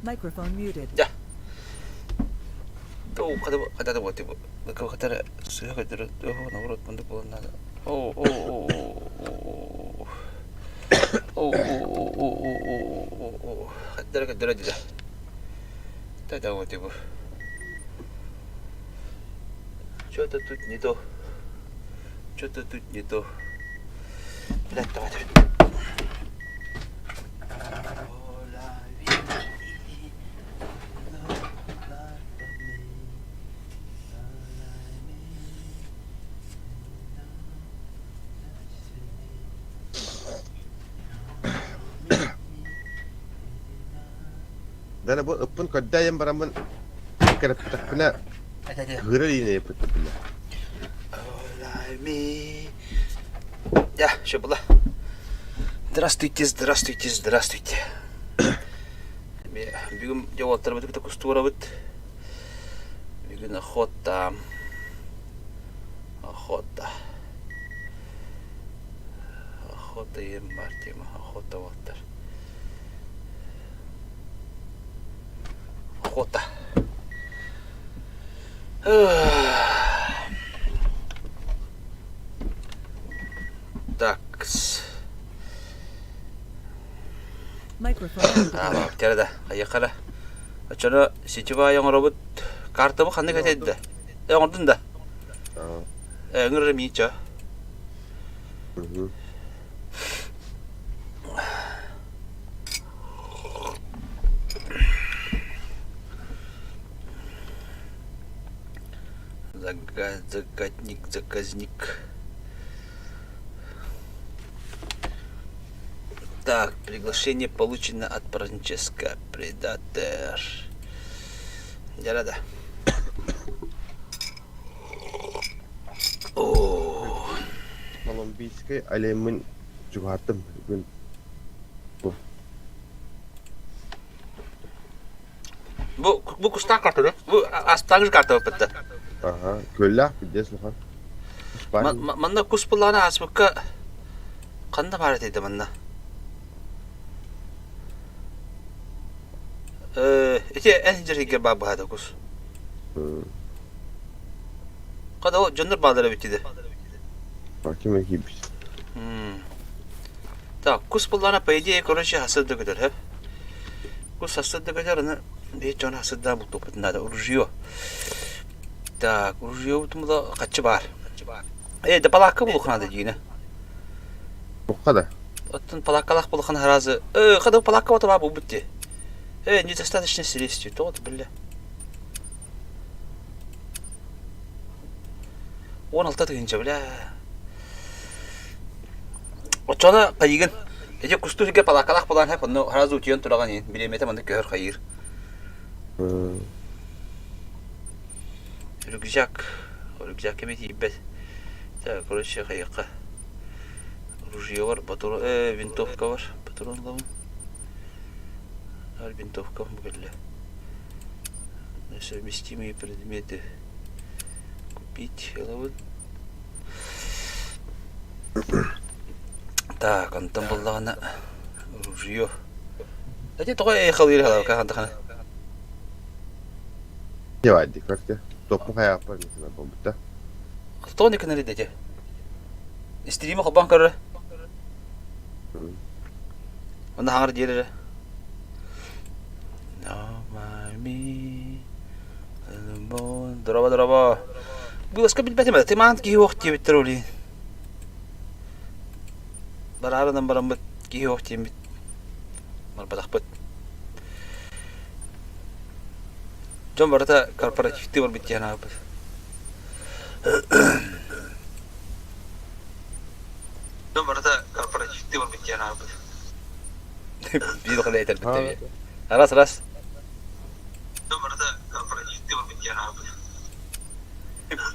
Microphone muted. Ya. Tuh, kata buat ibu. Kau kata sudah kata nomor untuk pun ada. Oh. Kata aja. Tak tahu buat ibu. Что-то тут не то. Что-то тут не то. Блядь, давай. Dan buat open kedai yang beraman kena petak kena gerai ini petak kena. Я, все было. Здравствуйте. Бегом делать работу такую сторону. Бегом охота. Охота и Мартима. Охота вот. Охота. Такс. Microphone muted. Терда, аяқара. Ачана сетева yang робот картабы қандай кетеді? Оңырдың да. Өңірі мейча. Заказник. Так, приглашение получено от Франческо. Предатор. Я рада. Колумбийский алемин чугатым. Bu kusta kartı da. Bu astangır kartı bitti. Aha, kölla bides lütfen. Manda kus pulana asbıkka kanda var dedi manda. İşte en ince bab hada kus. Kada o cöndür bağları bitti. Bakayım ekibis. Так, kus pulana paydiye koruşu hasıldı kadar hep. Kus hasıldı kadar onu bir can hasılda bu topunda da urujuyor. Так, urujuyor bu da kaçı var. De palakka bulukana da yine. Bu kadar. Оттон палакалах булхан харазы. Када палакка отура бу битти. Недостаточно средств, то вот, бля. 16 тыгынча, бля. Очона кайгын. Эже кустурга палакалах булан хап, но харазы утуян тураган ен. Билемете мында көр кайыр. Рюкзак эмет ибет. Так, короче, кайыкка. Ружье var, винтовка var, патронлы. Винтовка были. Несовместимые предметы купить. Так, он там был на ружье. Эти такое ехал или как он так? Не вади, как ты? Топ мухая апа, не знаю, бомба. Кто не канали дети? Стрима хобан кар. Onda hangar diyeleri. No mami. Draba. Bu başka bir betemedi. Teman ki yok diye bitiroli. Baradan barambat ki yok diye bit. Marbadak bit. Jom barata korporatifti var bit yana abi. Jom barata korporatifti var bit yana abi. بيدخل لقيت البتاع خلاص دمرت كفرت دور بالجنة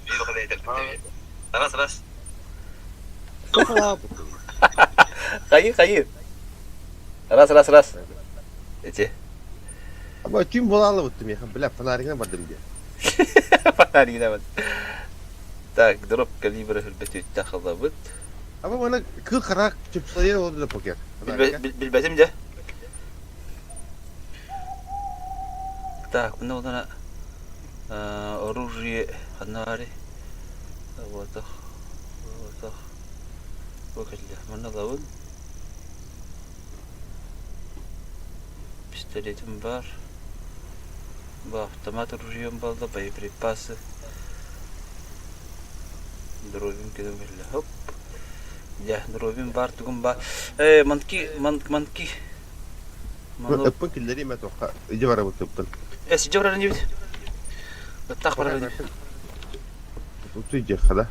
بيدخل لقيت البتاع خلاص خير خلاص ايه Ama tüm bulalı bittim ya. Bile fanarına vardım diye. فنانين أبد. Так, ضرب كاليبر في البيت يتاخذ ضابط. Ama bana kıl karak çıpsayı oldu da poker. بالبتم ده Так, ну вот оружие, фонари. Вот так. Вот так. Выкатили. Mana laun. Пистолетим бар. Автомат ружьем балда, боеприпасы. Дробим кидем келе. Хоп. Я дробим бар тугун бар. Манки. Öpün killeri mi toka? İyi var bu tıptın. Сидевра не видит. Так пора. Tutuyacak hala.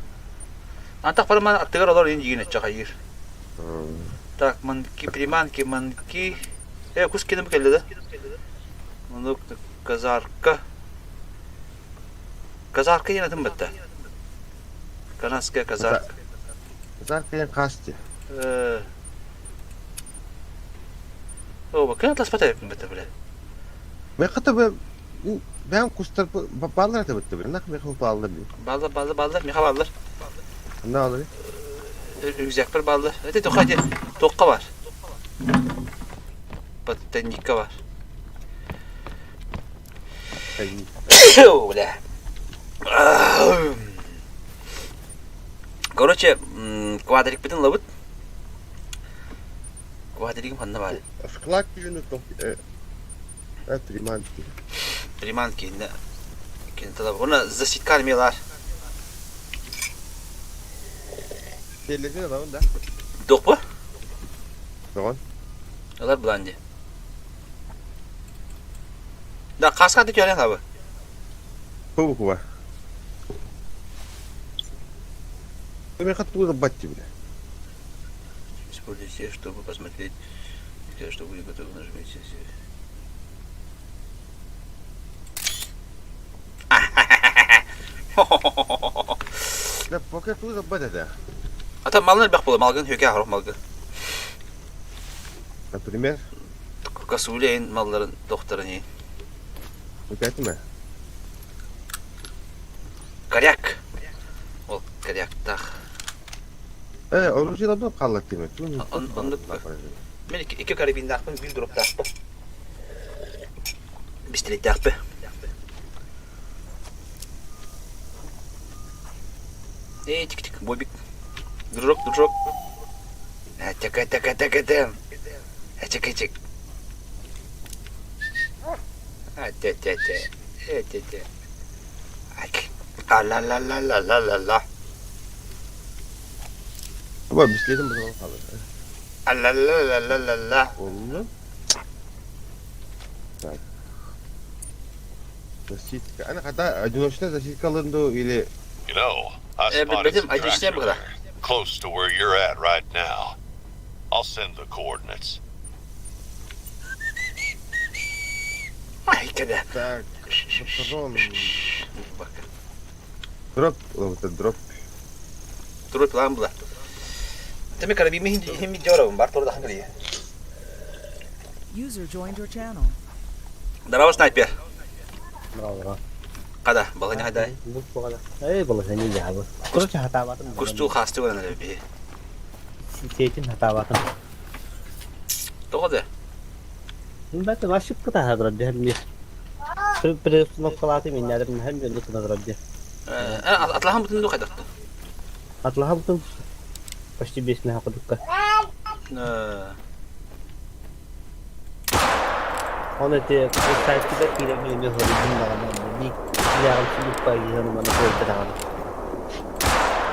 Так пора ман аттыгар олар ин жигине чагайыр. Так, манки, приманки. Кус кидем келе да. Мунук казарка. Казарка yine тым бетте. Канадская казарка. Zarkayan kastı. О, كانت لسبتها بتته بلا. Ben katı ben kustar bağlar da bitti. Nak ben kapı bağlar diyor. Ballar, miha ballar. Ne oluyor? Rüzgar bir ballar. Hadi hadi. Tokka var. Botanika var. Бля. Короче, квадрик битен лабыт. Квадригим ханна бар. Склад günü top. Риманки. Приманки, да. Кинтала. Она заситкар милар. Şeyleri alalım da. Док bu? Doğan. Алар бланди. Да, каска да görен abi. Ковук var. Ben katı bu da battı bile. Используйте, чтобы посмотреть, что вы готовы, нажмите. Ne poker bu da battı da. Ata malın bak bula, malgın höke harf malgın. Например, Kasuleyin malların doktorun yiyin. hükayeti mi? Karyak. Ol karyak tak. Orucu da bu kalak demek. Onu ben iki karabin takpın, bir drop takpın. Bistilet takpın. Tik bobik. Durok. Taka. Çık. Te. Allah. Ama bisikletim bu zaman kalır. Allah. Oldu. Так. Защитка. Она когда одиночная защитка лынду или... You know, I spotted Benim some acı bu kadar. tractor close to where you're at right now. I'll send the coordinates. Ay kada. Так. Патрон. Bak. Дроп. Вот это дроп. Durup lan bula. Demek karabimi hindi jorabım var. Torda hangri. User joined your channel. Daraba sniper. Bravo. Kada balanya hada. Bu kadar. Boleh ini jawab. Kurang hata batın. Kustu khastı olan abi. Seçin hata batın. Doğru. Ben de başlık kıta hadra diye. Bir noktalatı minnadım hem bir noktada diye. Atlahan bütün kadar. Atlah betul. Pasti bisnya aku duka. Ona dia saya kita tidak boleh horizon dalam ini. Dia harus lupa yang mana boleh terang.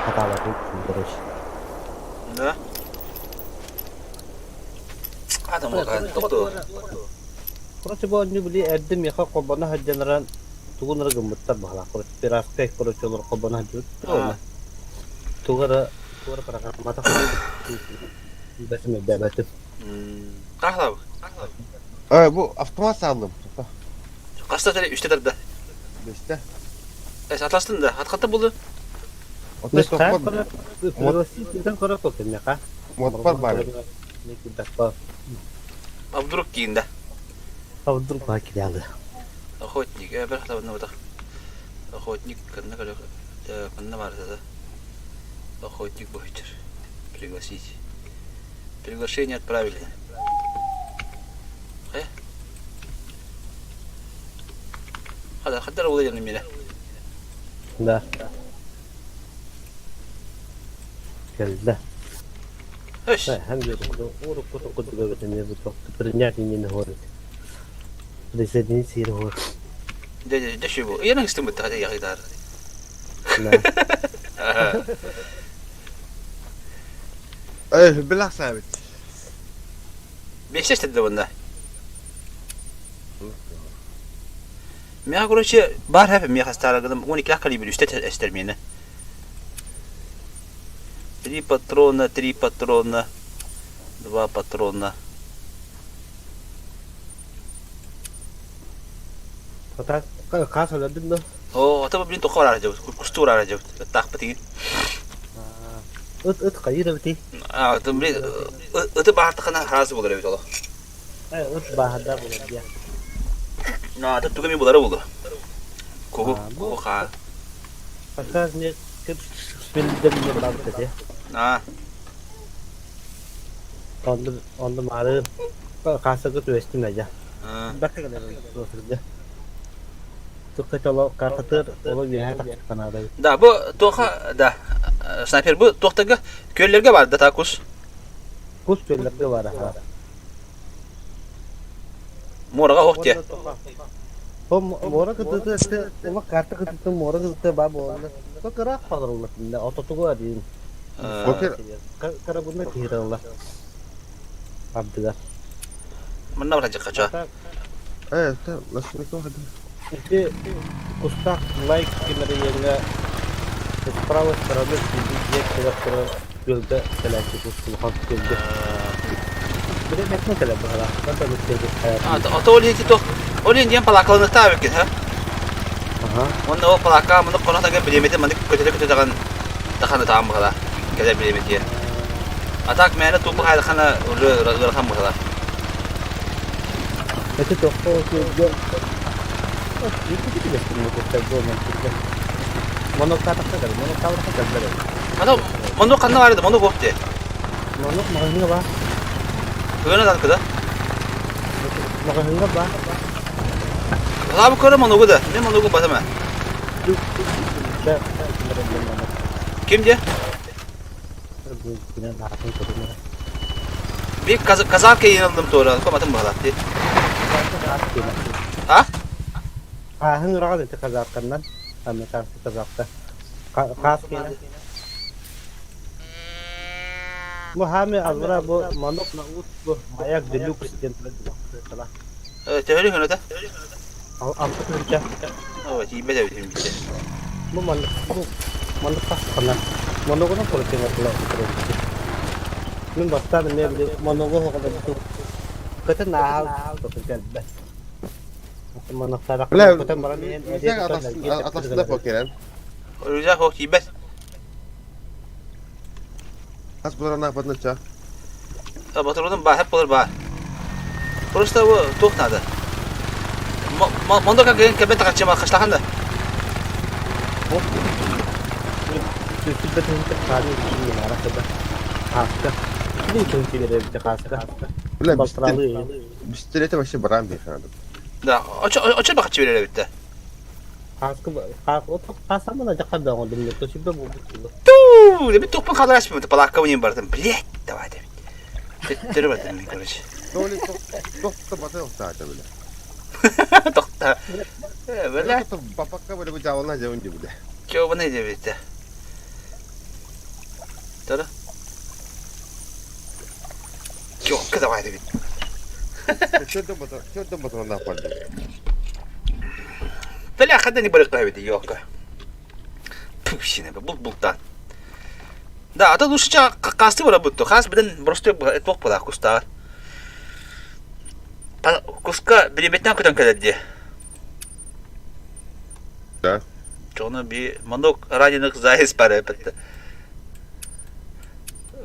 Kata lagi terus. Ne? Adam kan betul. Kalau coba ni beli adam ya kau kobana hajaran tuh nara gemetar bahala. Kalau piraste kalau coba kobana hajut. Tuh para mata kau. Biasa media betul. Kahla. Bu avtomat saldım. Kaçta tane 3'te tarafta. İşte. Atlasın da. Hatta buldu. Otomat Saya sokma. kalau prirosi kita kalau kau kena kah? Motor var. Ne kita kau. Abduruk giyinde. Avdur baki geldi. Охотник. Bir hafta bundan bak. Охотник kanına kadar. Kanına var da. Охотник бухгалтер. Пригласить. Приглашение отправили. kadar oluyor yani mine. Да. Geldi. Hoş. Hem de onu kutu götürüyor bu çok. Принять не говорит. Присоединить сир говорит. De şu bu. Yanın istemedi hadi ya idare. Да. Bilak sabit. Beş işte de bunda. Mea короче бар hep mea hastaladım 12 kalibre üstte estermeyene. 3 патрона, 3 патрона, 2 патрона. Hatta kas öldün mü? O tabi bilin tokar arayacak, kustur arayacak. Tak pati. Öt kayır biti. Aa, tabi bilin öte baharta kana harası bulur evet ola. Öt bahada bu dia. Na, tabi mi bulara bulur. Koku, koku ha. Hatta ne kıp bildim ne baktı dia. Na, Onda marı kasa kötü estim aja. ha. Bakka kadar oturdu. Tukka çolo kartır olu bir her kanada. Da bu toka da sniper bu toktaga köllerge var da takus. Kus çöllerde var ha. Moraga hoş diye. O mora kıtıtı işte ama kartı kıtıtı mora kıtıtı baba oldu. Bak kırak padrollar şimdi ototugu var diyeyim. Bakır. Kara bunu kihirallah. Abdüler. Mana olacak kaça? Evet, nasıl bir hadi. İşte kustak like kimleri yerine Справа стороны где когда gölde felaketi kustum halk gölde. Bir de metno kadar bahara. Hatta bir şey hayat. Ata oli ki to. Oli diyen palakalını tabi ki ha. Aha. Onda o palaka bunu konak taga bilemedi mandi kötü dagan dakan tamam kala. Kadar bilemedi. Atak mene tubu hayal kana ulu rakam kala. Itu toko gölde. Itu tidak semua kita gomong kita. Monokata kadar, monokata kadar. Ada mondo kanna vardı, mondo koptu. Monok mahınga ba? Öyle dan kada. Mahınga ba? Abi kara mondo da. Ne mondo ko basama. Kim diye? Bir kazak yenildim sonra. Komatım bağlattı. Ha? Ha, hıngra kadar kazakkandan. Amerikan kazakta. Kas kena. Bu hame azra bu manok na ut bu ayak deluxe gentleman salah. Evet, tehlikeli hönete. Altı kırca. Evet, iyi bedel bitim bitti. Bu manok pas kana. Manok na polisi na pula. Min basta ne bir manok ho kada tu. Kata nahal to geldi. Manok sarak kata maran en Sen atasında pokeran. Rüzgar hoş iyi bet. Has bunlara ne yapardın çağ? Batırdım bah hep olur bah. Prosta bu tohnadı. Mondo kan kebet kaçma kaçlakan da. Sudah tentu kali ini marah kita. Haska. Ini kunci dari haska. Ulan Bastralı. bisiklete başı baran bir efendim. Da açı bak açı verir bitti. Haska otak kasama da jakar da ngondum itu sih bu. Tu, de bir topun kadar açmıyor. Palaka oynayayım bardım. Bilet de var demek. Dur bakalım bir konuş. Doğru çok batı yok zaten böyle. Doktor. Böyle Papakka böyle bir cavalına cevun gibi de. coba ne diye bitti. Dur. Çok kadar var demek. Çördüm batı ne yapardın? Böyle kadar balıklar bitti yok. Puh şimdi bu buldan. Da ada duşça kastı var bu. Kas birden prosto etbok pada kusta. Kuska bilemetten kadar kadar diye. Da. Çoğuna bir manok aracılık zahis para yaptı.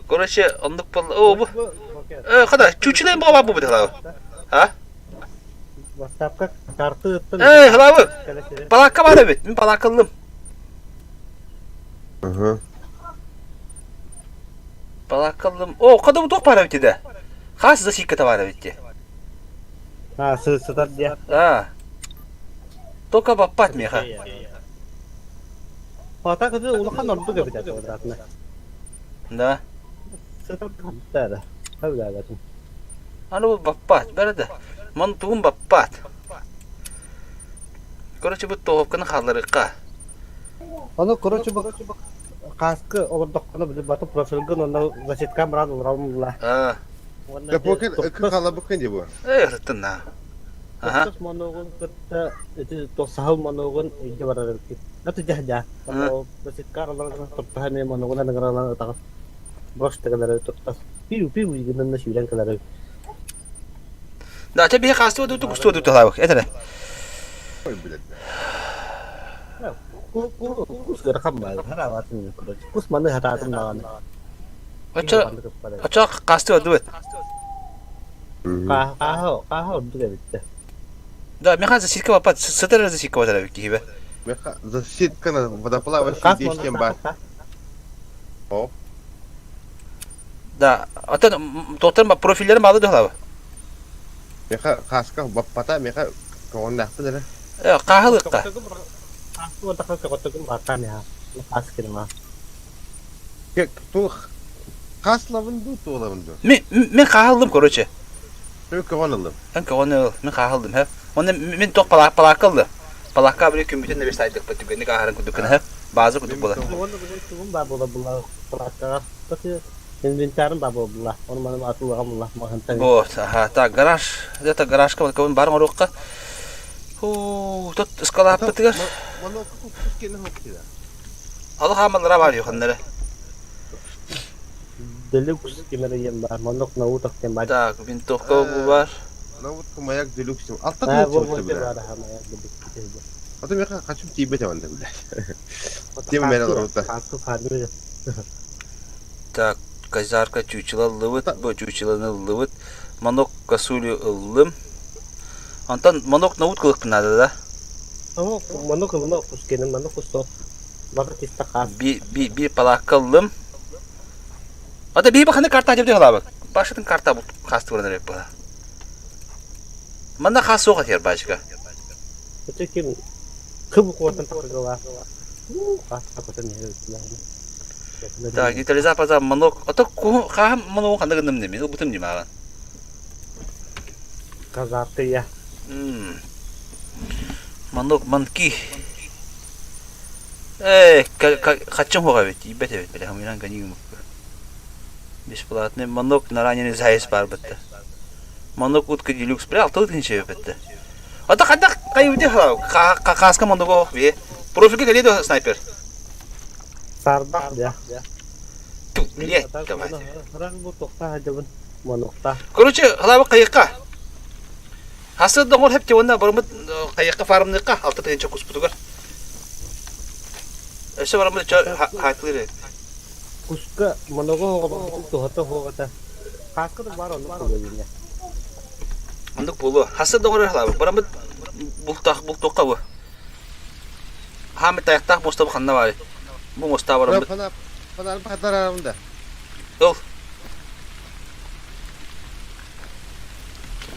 Короче, onluk pal. O bu. Kadar çuçulayım baba bu bir hala. Ha? WhatsApp'ka kartı attım. Hala bu. Palaka var evet. Ben palakallım. Hı. Palakallım. O kadar bu çok para bitti de. Kas da şirkete var bitti. Ha, setat dia. Ha. Только баппат меха. Ата кызы улахан орду деп жатат квадратына. Да. Сатап калды. Хавлагатын. Аны баппат, берде. Мон тугун баппат. Короче, бу тохопканы халларыкка. Аны короче бу каскы олордокканы билип батып профилгын онда защитка брат урамла. Капокер кала бакын деп. Ртына. Ага. Terus monogон кытта эти тосахал моногон иге барар ки. Наты жахжа. Защитка олордокканы топтаханы моногон награна тагы. Брош тегелер топтас. Пиу игенен шүлен келер. Да, тебе хасту дуту кусту дуту лавык. Это. Ой, блядь. Kus gerakam bal, harawatın kurang. Kus mana hatatın lawan. Очо касту дует. Kaho duga bitti. Да, меха защитка баппат, сытыр защитка батара кибе. Меха защитка на водоплавающий Kas действием бар. О, Да, ата тоқтар профиллерин балы дылабы. меха хаска баппата меха кон нахпыдыр. Кахылыкка. Aku tak ketemu makan ya. Lepas kira. Кек ту хаславын ду толавын ду. Мен кахылдым, короче. Ту кон алып. Мен кахылдым, ха. Оны мен ток палакылды. Палакка бир күмбүтөн небе сайдык бүтүгөнү кахарын күдүкүн, ха. Базы күдүк бола. Onu bunu babola bula. Pelakar. Tapi inventarın babola. Onu mana atılgan bula. Mahantan. Вот, ага, так, гараж. Это гаражка, вот кого барың орукка. Тут скалап битигер. Моно куккені хоктида. Алы хамалара бар юханнары. Deluxe kemere yem бар. Monok nau tak kem бар. Так, винтовка бар. Навод маяк делюкс. Алтак Ah, не bu чөптү. var ha maya dedik. Ата меха качым тийбе таванда блядь. Тем менен рота. Aku fadu. Так, казарка чучила лывыт, бу чучиланы лывыт. Манок касулю лым. Антон манок наут кылык надо, да? Oh, monok monok kuskenen monok kustok. Bak kita kas. Bir palakılım. Ата bir bakın karta деп дегала бак. Башытын карта бу касты көрөнөр бак. Мында кас сока кер башка. Itu kim kıbı kuatan takırga var. Kas kuatan ne? Так, детализация манок. Ата ха манок кандай гынным неме, бутым неме аган. Kazartı ya. Манок манки. Качым хога бит, ибет бит, бля, хамиран ганигым. Бесплатный манок на раненый зайс бар битти. Манок утка делюкс, бля, алтыл тинче битти. Ата кандай кайбыды ха, каска манок бе. Профилге келеди снайпер. Sardak ya. Блядь, давай. Orang bu tokta aja bun. Monokta. Короче, халаба кайыкка. Хасыдда гол хеп жевонда бармыт кайыкка фарымныкка алты тыгынча куспутугар. Эше бармыт хаклыре. Kuska monogo to hoto hogata. Kaska da var onu koyuyor. Андык болу. Хасыдда гол халаба бармыт бултакка бу. Хамит таяктак мостабы ханна бар. Бу моста бармыт. Панар патарарында. Ol.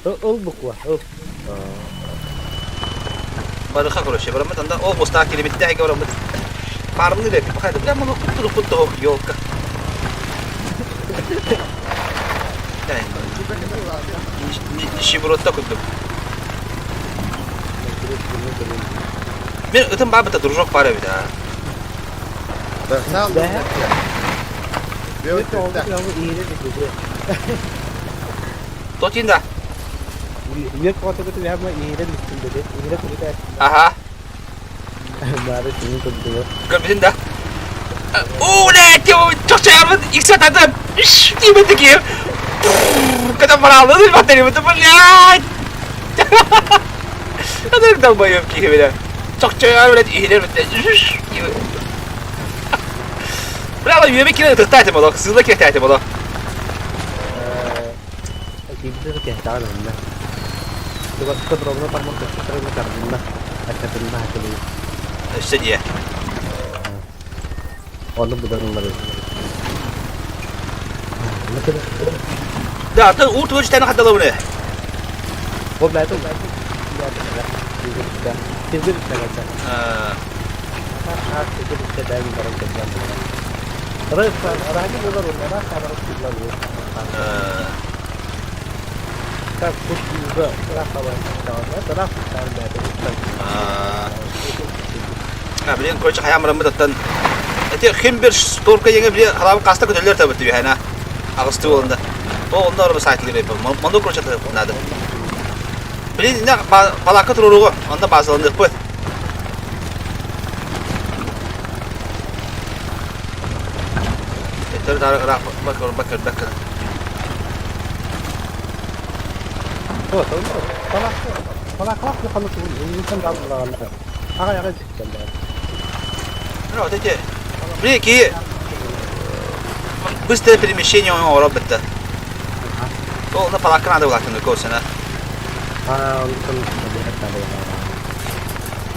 Ol bukwa. Ol. Барыха короче, бармыт анда о моста килебитте айга бармыт. Фарымны деп бакайды. Бля, муну кутту ёлка. Нищебродта кутту. Мен ытым бабыта дружок бар бит, а. Сам. Itu orang ini gitu. Тотинда. Dia foto itu ya mah ini gitu. Ini kita Аха. baru sini tuh. Görmedin Ulan çok şey yapmadı. İlk saat adam. Yemedik ki. Kadar para aldı değil batarya betul ya. Kadar da bayım ki böyle. Çok şey yapmadı. İyiler betul. Bravo yemek kine tıktaydı bana. Sızla kehtaydı bana. Kita tuh kayak tahu lah. Coba kita berapa tamu kita terima karena ada pernah kali. İşte diye. Onu benar benar. Da da uğur tane kadar ne? Oh, betul. Ya, Sizin işte. Aa, Sizin işte ben barın kızım. Rıfkan aracı olur onlara kadar kullanıyor. Как тут да, рахава это рах ha bilen koç hayamran bitatan. Ete kim bir storka yenge bir halabı kasta kötüler tabi diyor hani. Ağustı olunda. O onlar bir saytlı bir mondo koç atıyor bunlardan. Bilen ne balaka turuğu onda bazılandık bu. Eter dar raf bakır. Вот, Falak yakanı insan dalgalarında. Aga yaga çıktım ben. Ne öteki? Bir ki biz de перемещение ora bitti. O da balakın adı bıraktın koşuna. Ha, onun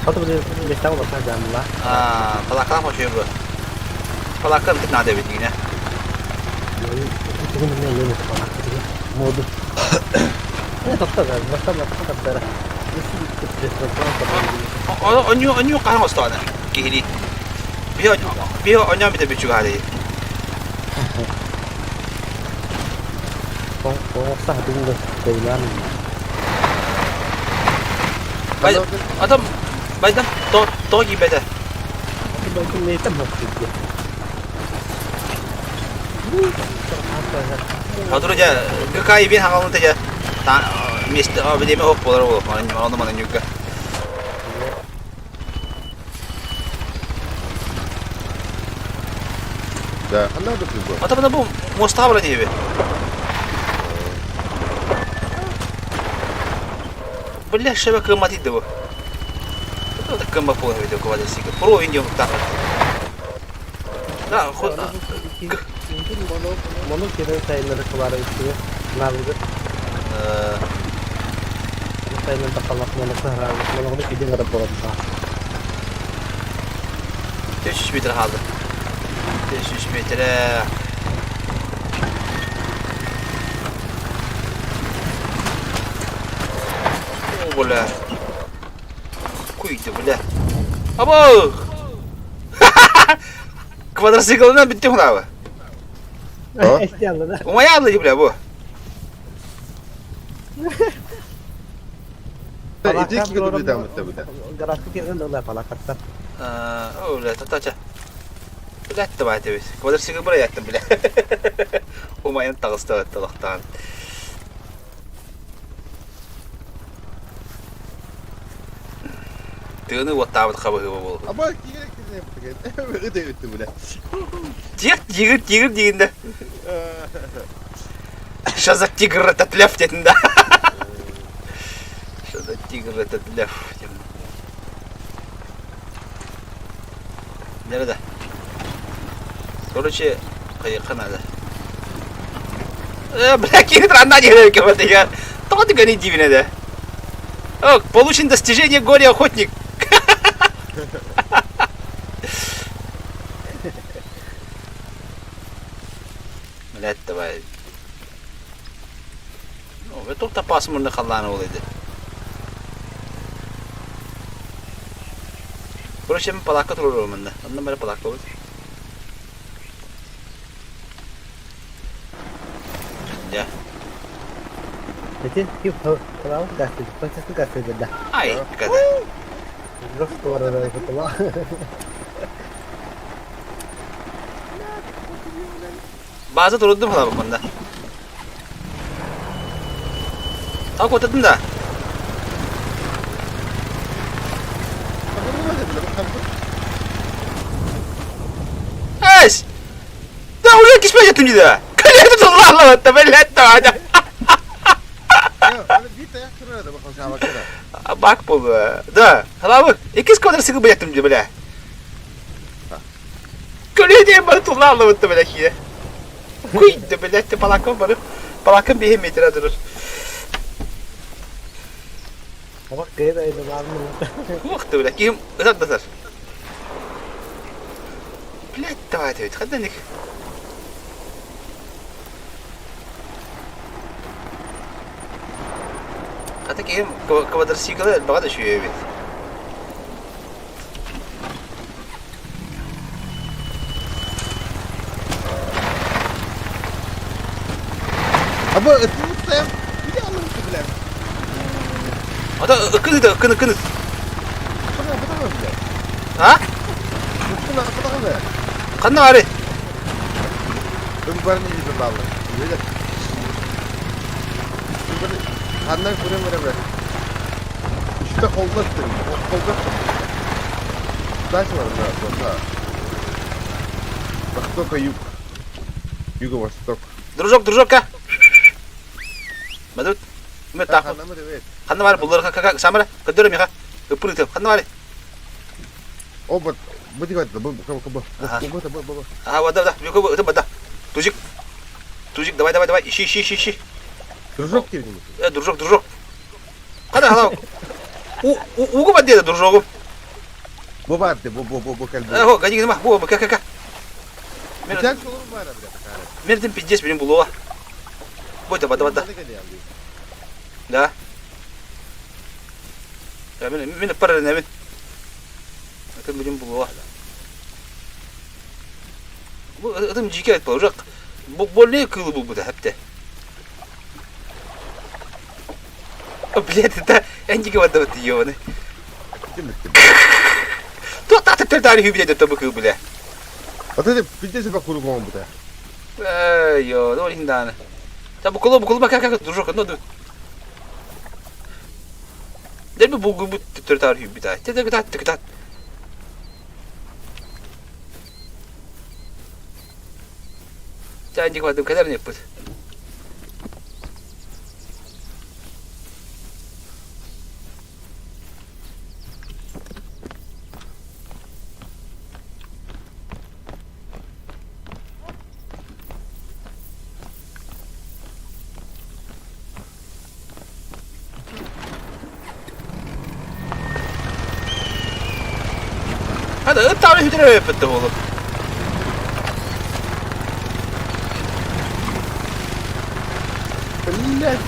Satu bir desa olsa canlı. Balakın hoşuyor bu. Balakın bir nade bitti yine. Bugün ne yeni falak modu. Ne tapta da, başta da. Onyu kan ostana. Geri. Bir onya bir de bir çuga değil. Sah dulu dengan Adam baydan to gibi de. Bakın ne tam bakıyor. Hadurca kakay bin hangalın teja. Ta Mr. Abi mi hop olur bu. Onu manın juga. Да, она тут был. Adam bu Mustafa diye bir. Billah şebeke matiydi bu. Bu da kamba po video ko vada sik. Pro video tak. Da Mungkin mono kira saya kemarin itu nalga saya minta kalau mono ini tidak ada problem. 500 metre kaldı. 500 metre. O böyle. Kuydu böyle. Abo! Quadricicl'dan bitti mi abi? İstiyorlar. O maya abla gibi bu. İki kilo bir tane tabii. Grafik yerden de öyle falan hatta. Öyle tataca. Biletti bana tabii. Quadricicl buraya yattım bile. O mayanın tağıstı öttülükten. Tığını ottağımız kabı bu. Ama gerek ne yaptık? Öde öttü bile. Yigit degende. Şazat tigre tatlaf dedinde. Şazat tigre tatlaf. Nerede? Короче, кайыкханада. Блядь, я рано не говорю, я. Кто ты гони дивно, да? О, получен достижение горе-охотник. Блядь, давай. Ну, это только пасмурно халлана улайды. Короче, мен палакка тұрыр өмінді. Ондан бәрі палакка olur. Ya. Jadi, kalau kasih, pasti kasih beda. Ay, dikkat. Terus keluar dari ketua. Bazı durdu mu bu konuda? Tak oturdun da. Eş! Da oraya geçmeyecektim bir daha. Kaleye tutun Allah hatta belli ettim hadi. Ya, bir tane kırardı bakalım sana bakıra. Bak bu be. Da, hala bak. İkiz kadar sıkı bayaktım diye böyle. Kaleye diye bana tutun Allah hatta böyle ki. Kuydu böyle etti palakon bana. Palakon bir metre durur. Apa kayak itu var mı? Vakti böyle ki. Özel basar. Блядь, давай, خدني. هذاك كوادرسيكل بعد شوية بيت. Ama ıtını tutsayım. Bir de alın bilen. Ata ıkını da ıkını. Bana bile. Ha? Bana bile. Kanna var. Ben barın iyi bir bağlı. Böyle. Böyle kandan kuramıyorum. İşte kolda tutuyorum. Kolda tutuyorum. Дальше надо, да. Востока, юг. Юго-восток. Дружок, ка. Madut. Met tak. Kanama da evet. Kanna var bulur kaka samara. Kadıyorum ya. Öpürüm te. Kanna var. O bu diyor da bu. Ha vada da. Yok bu bada. Tujik давай. İşi. Дружок gibi mi? Дружок. Hadi hala. Ugu badi da дружогum. Bu vardı bu kalbi. Ho gaji gidin bu kaka. Güzel olur mu ara bir dakika? Merdim pijjes benim buluğa. Boyda bada. Da. Ya benim para ne ben? Atam benim buluğa. Bu adam ciket olacak. Bu ne kılı bu da hep de. O bilet de enci var diyor ne. Kim? Tuh tak tarihi bilet de bu kılı bile. Atacağım bir de bak kuru bu da. Yo, doğru hindane. Ta bu kolu bak duracak ne dur. Derbi bu tarihi bir daha. Tık. Janji kwadum kadar ne yapıyor? هذا التعريف ترى يفتح والله. بالله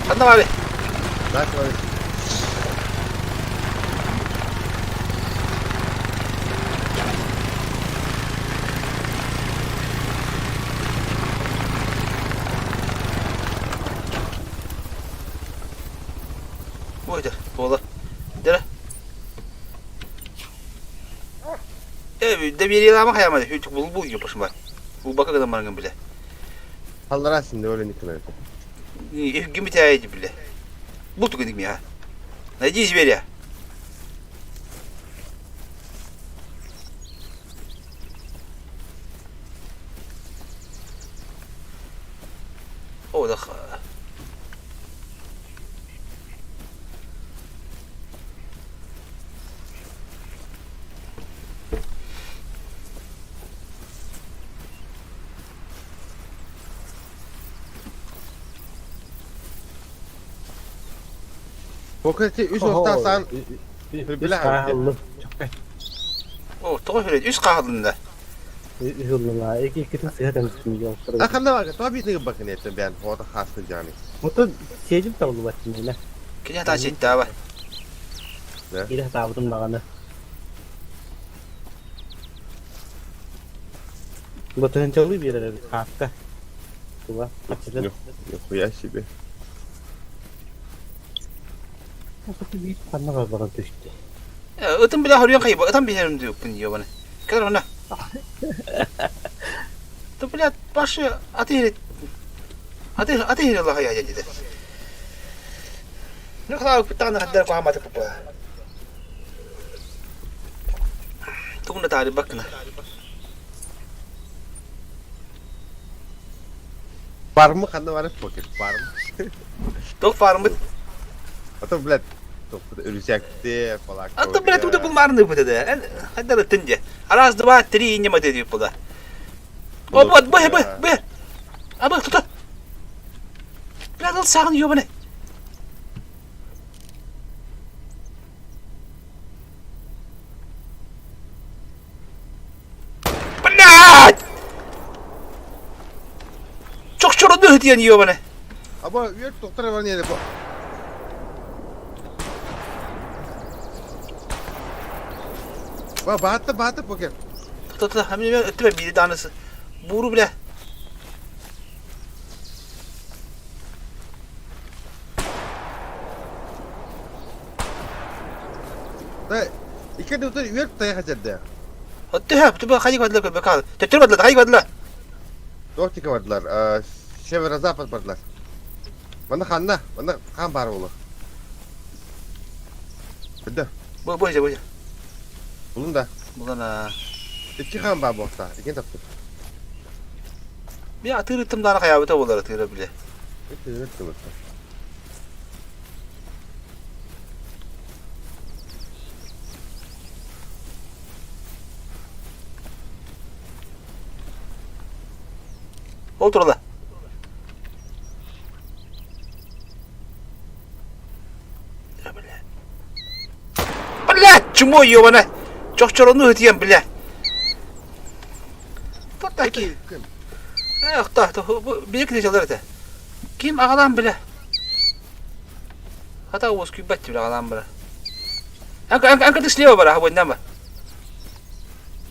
خدنا عليه. لا كويس. ويدر والله دره de bir yere ama hayamadı. Hütük bul yapışım var. Bu baka kadar marangın bile. Hallara şimdi öyle nikler. Gibi tayeci bile. Bu tukadık mı ya? Ne diyiz ver ya? O da Kokati üç ortasan Bilahalım. o toy öyle üst kahılında. Üzüldüm iki sıhhaten milyon. akıllı var. Tabii ne bakın ettim ben. O da hasta canı. Mutlu şeycim tavlu batın ne? Kini hata çekti abi. İlah tavdum dağını. Batın çalı bir yere hafta. Tuva. Açılır. Yok ya şimdi. Nasıl bir kanna var bana düştü. Ötüm bile harıyor kaybı. Ötüm bir yerim diyor bunu bana. Kadar ona. Tu bile başı atı Allah ya dedi. Ne kadar bir tane kadar kuhamatı bu. Tukunda tarih bakın. Var mı kandı var poket var mı? Tok farmı. Atau bilet. Tok ölecekti falan. Atı bile tu bunlar ne bu dedi. Hadi ötünce. Araz dua tri ince mi dedi bu da. O bu. Abi tut. Biraz al sağın yiyor bana. Bana! Çok çorundu hediyen yiyor bana. Ama üyet doktora var neydi bu? Bahtı poker. Tut hemen öttüme bir tanesi. Buru bile. Da iki de otur üyek taya hacerdi. Öttü ha. Öttü bak haydi vadla bakal. Tötür vadla haydi vadla. Yok tika vardılar. Şevera zapat vardılar. Bana kan var oğlu. Hadi. Bu işte. Bulun da. Bulan ha. İki kan var bu hafta. İki taptı. Bir atır ıtımdan kıyafete olur atır bile. Evet. Otur la. Bile. Çumo yiyor bana. Çok çoronu ötüyen bile. Tut ki. Yok da bu bir kere çalar da. Kim ağlan bile. Hatta o skübet bile ağlan bile. Anka dışlıyor bana bu inanma.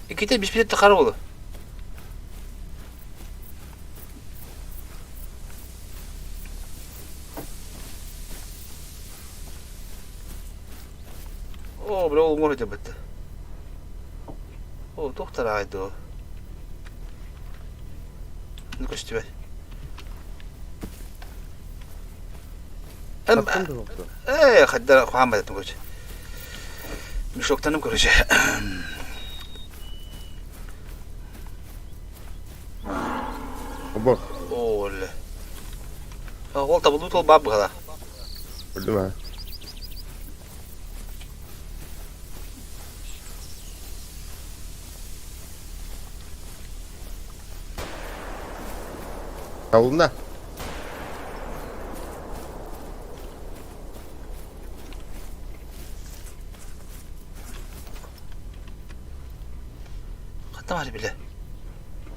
İkide bir şey tıkar oldu. O bile oğlum oraya bitti. O doktor aydı o. Ne koştu be? Taptın da yoktu. خدنا محمد تقول مش وقت نمكر شيء Bak. ولا غلطة بلوت الباب هذا Öldü mü? Kavulunda. خدنا مالي بالله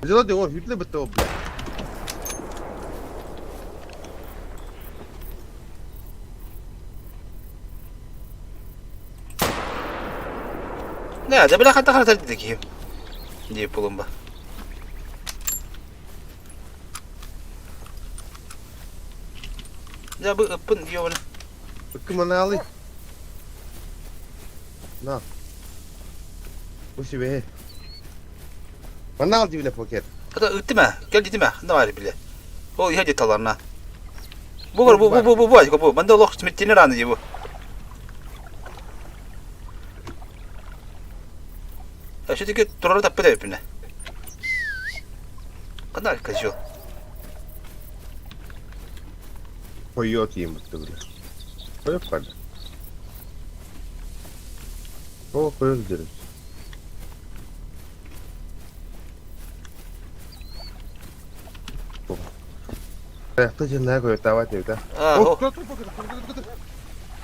Bize de diyor, hütle bitti o bile. لا ده بلا خدنا خلنا تدقيهم دي بولمبا ده بقى يومنا Bıkkım onu alayım. Ne yap? Bu şey be. Bana al dibine poker. هذا اتما قال لي اتما خدنا مالي بالله هو يهدي طلعنا بو من ده الله تمتين رانا يبو شو تيجي ترى تبدا يبنا قدر كشو Koyuyor atayım mutlu bile. Koyuyor kadar. O koyuyor deriz. Ayakta canına koyuyor davet evde. اه هو Dur.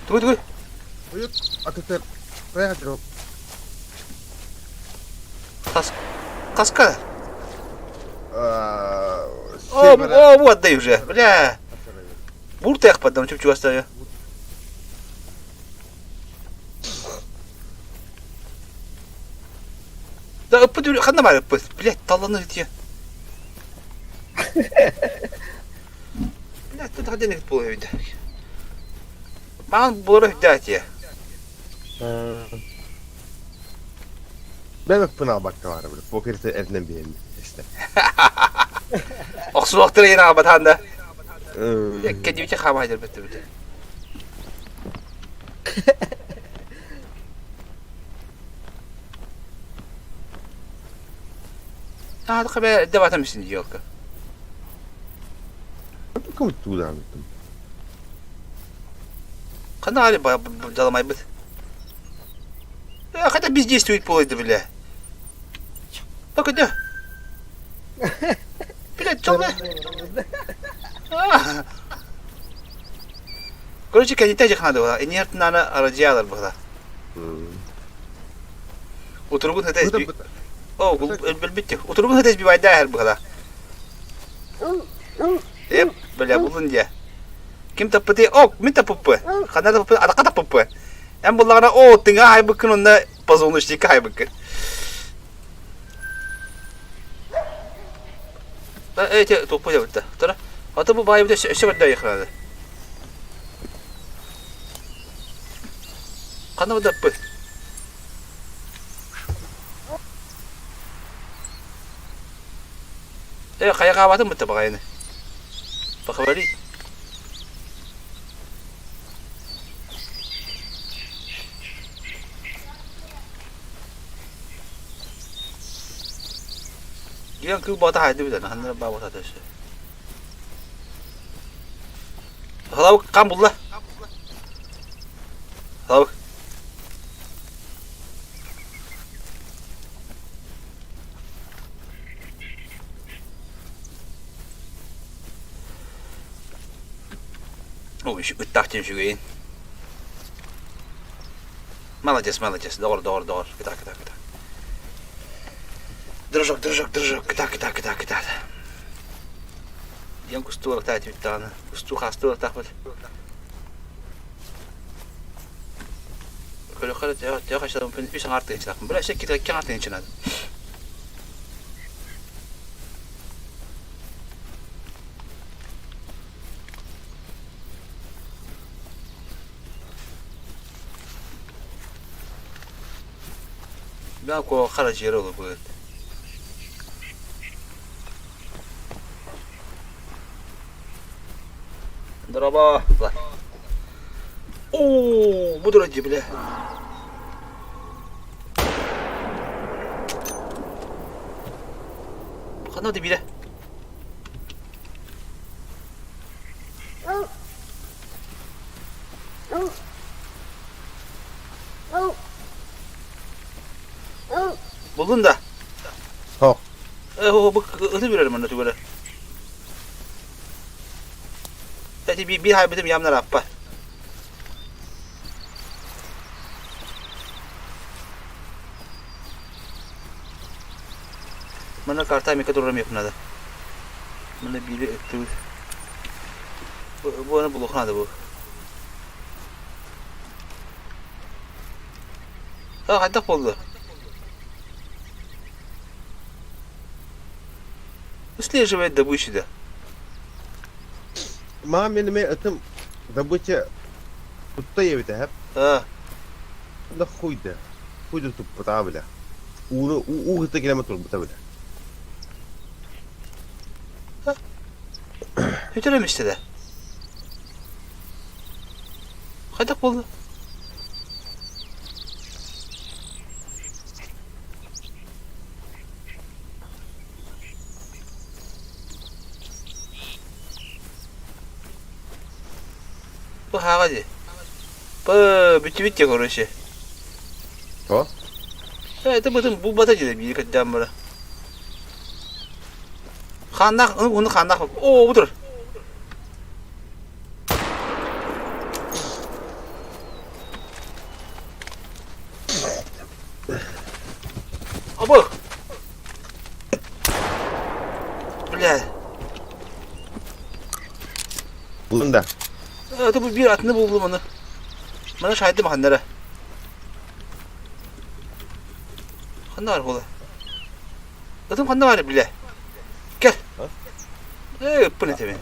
تقول Koyuyor. Atatır. Koyuyor o. قاسكا Şey böyle. او بو ودي وجه بلا بورتا يقبض شوف شو استايا لا ابد خدنا مع ابد بلا طلعنا هديه لا تتحدى تبوه هيدا معاهم بوره هداتيا Ben öptüğüne bakta var böyle. Poker'de elinden bir elini işte. اقصد وقت لينا عبد هاندا Hmm. كدي بيتي خام هيدا البت بت هذا قبل دبعت مشين جيوك Bakın tuğda anlattım. خدنا علي بجال ما يبت يا خدنا بيز جي ستويت بويد بالله بك ده بلا تشوفه Короче, كان يتاجي خنادو إني هرت نانا أرجع على البغدا وتربون هتاج بي أو بالبيت وتربون هتاج بي وايد البغدا إيه بلا بقولن جا كم تبتدي أو مين تبوبه خنادو بوبه على قطع بوبه أم بالله أنا أو تنجا هاي بكنون Bazonu işte kaybık. Evet, topu da bitti. Tara. Hatta bu bayi bir de şey var yakaladı. Kanı da bu. Kayak kawatin bitti bak yani. Bakıveri. Yang cứ bỏ tay đi bây giờ nó hắn bao tay thôi. Hello, cam bul la. Hello. Ой, şu ıttakçın şu gün. Молодец, молодец. Doğru. Gıdak. Дружок. Гыдак. Yan kustuğu tak bir tane. Kustuğu hasta tak bir. Böyle kadar ya kaçalım ben bir sanat için takım. Böyle şey kitap kanat için adı. Ben ko karaciğer olur bu. Merhaba. Oo, bu derece bile. Hadi bile. Buldun da. Ho. Bak hızlı verelim onu böyle. Jadi bir haybetim yamlar apa. Mana karta mi kadar yok nada. Mana biri itu. Bu ana buluk nada bu. Ha hatta oldu. Выслеживает добычу да. Mağam benim atım dabıça tutta yevde hep. Ha. Da kuydu. Kuydu tuttu tabela. U hıta kilometre bu tabela. Götürelim işte de. Hatta oldu. Bu hadi. Bu bitti konuşu. Ho? Evet, bu batacı bir kadar böyle. Kandak, onu kandak bak. Oo, budur. Abo. Bile. Bulun da. Evet, bu bir atını buldum onu. Bana şahidim hanlara. Handa var kola. Zaten handa var bile. Gel. Bu ne tabi?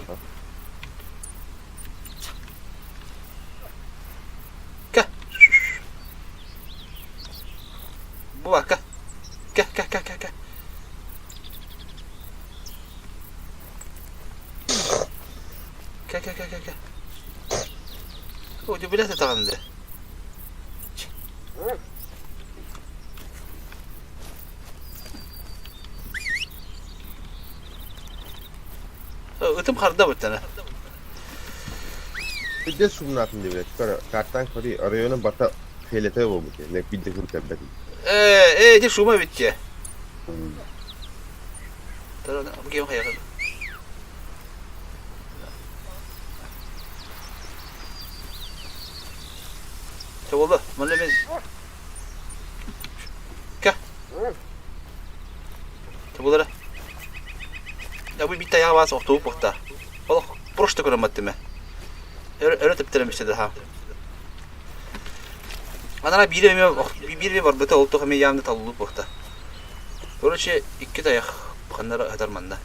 Gel. Bu bak gel. Gel. Gel. Ucu bile takandı. Itım karda bir tane. Bir de suyun altında bile çıkar. Karttan kori arayona bata felete olmuş. Ne bildiğin tabi. De şuma bitti. Tamam, bu game hayal. Oldu. Mana ben. Gel. Tabulara. Ya bu bitti ya vas oktu bokta. Oğlum proşta görmedim mi? Öyle teptirim işte daha. Anara bir var da oldu hemen yanında talulup bakta. Короче, iki dayak kanlara atar manda.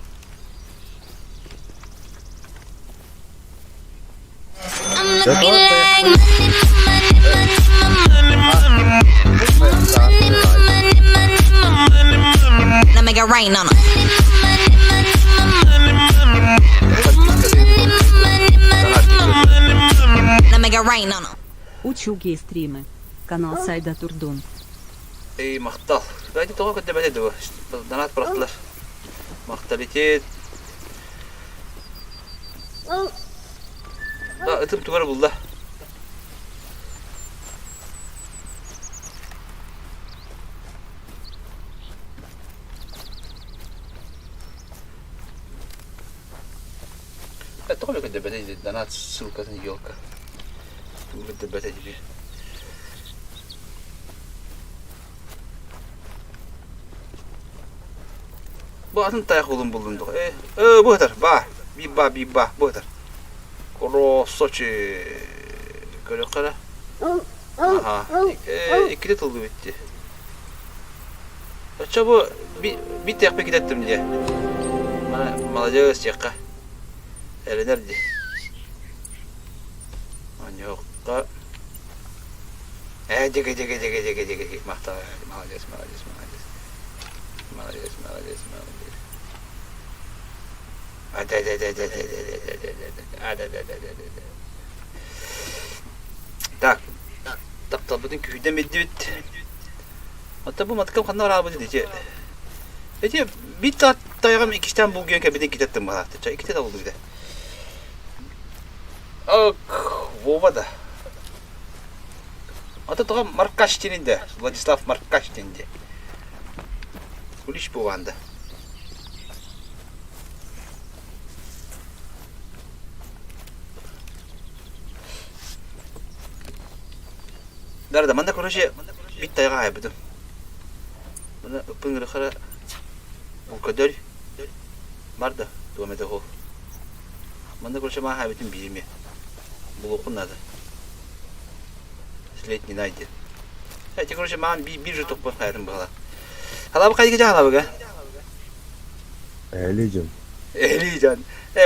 Now make it rain on 'em. Now make it rain on 'em. Учуги стримы. Канал Сайда Турдун. Ey maqtal. Gayet toğa kötü bete bu. Danat bıraktılar. Maqtalitet. Da ıtım tuvar buldu. Toğa kötü bete danat sulkasın yolka. Kötü bete gibi. Bu atın tayak olun bulundu. Bu kadar. Bir bu kadar. Korosoçi. Göre kara. Aha. İki de tıldı bitti. Açça bu bir tek pek ettim diye. Malacağız yakka. Eli nerede? Yok. Cek. Mahta. Malacağız. Так. Так, bütün köyde medvit. Hatta bu matkam kanlar araba dedi. Ece bir tat dayağım ikişten bulgen kabine gittim bana. Çay iki tane oldu bir de. Ak, Vova da. Hatta daha Markaştin'in de. Vladislav Markaştin'in de. Kuliş bu vanda. Nerede? Manda kuruşu bir tane kaybettim. Bana öpün kara bu kadar. Nerede? Doğmede hol. Manda kuruşu bana kaybettim birimi. Bulukun adı. Sletni neydi? Sadece kuruşu bana bir jutuk bu hayatım bağla. Hala bu kaydı gece hala bu ga. Ehliyim. Ehlican.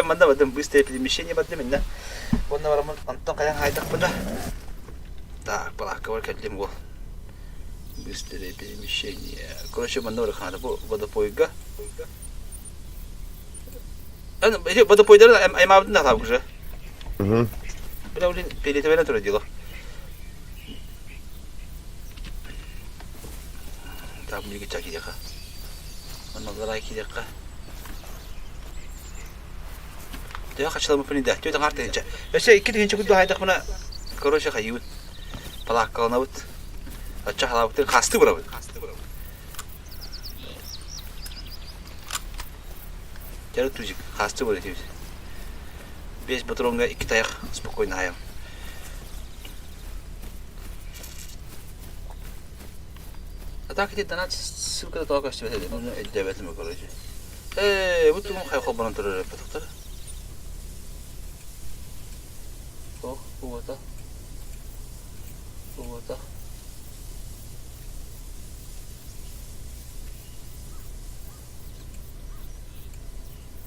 Manda badım bu istepli bir şey ne badım inna. Bunda var ama Anton kayan haydak bunda. Так, балака var kellim bu. Bistire bir şey ya. Короче, manda var kanada bu водопойга. Ana водопойları ayma abdin da tabii kuşa. Hı. Bir de öyle pelete veren türlü diyorlar. Tabii bilgi çaki dakika. Manavlara 2 dakika. Diyor kaçalım bunu da. Diyor da artık ince. Mesela 2 dakika kudu haydak buna. Короче, hayut. Palak kalınavut. Açık halavutun kastı bura. Jarı tujik kastı bura diyor. 5 batronga 2 tayak spokojno hayam. Так эти донат ссылка до того, что это ну девятым короче. Вот он хай хобан туры потоктар. О, вот.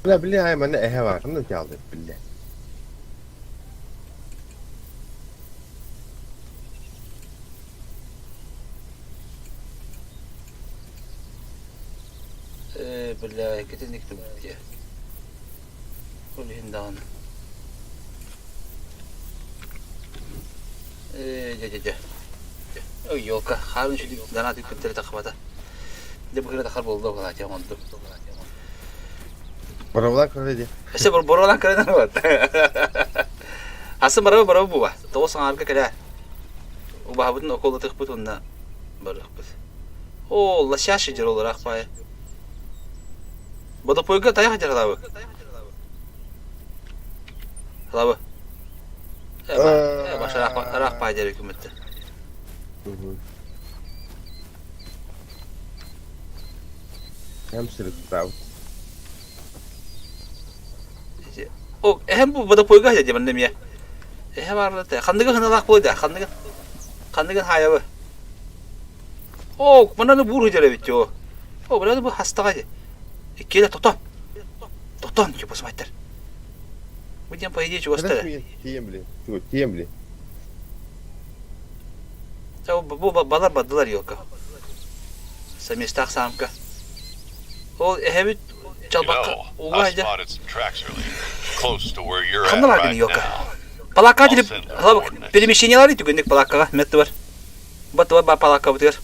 Bile bile hemen ehe var. Ne çaldı bile. بالله كنت نكتب يا كل هندان جا او يوكا خارن شدي داناتي كنت تخبطه ده بكره تخرب والله ولا جا منطق Paralar kredi. بس بربران كده نوت حسن مرة بوا توصل على كده وبهبطنا أقول تخبطونا برخبط والله شاشة جرى الله راح Bada poyga tayak ajar tahu. Tahu. Başa rak pajar hükümette. Hemşirelik tahu. O hem bu bada poyga ajar zaman ya. Hem var da. Kandıgın hınarak boyda. Kandıgın hayavı. O, bana da vur hıcara bitti o. O, bana da bu hasta hadi. İkiyle toton. Toton ki bu smaytlar. Bu diyen payı diye Kadang çuvastara. tiyem bile. Şu tiyem bile. Bu balar badılar yolka. Samestak samka. O, ehebit You çalbakka. know, Oğlu I hadi. spotted some tracks earlier, close to where you're at Kanlı var right günü yolka. now. Palakka dilip, hala bak, benim işini yalar iti günlük palakka. Metti var. Batı var, palakka bitiyor.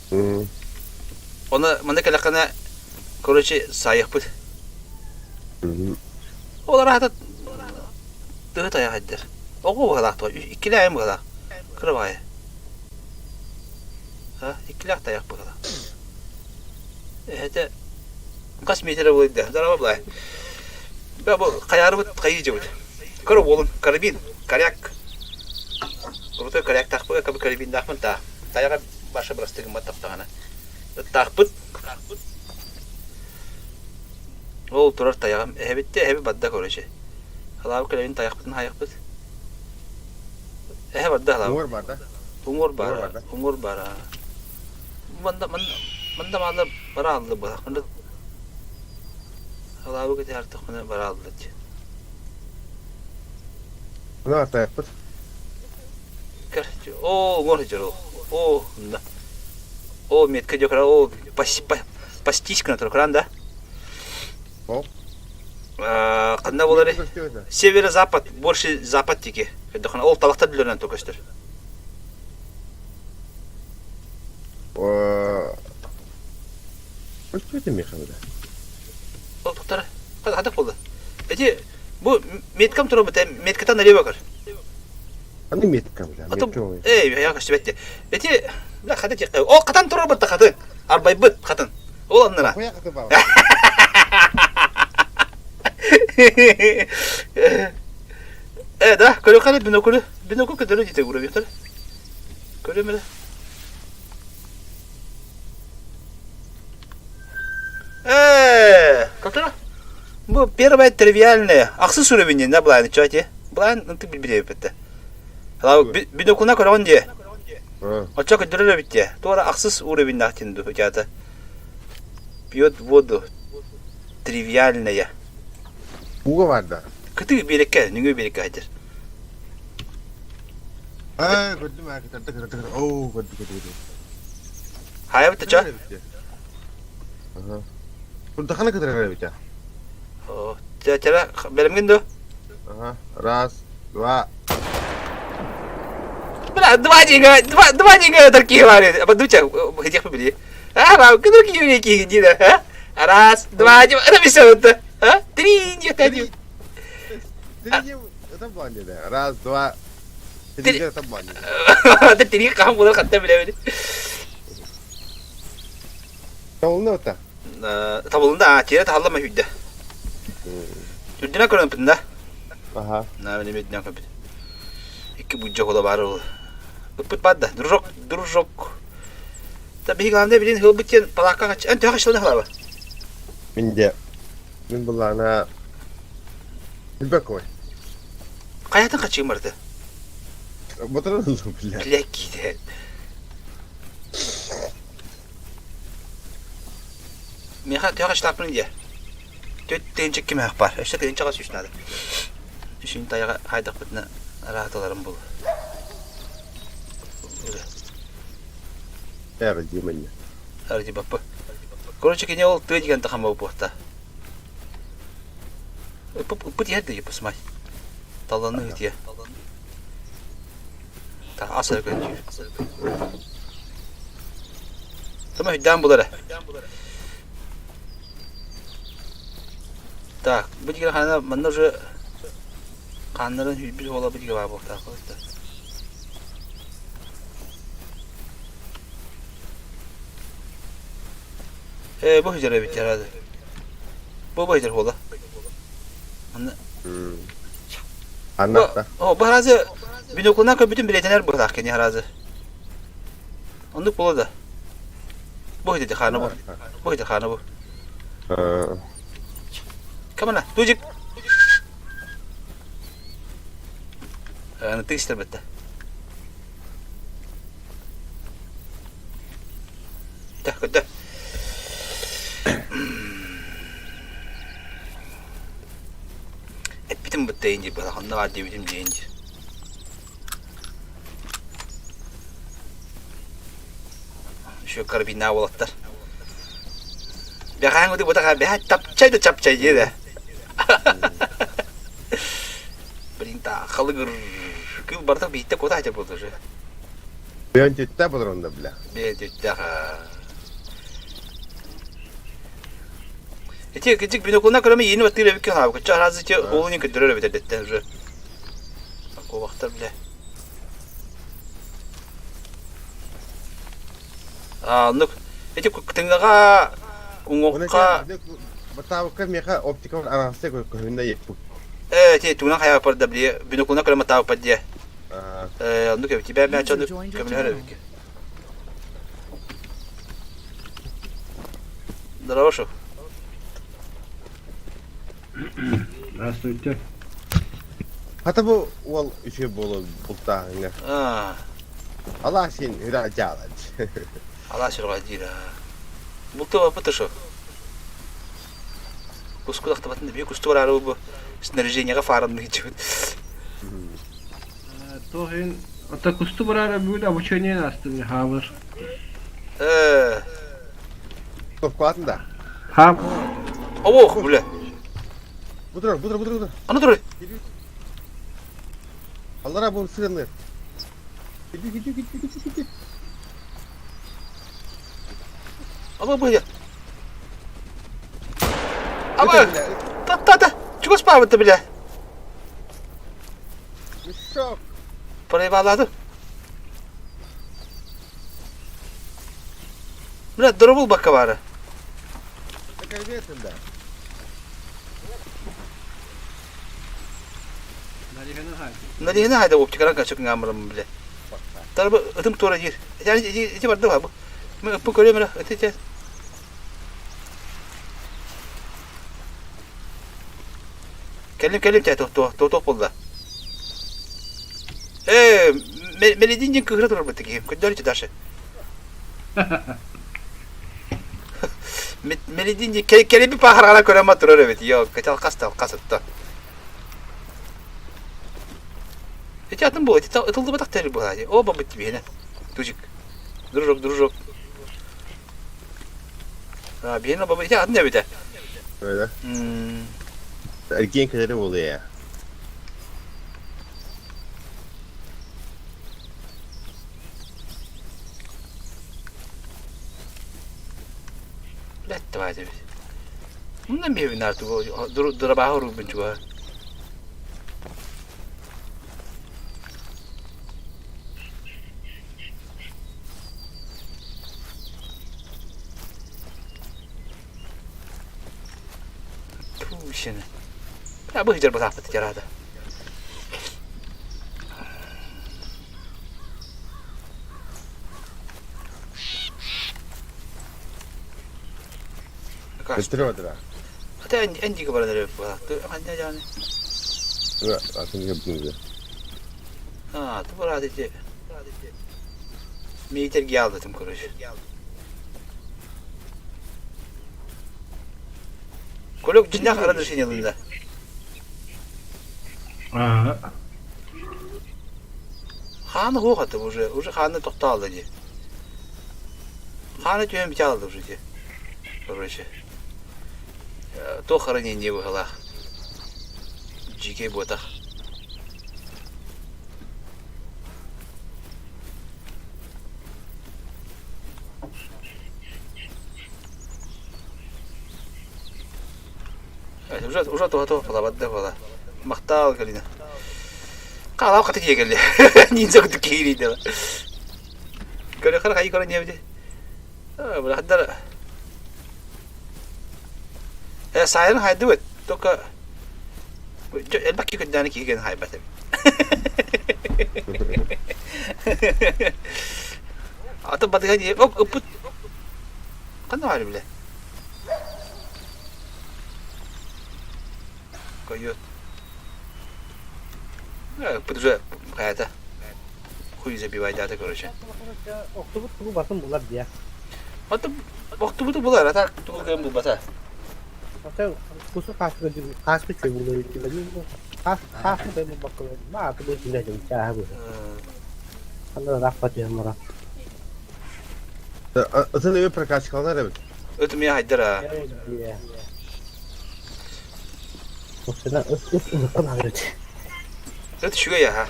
Hmm. Ona, bana kalakana, korоче, sayık bit. Mhm. Olar hata, dıhıt ayağı hadidir. Oğu bu kalak var, ikili ayağım bu kalak. Kırı bağı. Ha, ikili ayak bu kalak. Hadi, kaç metre boyunca, zaraba bulay. Ben bu kayarı bit, kayıcı bit. Kırı oğlum, karabin, karyak. Rutu karyak takpı, kabı karabin takpın ta. Tayağa başa bıraktık mı taptağına. Takpıt. O turar tayağım. Ehebitti, ehebi badda koruşu. Halav karabin tayakpıtın hayakpıt. Ehe badda halav. Umur var da. Umur bara, Umur bara. umur bara. Manda manda bara aldı bu. Kanda halav kiti artık bana bara aldı. Ne var da yapıp? Kar. O umur hicro. O da. O metka jokra o пастичка туркранда. О. Кандай болар? Северо-запад, больше запад тиги. Дохана ол талакта дүлөрүнөн токостор. Что ты механизм? Ол токтор. Кадак болду. Эти бу меткам туру бите, метката нале bakar. Аны меткам да. Атым. Я кашты бетти. Эти ла хада жакка. О, катан туру бит катын. Арбай бит катын. Ол аннара. Коя каты бар. Да, көрө калып биноклу. Бинокл көтөрө жете көрөп жатыр. Көрөм эле. Как-то bu первое тривиальное. Аксыз уровень да булайны чати. Булайн ынты билбире бетте. Ала биноклуна көргөн де. Очо көтөрө битте. Тора аксыз уровень нахтинду жата. Пьет воду. Тривиальная. Уга var da. Кыты берекке, нүгө берекке айтыр. Gördüm ha. Kıtır. Oo, gördüm. Hayır bitti ça. Aha. Burada kana kadar araba ya. Oh, cara benim gindo. Aha. Раз, два. Два деньга такие говорят. А подумайте, хотя бы были. Куда какие гида, а? Раз, два, это весело-то. А? Три, четыре. Это баня, да. Раз, два. Три, это баня. Это три, кам было как-то, блядь. Oldu mu? Tabulunda tire tahallama hüdde. Hüddüne koyalım pinde. Aha. Ne benim hüddüne koyalım. İki bucak ola var o. Pıt badda. Dururok. Tabii ki gamda bilin hıl biten palaka kaç. En tüya kaçlarına hala var. Min bulana. Bilbek koy. Kayatın kaçayım vardı. Motor oldu billahi. Bilek gidi. Meha tüya kaçlar pının diye. Tüyün kime akbar. İşte tüyün kaç üçünadı. Şimdi dayağı haydak bitine rahat olarım bul. Ya racim Harcı bapı. Короче, кене ол тый деген тахама бопта. Пыт yerде же посмай. Таланы где. Та асыр көнчү. Тама хиддан булара. Так, bu diye hana banda уже kanların bir ola bir var bu tarafta. Bu hicre bitti herhalde. Bu hicre ola. Anne. Anlat da. Bu harazi binokuldan koy bütün biletler bu takken harazi. Onluk bulu da. Bu hicre khana bu. Bu hicre khana bu. Kamana, tujik. Ana tıkıştır bitti. Так, да. Битим битейнди бара ханна адди битим дейнди. Şu karabina olatlar. Бяхан өдө бодага бя чапчай жеде. Блин, та халыгыр. Кыл бардак битте кота айтып болду же. Ben tütte budur onda bile. Бедеттага. Эти кичик биноклна кроме yeni батыры бекен абы. Чаразы те олунин көдөрө бетедеттен же. Ко вакытта биле. Ну, эти тыңдага уңокка Batavukka meka optika arası koyunda yetpuk. те туна хая парда биле биноклна кроме тау паде. Ну ке тебя мяча ну камера беке. Здорово. Здравствуйте. Hatta bu ol işi bolu bultağına. Allah sen hüra calat. Allah şuraya dira. Bultu bu tuşu. Куску ахтабатында бе кусту бар ару бу снаряжениега фарымны кичет. Тоген ата кусту барара бүл обучение астын хавыр. Top kuatında. Хам. Ого, бля. Budur. Аны дур. Allah bu sırınır. Gidiyor. Ала бля. Ала. Та. Чего спавать-то, бля? Şok. Проебалады. Бля, дурбул бакавары. Kaybettim de. Налегene hayda оптикадан kaçık ngamırım bile. Tarabı ıtım tora gir. Yani içi vardı var bu. Ben ıpı görüyorum öyle. Ötece. Kellim çay toh bulda. Meledincin kıhırı durur bitti ki. Kötüler içi taşı. Meledincin kelli bir paharana köreme durur evet. Yok kaçal kasıtta. Эти атом было, это лоба так тери была. Оба быть тебе, не? Тужик. Дружок. Бена баба, эти атом не бите. Öyle. Erkeğin kaderi oluyor ya. Lette var tabii. Bundan bir evin artık o. Durabağı rubin çuva. Şimdi. Ya bu hicar bataq ticarada. Götürüyordur ha. Hatta endi kabarana rep bataq. Anne yani. Evet, atın yaptınız. Tu burada işte. Meter geldi tüm kuruş. Kolok cinnak aradır senin yanında. Xanı hoq atı уже xanı toxtaldı ki. Xanı tüyüm bitaldı уже ki. Короче. То хранение было. Жиге бота. Уже то половадда была. Махтал галина. Қалау қаты кегелі. Нинза күтіп кегелейді. Көрі қар қайы көрі не бді. Бұл қаддар. Сайрын қайды өт. Тоқа. Әлбәкке күндәні кеген қай бәтім. Аты батыға не? Өппіт. Қанды бәрі біле? Койот. Өппіт уже қайата. Хуй забивай даты, короче. Октябрь тугу басым булар дия. Atı waktu butuh bular ata tuh game bu basa. Atau kusuk kasih cuy mulai itu lagi. Kas itu memang bakal mah tuh sudah jam cah bu. Kalau rapat ya marah. Isın evi prakash kalnar evet. Ötmeye haydara. Iya. Maksudnya unutkan harus. Öt şuga ya ha.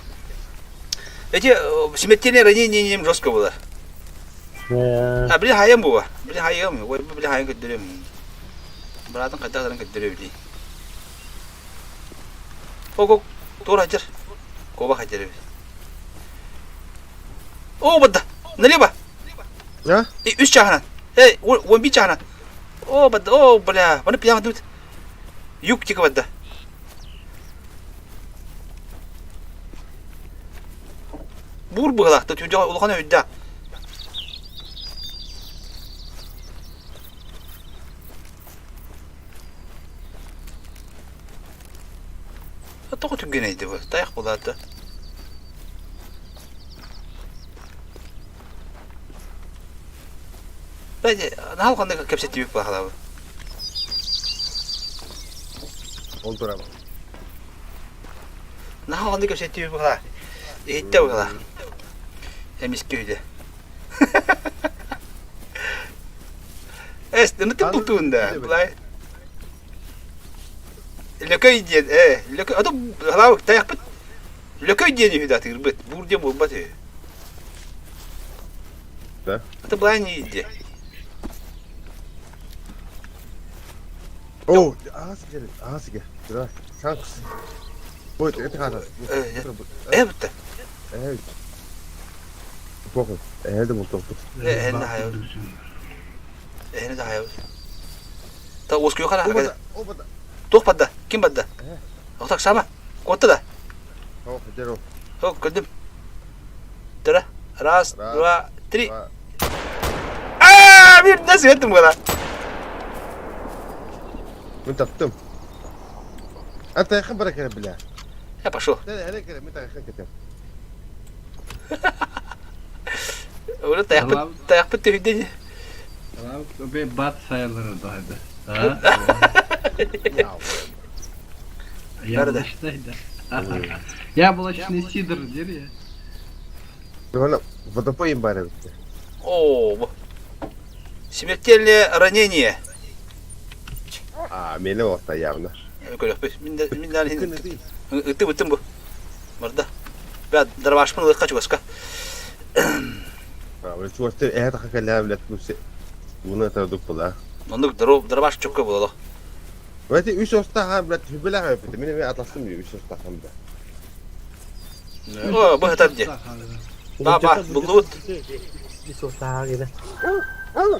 Эти смертельные ранения им жестко было. А били хаям бува. Били хаям, ой били хаям кыдырым. Братан кайда кыдырым ди. Ого, тора хажар. Коба хажар. О, бадда. Налево. А? И үч жагынан. Он би жагынан. О, бадда. О, бля. Маны пиян дут. Юг тика бадда. Бур бұғылақты түнде ұлғаны өйді. Тоғы түнген ейді бұл, таяқ болады. Бәйде, нағыл қандай кәпсетті бек бағала бұл. Oldur ama. Нағыл қандай кәпсетті бек бағала. Ейтті бағала. Эмиске үйде. Эсті, нүтіп бұлтуында. Бұлай. Лөкөй ден, лөкөй. Ады ғалауық таяқ бұд. Лөкөй ден үйді атығыр бұд. Бұрден бұл бұд. Да? Ады бұлай не үйді. О, ağası gel. Dur. Şans. Bu это kadar. Бұдды. Evet. Bakın. Elde buldum. Әні хайау. Әні де хайау. Та осқы yoqara. O bada. Тоқ бадда. Кім бадда? Оқтақ сама. Қотты да. Tamam, hadi o. О, көндім. Тұра. Раз, два, три. Ааа, мен nasıl еттім ғана? Ben tattım. Anta yakın bırak bile. Я пошел. Hele kere ben yakın ketem. Onu tayak bitti hüddeni. Bir bat sayılır daydı. Яблочный, да. Яблочный сидр, дери. Bana водопоим bari bitti. О, смертельное ранение. Meni orta явно. Ты bu. Морда. Ben darbaşmın ılık kaç başka. Böyle çoğuştu eğer takılar bile tutsa bunu taduk bula. Onu darbaş çok kabul oldu. Ve 3 usta ha bile hübela yaptı. Beni atlasın diyor 3 usta hem de. O bu hatta diye. Baba bulut. Di susah gitu. Ah,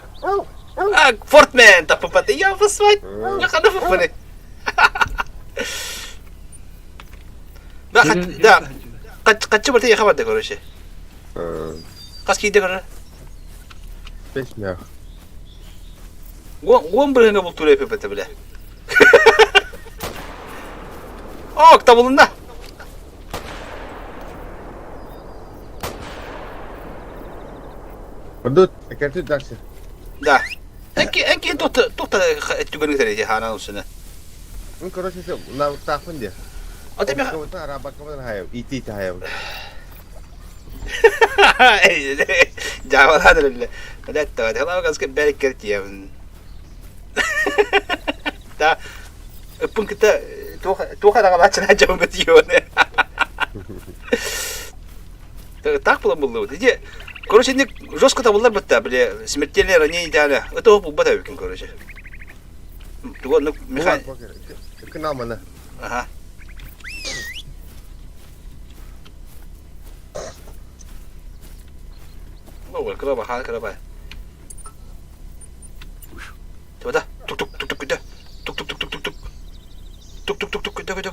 Fortman tapı patı ya fısmayt. Ne kadar fıfını. Da kaçı berarti ya kabar da görüşü. Kaç kişi görür? 5 mi ya? Gua berhendak bultu lepe pete bile. Oh, kitabında. Perdut, ekerti dersi. Da. Enki tohta etügeni tereci hana usuna. Ben korosya se na takfın diye. Atem ya. Kamu araba kamu hayal, iti hayal. Jawa hada bile. Ada tahu, kalau kasih balik kerja ya. Da. Pun kita tuh kadang baca aja mengertiun. Так было было. Иди. Короче, не жестко там было бы та, бля, смертельное ранение тяля. Это оп, бата викин, короче. Туго, ну, механик. Kenal mana? Ага. Ну, краба, ха, краба. Coba dah. Tuk tuk tuk tuk kita. Tuk tuk tuk tuk tuk tuk. Tuk tuk tuk tuk kita. Tuk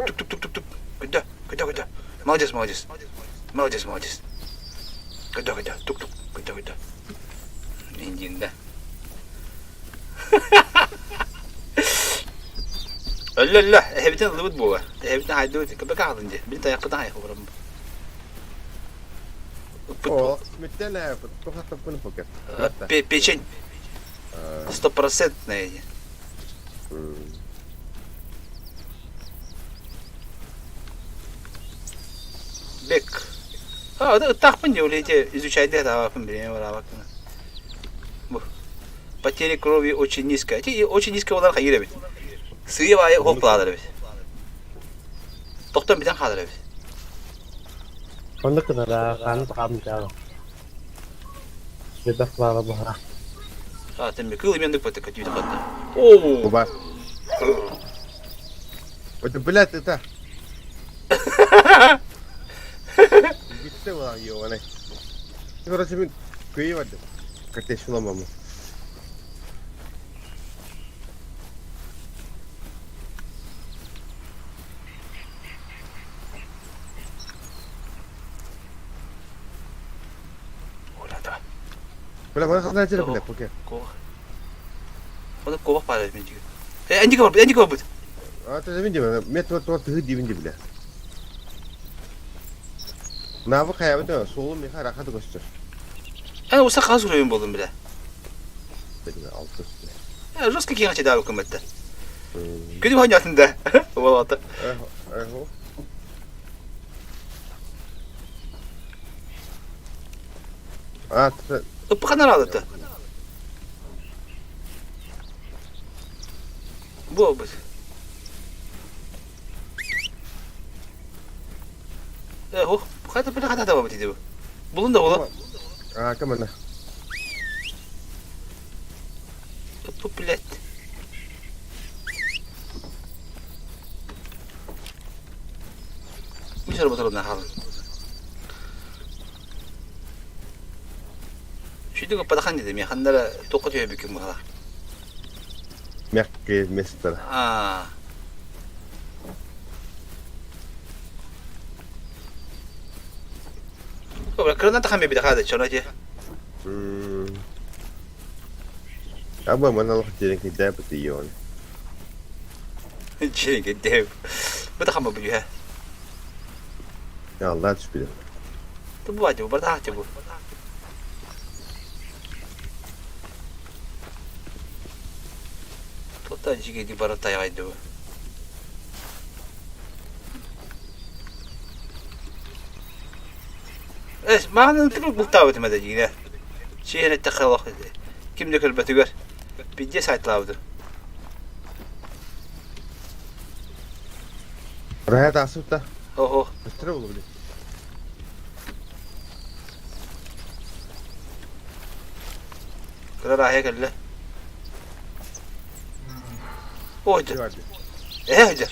tuk tuk tuk tuk. Kita. Молодец. Kita. Tuk tuk. Kita. Injin dah. لا هبتين ضبط بوه هبتين هيدوت كبقى عضن دي بنت يقطع هي خبرم О, смертельная, только топын покер. Печень. 100%. Бек. Да, так поняли, изучать это, потери крови очень низкая. Очень низкая olan hayır evet. Suya var ya hopladır evet. Doktor birden kalır evet. Onda kena kan takam jalo. Bebas bala bahra. Tabii kılımyandık patik kötü bir kadar. Oo. Куба. Это, блядь, это... Gitti ulan yo ne? Orası bir köyü vardı. Kardeş bulamam. Orada. Böyle bana kadar acele bile poker. Kova. O da kova para ben diyor. Andy kova bu. А ты завинди меня, метр вот ты дивинди бля. Навы хаябыда солу меха рахаты көстөр. Yani olsa kaz kuruyorum buldum bile. Dedim altı. Ya Ruska ki kaçı daha hükümette. Kötü bir hayatında. Vallahi. Эго. А, ты... Bu kadar aldı. Bu. Bu kadar bir kadar devam ediyor. Bulun da oğlum. А, кому на? Bu bilet. Bu şarabı tarafından halın. Şu diyor pada kan dedim ya hanlara tokat öyle büküm bu hala. Мягкое место. Aa. Kau kerana tak ambil bidak ada contoh aja. Apa mana lo jadi kita petiyon? Jadi gede. Bidak ambil baju ha. Ya Allah şükür. Tu buat je, bertah je bu. Total jika di barat tayar itu. ما نترك بلطاوة ما دجينا شيء هنا تخلق كم ذكر بتقول بيجي ساعة لاوده Rahat asıl da. هو Üstüne olur bile. كذا راح هيك لا اوجر Vardı. اهجر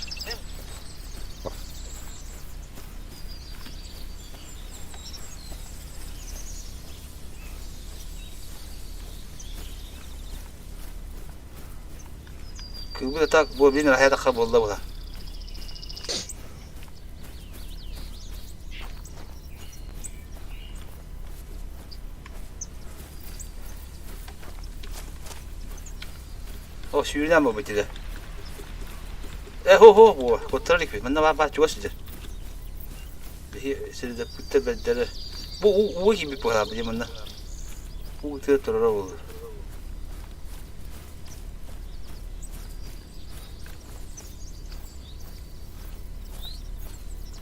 كذا تاك بو بين راح يدخل والله ولا o şuradan mı bitti de? هو قلت لك من بعد توسجل هي سيده بتبدل بو وجي بيبقى بدي منه هو ترى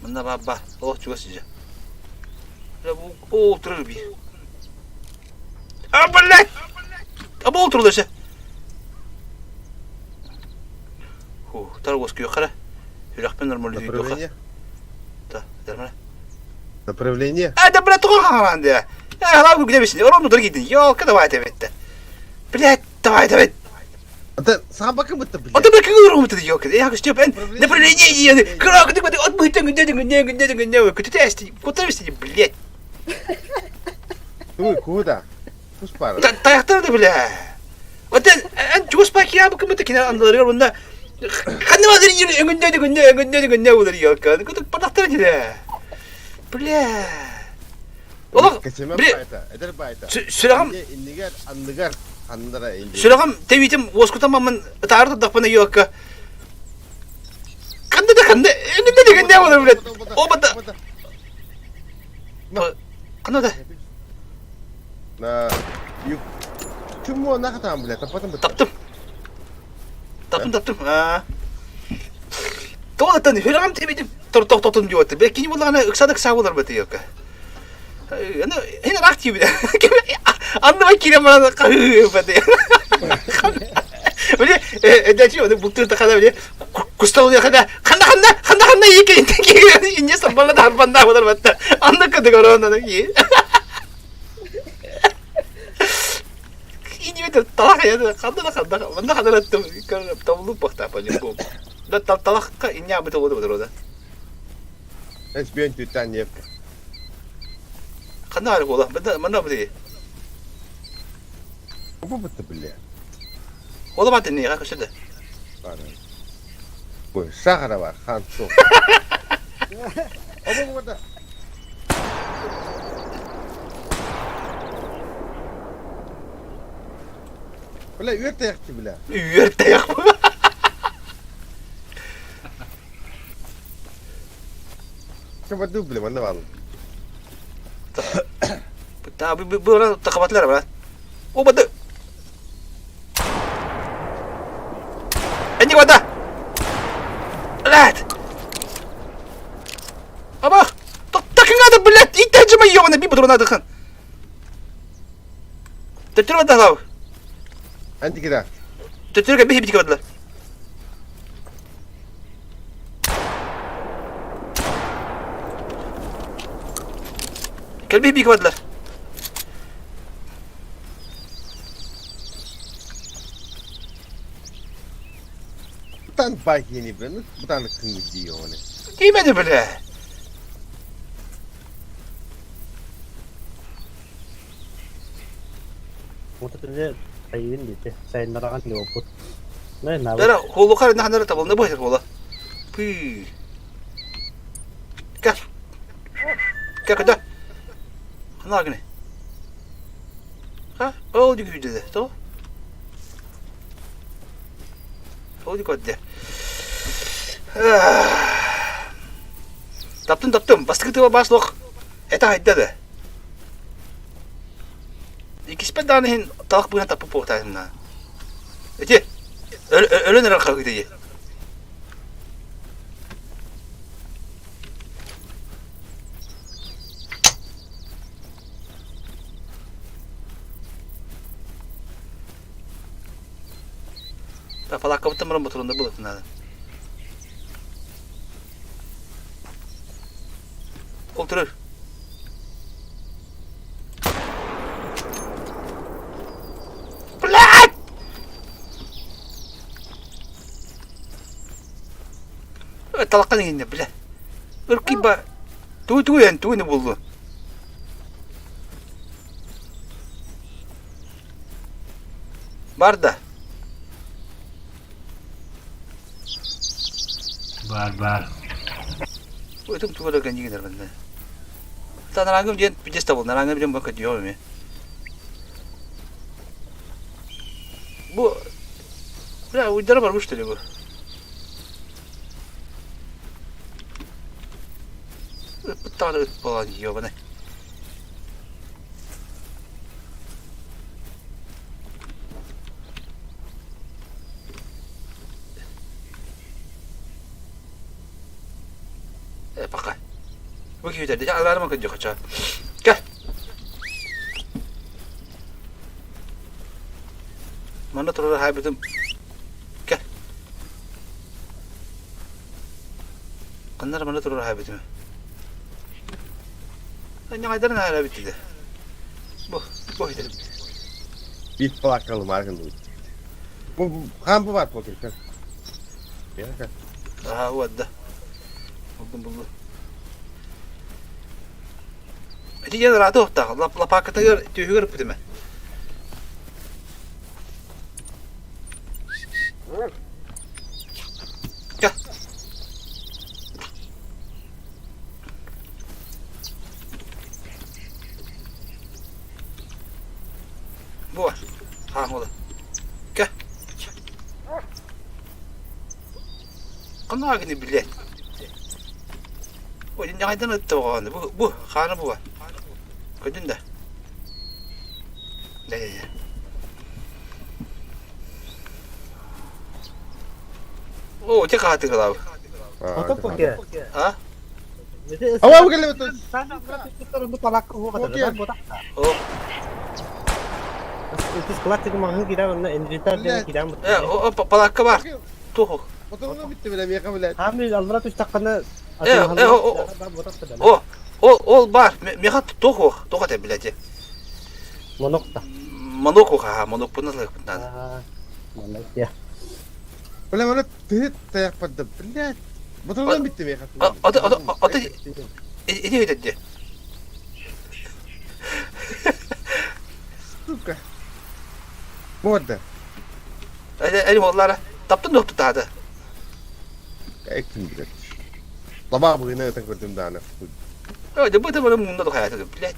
من بعد او توسجل لا بو تربي ابلت ابو ترلشه تروس كيو خلا يلقبنا المولدي Направление. تا درمنا Направление. ده بلا تقول عندي لا اقول قدام سني ورا مدري جدا يا كذا وايد بيت بلا وايد بيت Ata sana bakın mı tabii? انت بك يورو متى يا كذا يا كشتي بان направление يعني كراك دك بدي اطبق تنجد كنت تاستي كنت تاستي بليت Ой, куда? Пусть пара. تايختر ده بلا انت جوز باك يا بك متى كنا اندر ولا خلنا ما ادري قلنا ولا يا كذا كنت بطلت كذا بلا والله Kaçırma بلا bayta. Eder bayta. سلام İndigar, andıgar. Andıra indi. سلام تبيتم واسكت من تعرض الضغط يوكا كندا ولا ولد او بدا Kana da. Na yuk. Tüm o ne kadar bile tapatın mı? Taptım. Ha. Doğatan hiram tebedim. Totun diyordu. Belki ni bunlar ıksadık sağlar batı yok. Yani hene rahat gibi. Anlamak ki bana kahve batı. Böyle edeci onu bultur da kadar böyle kustalı ya kadar kanda iyi ki ince sabırla da harpanda var batta. Anlakadık oradan iyi. İyi de talak ya kanda bana kadar attım. Tavulu bakta böyle bu. Da talak ka inya betul betul orada. Es bir tüten yap. Kanda harap ola. Bana böyle. Bu bitti bile. Ola batın ya kaçırdı. Var. Bu sakara var. Han çok. Ama burada. Böyle üyette yaktı bile. Üyerte yak. Coba dulu bile mana var? Tabi bu orang takabatlar var. O batı. Anjing batı. Lat. Apa? Takkan ada belat. Itu cuma yang nabi betul nak kan. Terus batı kau. Anti kita. Terus kan bihi batı. Kalbi bihi batı. Bukan baik ini benar. Bukan kengji onu. Değmedi bile. Mutlaka sayın dedi. Sayınlara kan yok. Ne ne? Dara holu kar ne tabal ne bayır hola. Pi. Gel. Gel kada. Kana gene. Ha? Oldu gibi dedi. Tamam. Oldu kadar. Taptım. Bastı kıtıva baslok. Eta hayddadı. İkisi ben daha nehin talak bugüne tapıp portayım lan. Eti. Öyle nere kalkıydı ye. Ta falak kapıttım bana motorunda bulatın hadi. Oturur. Bırak! Talakkan yine bile. Irkı ba. Tu ne buldu? Barda. Bar. Itu tuh ganji gider bende. Ta narangım jen pijes tabul narangım jen bakı diyor mu? Bu ya uydara varmış dedi bu. Bu tane falan yiyor bana. Pakai. Begitu jadi, alarm makan juga kaca. Gel. Mana turun habitim? Gel. Kanlar mana turun habitim? Hanya ada nana habit dia. Bu itu. Bir plakalı markın dulu. Bu kampı var poker kan. Ya kan. Wadda. Buldum. Jadi jangan ratu tak, lapak kita juga rupet mah. Gel. Bu var. Ha ola. Gel. Kana gini bilet. O jangan ada tu orang. Bu, kana bu. Gördün de. Ne. Oo, tek hati kalav. Atap kok ya. Ha? Jadi Awa mo kailan ito? sana kita untuk palak ko kata Okay. dan botak. Oh. Itu kelas itu mahal kita mana engineer dia kita. O palakka var. Tuh. Otomobil bitti bile mi yakabilen? Hamil Allah tuh takkannya. Botak sedang. Ol var. Mehat tuh. Tuh kata bilece. Monok ta. Monok ha, monok pun nasıl kundan. Monok ya. Wala wala tit tayak pada bilet. Otomobil bitti mi yakabilen? Adı ini ödedi. Tuka. Moda. Eli onlara taptın nokta tadı. Ektim bilet. Sabah bugün ne tak gördüm daha ne? Öyle bu da böyle munda da hayatı bilet.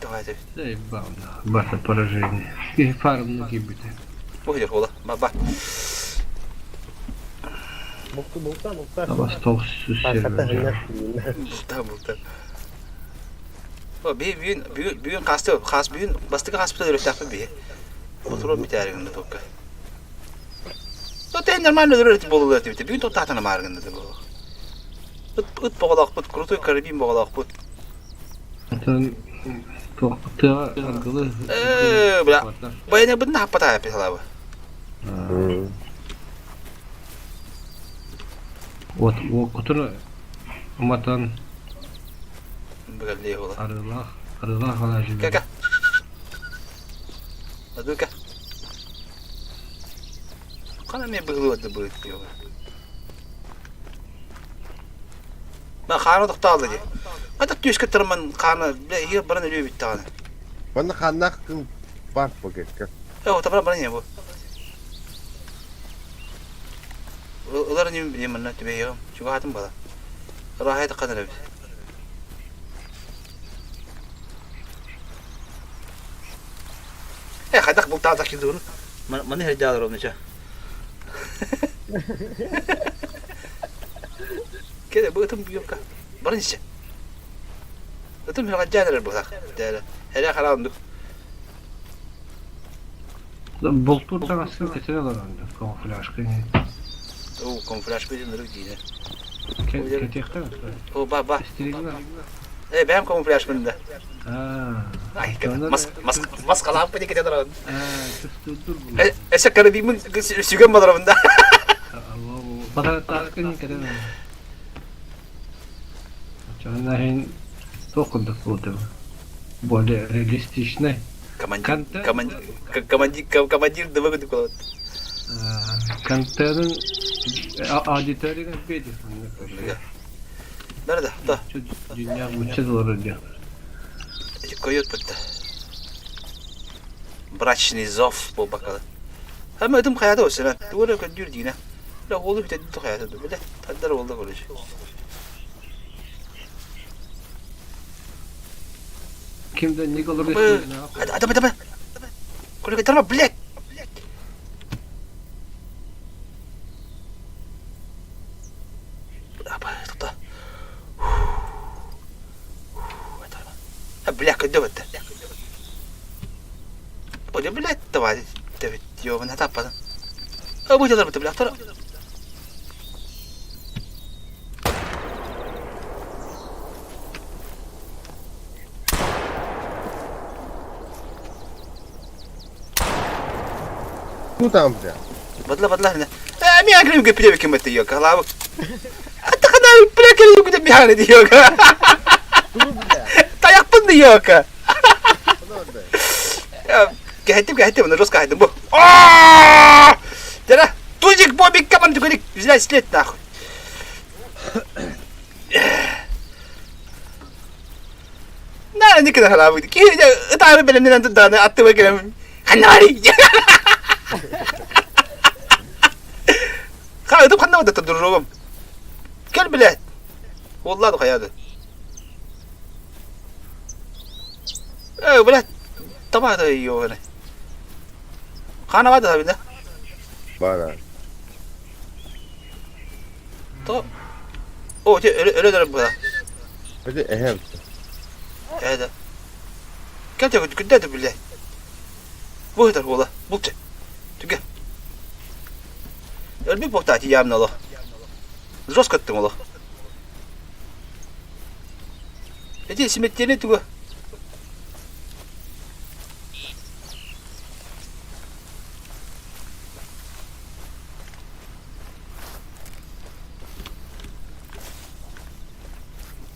Hayatı. Заебал, бата поражение. И фарм гибите. Bu hiç ola. Bak. Mukta. Ama stok süs Kata hanya. Tamam. O büyün kastı, kas büyün bastığı haspita öyle tapı bir. Oturup bir tane günde tokka. O da normal öyle boluyor tabii. Büyün totatana margında da bu. Ut boğalak but, kurutu karabin boğalak but. Zaten tokta arkalı. Bla. Bayana bunu hapata yapıyor abi. Вот kutu amatan Böyle ola. arılah alacı. Kaka. Aduh ka. Kana ne bıgılı da bu diyor. Ben xana toxtaldı diye. Hatta tüyüske tırman xana hier bana ölüyor bir tane. Bana kanak kım var bugün. O tabi bana ne bu? Ular ne bileyim ben ne tübeyo. Çünkü hatım bana. Rahat kadar abi. Hadak bu tadak kidun. Mana herjalar onu ça. Kede bu ötüm büyük ka. Barın işte. Ötüm herjalar bu tak. Dere. Hele karanlık. Bolturdan aslında ketene var onda. Kamuflaj kıyı. O konflaş bir yıldır değil. Ketekte mi? O baba. İstediğin var. Benim konflaş bende. Ay, maskalı apa dia kita terus. Dur. Esek karabimin sügen madrabında. Pada takın ketene. Canların tokunduk burada. Böyle realistичный. Командир да выгоды куда. Контентın auditörüne bir de. Nerede? Da. Dünya bütçe doğru diyor. Koyut bitti. Брачный зов bu bakalım. Hem ödüm hayata olsun ha. Duvara köndür dine. La oğlu bir de hayata da böyle. Tadlar oldu böyle. Kimden ne olur Adam. Kolega tarma bilet. Apa itu? Bilet kedua betul. Boleh bilet tu ada. David, yo mana tak apa. Bu jalan betul bilet tu. Bu tamam ya. Badla hina. Mi akhirnya juga pilih bikin betul yo kalau. Hatta kadar pilih kali juga mihane diyor. Tayak pun diyor ka. Gehetim bunu Rus gehetim bu. Jara tujik bu bir kaman juga dik zila slet nahut. Nara ne kadar halabu ki tarih benim tu tane attı bakalım. Hanari. Kaya itu kan nama datang dulu. Gel bilet. Vallahi tu kaya tu. Bilet. Tamam da iyi o ne. Kana var da tabii de. Bana. Tamam. O öyle bu da. Hadi ehem. Evet. Gel de günde de bile. Bu kadar ola. Bulca. Tüge. Ölmek boktaki yamın ola. Zros kattım ola. Ece simetlerini tüge.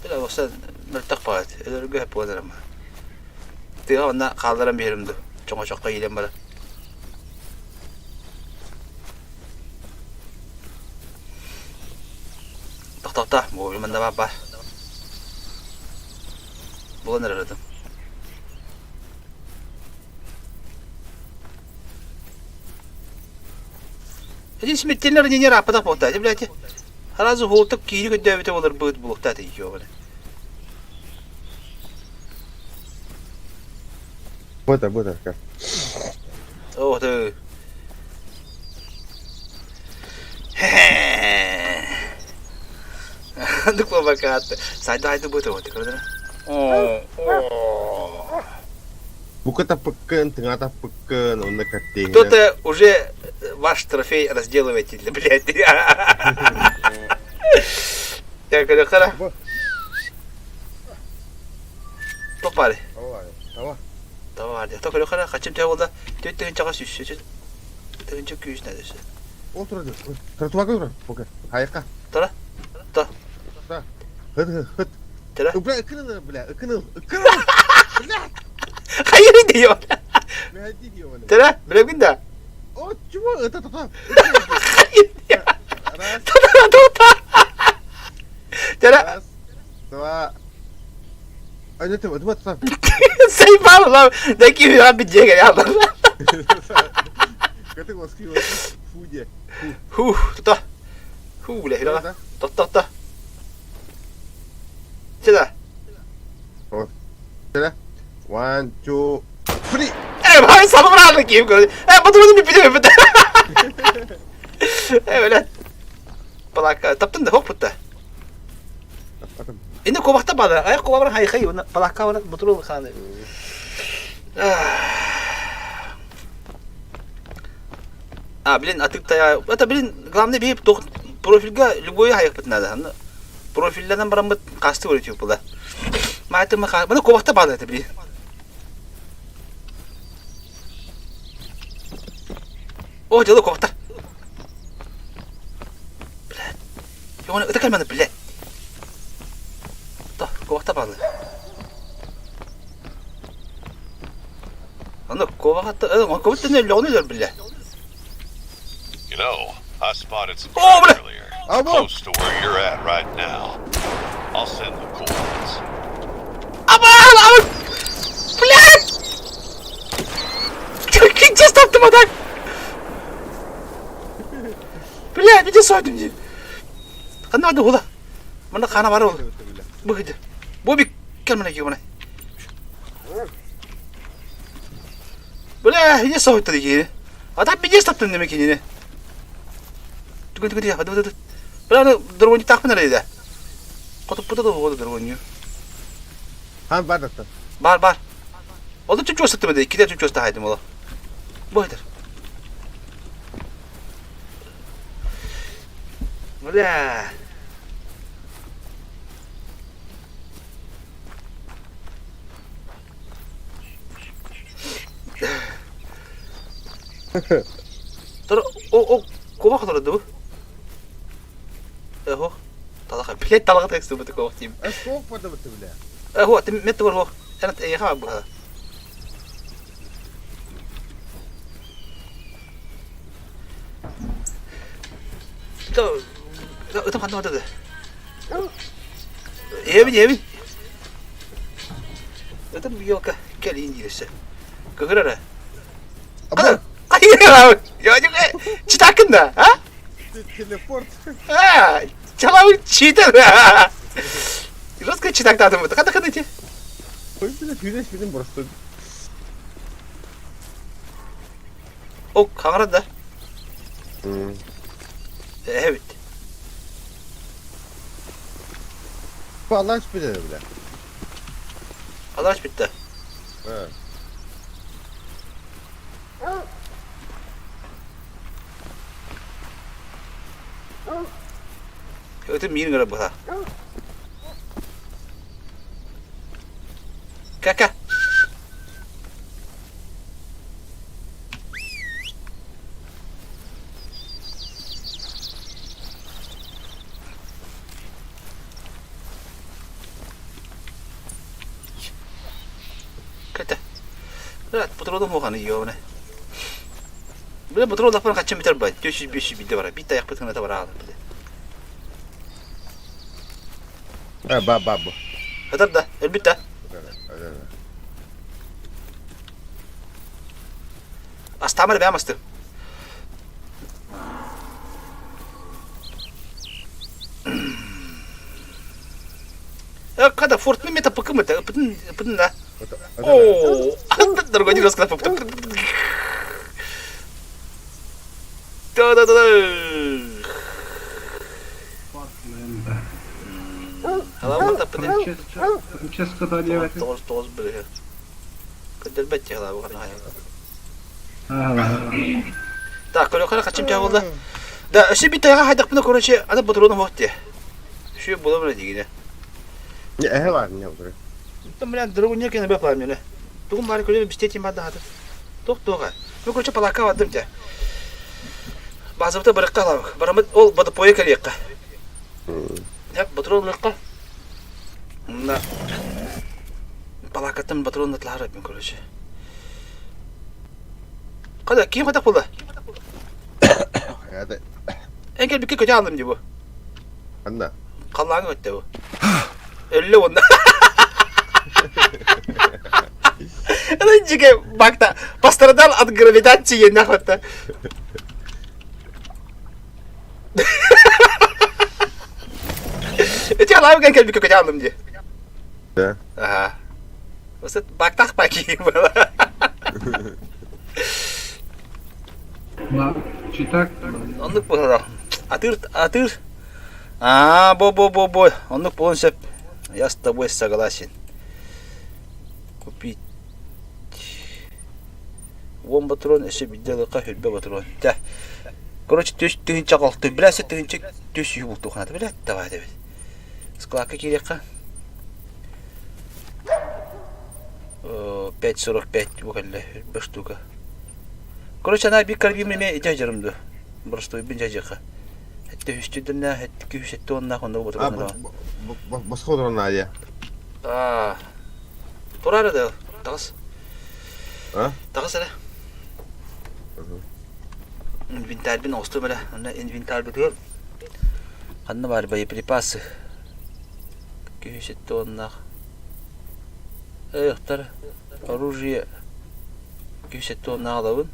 Bila olsa mırtak pahat. Ölürgü hep olanırım. Tüge onda kaldıran bir yerimdi. Çoğa çoğa yiyelim bana. Tak. Bu bunda var. Bu ne aradım? Ece simetlerini niye rapatak boktaki bilati. Harazı holtuk kiri gödevete olur bu bulukta diyor böyle. Buda kan. Oh tuh. Untuk membakat. Saya itu betul kalau Buka tak peken, tengah tak peken, onda kating. кто-то уже ваш трофей разделываете, блядь. Ya kadar. Topar. Tamam hadi. Tokyo kadar kaçım tevada. Tüyün çaka süsü. Tüyün çok güç neredeyse. Otur hadi. Trotuar dur. Buka. Hayaka. Tara. Hıt. Tara. Ikını. Hayır diyor. Ne hadi diyor bana. Tara. Bırakın da. Oh cuma tak. Hayır diyor. Ras. Tara. Dua. Ayo coba. Saya paham lah. Dah kira habis je kan apa. Kata kau skill fuja. Tuh. Boleh dah. Tuh. Sudah. Sudah. 1, 2, 3. Ben sana bıraktık kim gördü. Batırmadım bir. Öyle. Palaka taptın da hop putta. Ini kovakta bana. Ayak kovakta hay. Palaka bana batırıl kanı. Bilin atık da ya. Hatta bilin glamda bir profilga lugoyu hayak putna da. Profillerden bana kastı üretiyor bu da. Mağatıma bana kovakta bana da bilin. Oh jauh kok tak. Blad. Yang mana tekan mana blad. Tah, kok tak bang. Anda kok tak kok tak ni lawan ni blad. You know, I spotted some Oh, tracks earlier. Abo. Close to where you're at right now. I'll send the coordinates. Abang. Blad. Just stop the attack. Блядь, иди сойдем мне. Надо было. Mana kana baru. Begitu. Bobik kan mana gimana? Boleh, ini soal tadi gini. Ada bijis tak tuh demek ini. Tunggu dia, aduh. Boleh dorongnya tak benar dia. Kau putar tuh dorongnya. Han var da. Bar. Oldu çocuk olsa tabii. İki de çocuk olsa haydi mola. Boydur. Boleh. Terus, kau apa terus tu? Talak, pilih talak teks tu betul kau tim. Skog pada betul lah. Tim metu Enak ha bu. Itu kan tu ada. Yemin. Itu biar kali ini je. Kau kira Apa? Ya juga citakan dah, ha? Teleport. Çalan çiğder. Rızkı çıtak da mı? Kada kada. Koy bir de güneş benim burası. O kamerada. Evet. Bu Allah hiçbir de bile. Allah bitti. Evet. Ötüm yiyin gara bıha. Kaka. Kata. Berat putrodum hoğanı yiyor ne. Bir putrod lafını kaçın biter bay. 400-500 binde var. Bir tayak pıtığına da var ağlar. Bab. Hadar da, elbette. Astamar beğenmezdim. Kada fort mi meta pıkı mı ta? Pıtın da. Oo. Hatta gani ras kala pıtı. Da. Hala mı tapıdı? Francesco Dalia. Toz böyle. Kadar bette hala bu kadar. Так, коли kaçım çağıldı. Da şu bir tane haydak bunu konuşuyor. Ada patronum vakti. Şu bulamıyor diye. Ne var ne olur? Tamam durumu niye kendine yapayım yani. Tuğum bari köle bir sitetim var daha. Tok toka. Bu koça palaka vardım ya. Bazı bir bırakka la. Baramı ol bada poya kalıyaka. Hep patron bırakka. Na. Palakatın patronla tlar yapayım koça. Kada kim hadak buldu? Hadi. Engel bir kötü aldım diye bu. Anla. Kallanı öttü bu. 50 onda. Önce bak da pastaradal ad gravitacci yenna hatta. Ece alayım gel bir kötü aldım diye. De. Aha. Basit baktak bakayım böyle. Ma çitak. Onluk bu da. Atır. Bo. Onluk bu sep. Я с тобой согласен. Купить. Вон патрон, если бы делал кафе, бе патрон. Да. Короче, ты чакал, ты блядь, ты чек, ты сюбу тухана, блядь, давай. Складка кирека. 5.45 буквально, 5 штука. Короче, она bir kalbimle ihtiyacımdı. Просто bir cacık. Hatta üstünden hatta küçük ondan onda bu patron. Басқа отырған Надя. Турары да. Тагыс. А? Тагыс әле. Инвентарь бин осты белә. Анда инвентарь бит. Ханны бар боеприпасы. Күйшет тоннах. Эйхтар. Оружие. Күйшет тоннах алабын.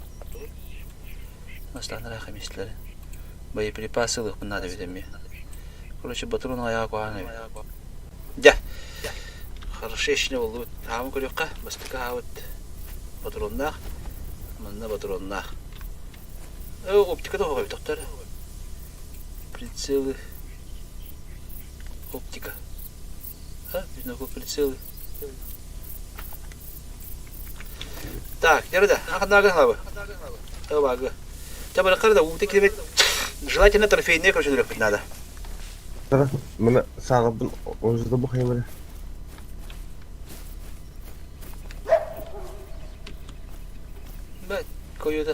Настанара хамисләре. Боеприпасы лык надо видим. Короче, патрон аяğı koyana. Ja. Хорошо işine oldu. Tamam koyuyorka. Bastıka havet. Patronlar. Manna patronlar. Optika da koyuyor doktor. Прицелы. Оптика. Бинокл прицелы. Так, nerede? Akanda abi. Tamam abi. Tabii yukarıda bu tekrar желательно трофейные, короче, дурак надо. Тара, мына сағыбын өзді бұқайым әлі. Бәт, koyuyordu.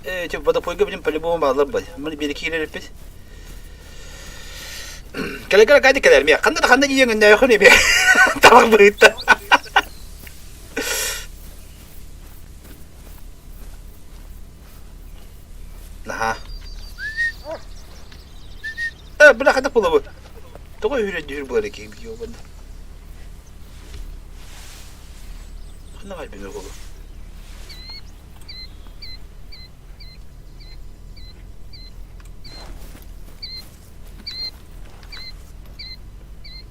Типа водопойга будем по-любому bağlar bay. Bunu bir iki ileri yapız. Kale kaydı kadar mı? Kanda yiyen ne yakın mı? Tamam bıraktı. Aha. Bırak hadi pulu bu. Toka hürür bu hareket gidiyor bana. Ne var benim oğlum?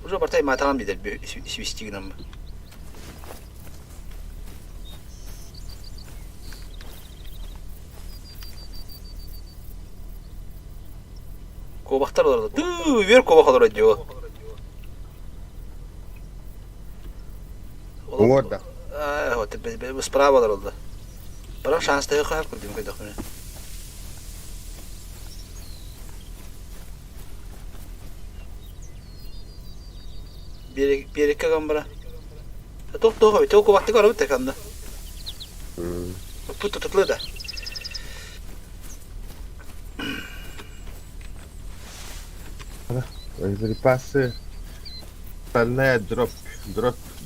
Уже портай матам бидер свести нам. Ковақтар оларда. Ду, вер ковақ олар жоо. Оңорда. Вот, справа олар олда. Бірақ шанстағы қағып көрдім көйдақ мені. Bir iki gambara. Çok vakti var mı tekanda? Bu tutuklu da. Боеприпасы. Стальная дробь.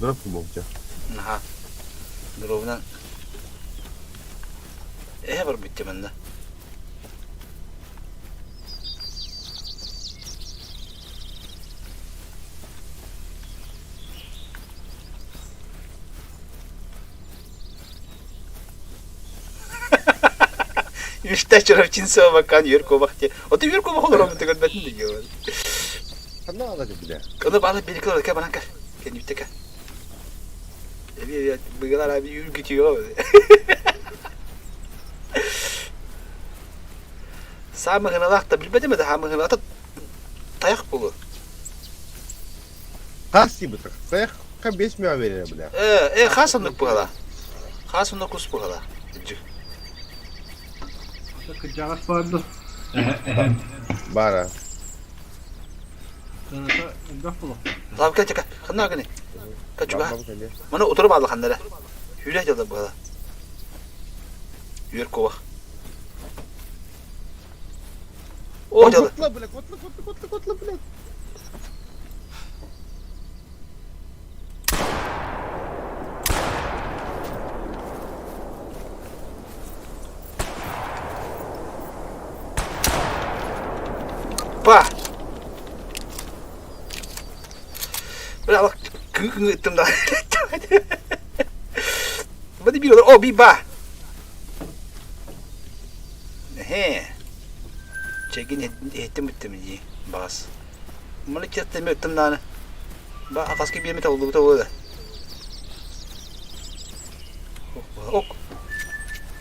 Дробь молча. Aha. Drop'dan. Var bitti bende. İşte çorap cinsi bakan yer kovak diye. O da yer kovak olur ama tıkır ben de diyor. Sana alacak bir de. Onu bağlı bir iki olarak bana kal. Kendi bir tek. Bıyıklar abi yürü gidiyor. Sağ mı hınalak da bilmedi mi de ha mı hınalak da tayak bulu. Hasi bu tak. Saya kan 5 milyon verir bile. Khasınlık bu hala. Khasınlık kus bu hala. Kıcağız vardı. Bara. Sana da bak bulu. Tamam kaç kaç. Kanına gani. Kaç juga. Bak bakalım. Mana oturup aldı kanlara. Yürü hadi bu hala. Yürü kovak. O hadi. Kotla bile, kotla bile. Pa. Böyle bak kı ettim daha. Hadi bir olur. O bir ba. He. Çekin ettim diye. Bas. Bunu kestim ettim daha. Ba akaski bir metre oldu bu da öyle. Ok.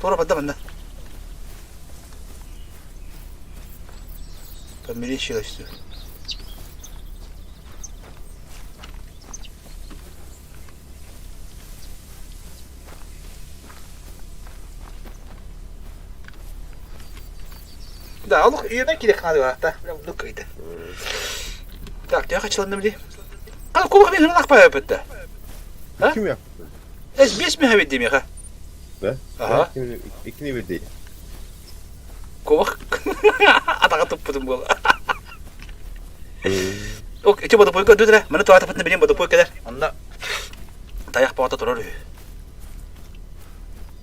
Tora pada bende. Kamera şey açtı. Да, ну, yemek yedik hadi hatta. Bunu kıydı. Tak, ya kaçılandı mı diye. Hani kovak bir hırnak bayağı yapıttı. Ha? Kim yaptı? Ez beş mi hevet diyeyim ya? Ne? Aha. İkini bir değil. Kovak. Ataka tuppudum bu. Ok, coba tupuy ke dudra. Mana tuh atapatnya benim tupuy ke der. Anda. Tayak pawata turur.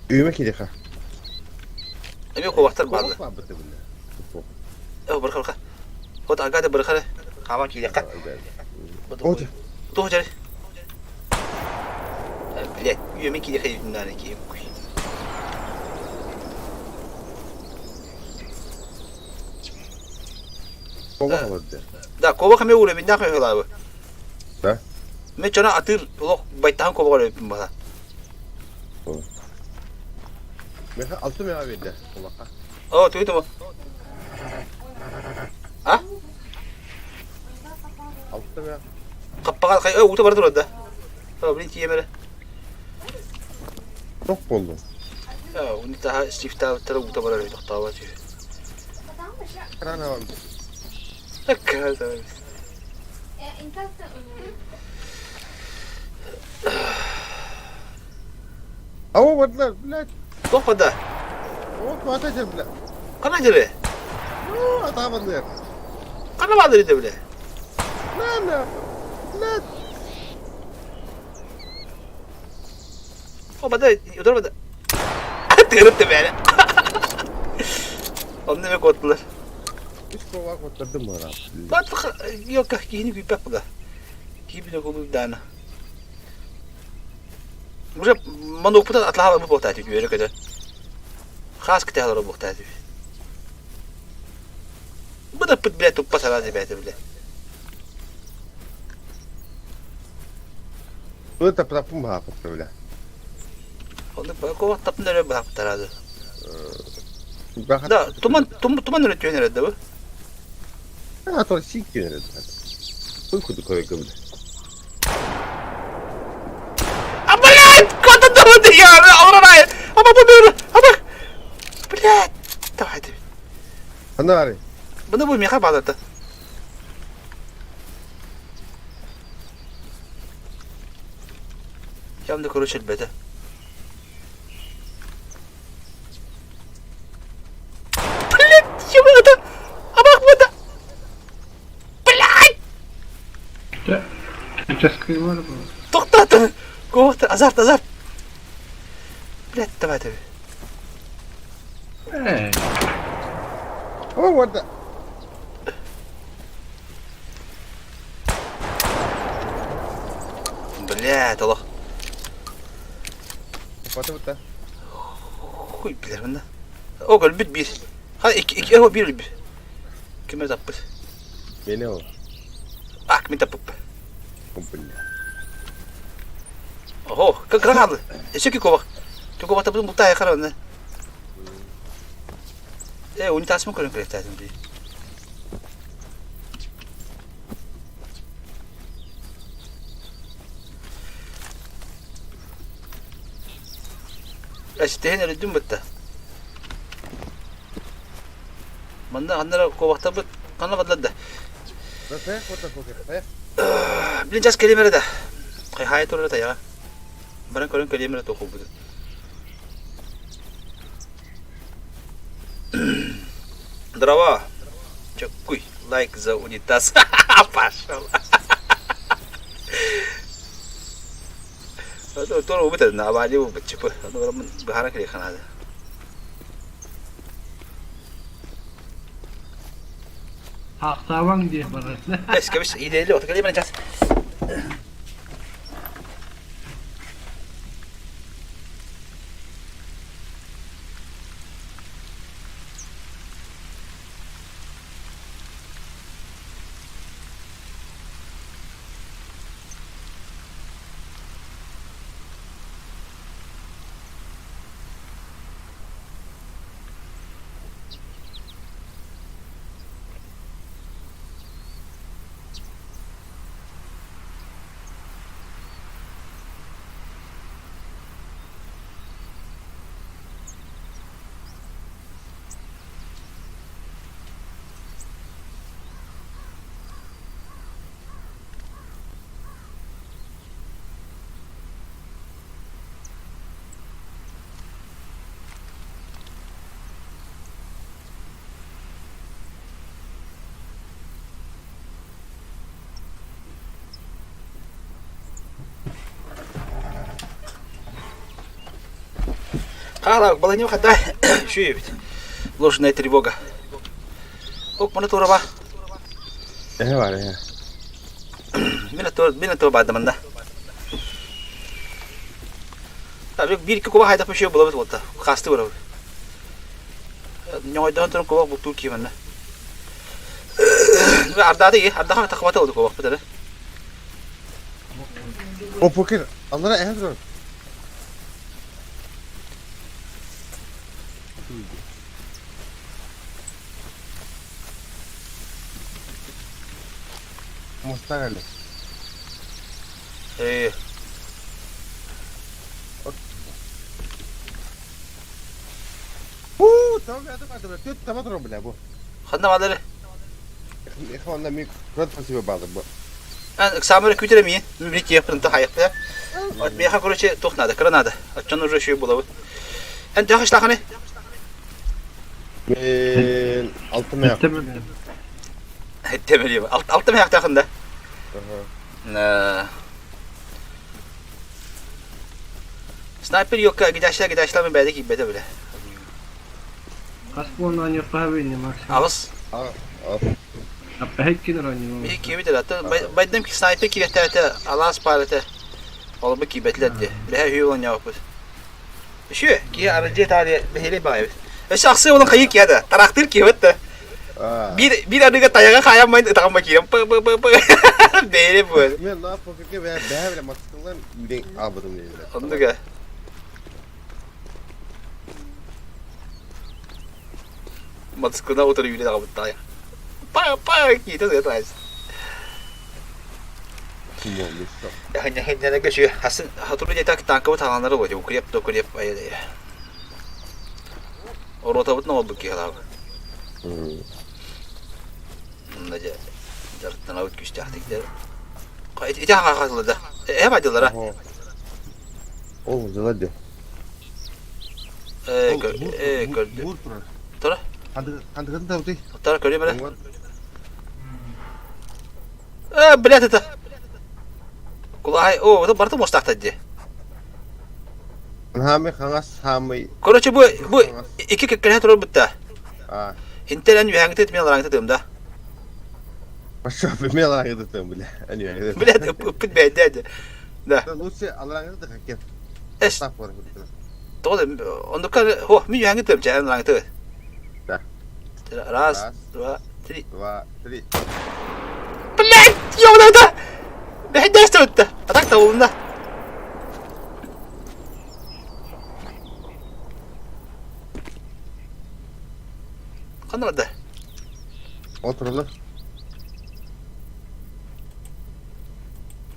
Üyemek yedik ha. Ini kovak terbalı. Kovak var betul bile. Oh, berkah. Kau tak ada berkah. Kawan kiri kan. Oh, Tuh cari. Lihat, yemek kiri kayak gimana ki. kovak var de. Da, kovak kami udah minta kayak lah. Ha? Me cana atir, lo baik tahan kovak ada pembahas. Mesela 6 milyon verdi kovak ha. Oh, tuh itu mah. Ah? 6 milyon. Kapakat kayak udah baru turun dah. Oh, beli cie mere. Çok oldu. Ya, ini tah sifta terus udah baru itu tahu aja. Karena var. Kau tahu. Ama vardılar bile. Tuh pada. Oh, atacağım bile. Kana jere? Atamadılar. Kana badır itu bile. Lan. Oh, pada, udah pada. Terus tuh beni. Onu demek ottular. Hiç kovak oturdum mu lan? Bak yok giyini bir bak da. Gibi de kolu dana. Buraya manuk putar atlah hava bu bohtati diyor kadar. Khas kita halar bu bohtati. Bu da put bile tuppa salazi bete bile. Bu da tapı mı hafif böyle? Onu bak o tapın nereye bak taradı. Bak. Da tuman üretiyor nerede bu? Ha, sonra sik diyor herhalde. Uykudu koy kabul. Блядь, куда ты вот я, аврорай, ama bu böyle, ama, блядь, давай ты, Hani var ya? bunu bu miha bağladı. Tam da koruş elbette. Pılet! Yumurta! Abakmadı! Pılet! Участковый var bu. Toxtatın! Kovaqtır, azart. Pılet tabi tabi. Hey. Ama orada. Pılet Allah. Batı bıtta. Huy bilir bunda. O gol bir. Hadi iki o bir. Kime tapır? Beni o. Ak mi tapıp. Kumpulnya. Oho, keren kaldı. Eski kovak. Tu kovak tapır mutlaka yakar onda. Unitas mı kurun kırık lazım bir. Estehen öldüm bitti. Manda anlara kovakta bit kanla badladı. Nasıl ya? Kota kokir. Bilinças kelimere de. Kay hayat orada ya. Barang kurun kelimere toku bu. Дрова. Чакуй, лайк за унитаз. Пошел. Tôi không biết là nào bao nhiêu bịch chụp nó bahana cái khả năng Haktavan diye bana. es que ves ideali otak kali mana cas Hala было не хватает. Что ложная тревога. Ок, mana tora ba? Var ya. Mina tora بعد من ده. Tabii bir iki kova hayda peşiyor bulamadı oldu. Kastı var abi. Nyoydan sonra kova bu Türkiye bende. Ve Arda'da iyi. Arda'da takvata oldu kova bu da. O poker. Onlara en zor. Mustagali. Tamam ya tamam. Tüt tamam durum bile bu. Xanna malları. İkhvanla mik rad fasibe bağlı bu. Ben samara kütüremeyin. Mübrik yapın da hayatı. Bir ha короче toxnadı, kıranadı. Açan уже şey buladı. Sen de haşla hani. Ben altıma yap. Demedim. Temeli. Altı ayak takında. Sniper yok ya gidaşlar mı belki bede böyle. Kaç bu ondan yapar benim maksimum. Ağız. Al. Apa hekkin oynuyor. Bir kimi de hatta baydım ki sniper kirete Allah's parete. Oğlum ki betledi. Lehe hüyon yapıyor. Şu ki aracı tarihi beheli bay. Şahsi olan kayık ya da taraktır ki hatta. Bir adıga tayaga kayamayın takım bakayım. Böyle bu. Ben ne yapayım ki ben bile maskından yüreğim abadım diye. Onu da. Maskına oturuyor yine takım taya. Pa gitu saya tahu. Hanya lagi sih hasil hatırlı yeter tangkap tanganları var. Ukrep aja deh. Orang tahu nama bukti kalau. Aja jartan laut küstahtik der. Itu hak haklı da. Hem acılara. О, зелады. Gördü. Бур турар. Тора, Хандыгын тауды. Tara görüyor mu? Блядь, это. Кулай, это бартı мостакта diye. Хами хангас хами. Короче, bu iki kekkeler turur bitti. А, İntelen yühengit etmeyen olarak dedim da. пошёл, примерно это там, бля. Они говорят. Блядь, öpüt beydi hadi. Da. Лучше алараңды да хакен. Es, Так вот. doğru. Onda kar, mi yühengit etmeyen çayın olarak dedim. Da. Раз, Раз. два, три. 2, 3. Блядь, ёбаный. Ben de üstü. Atak tavuğunda. Kanırdı. Отырлы.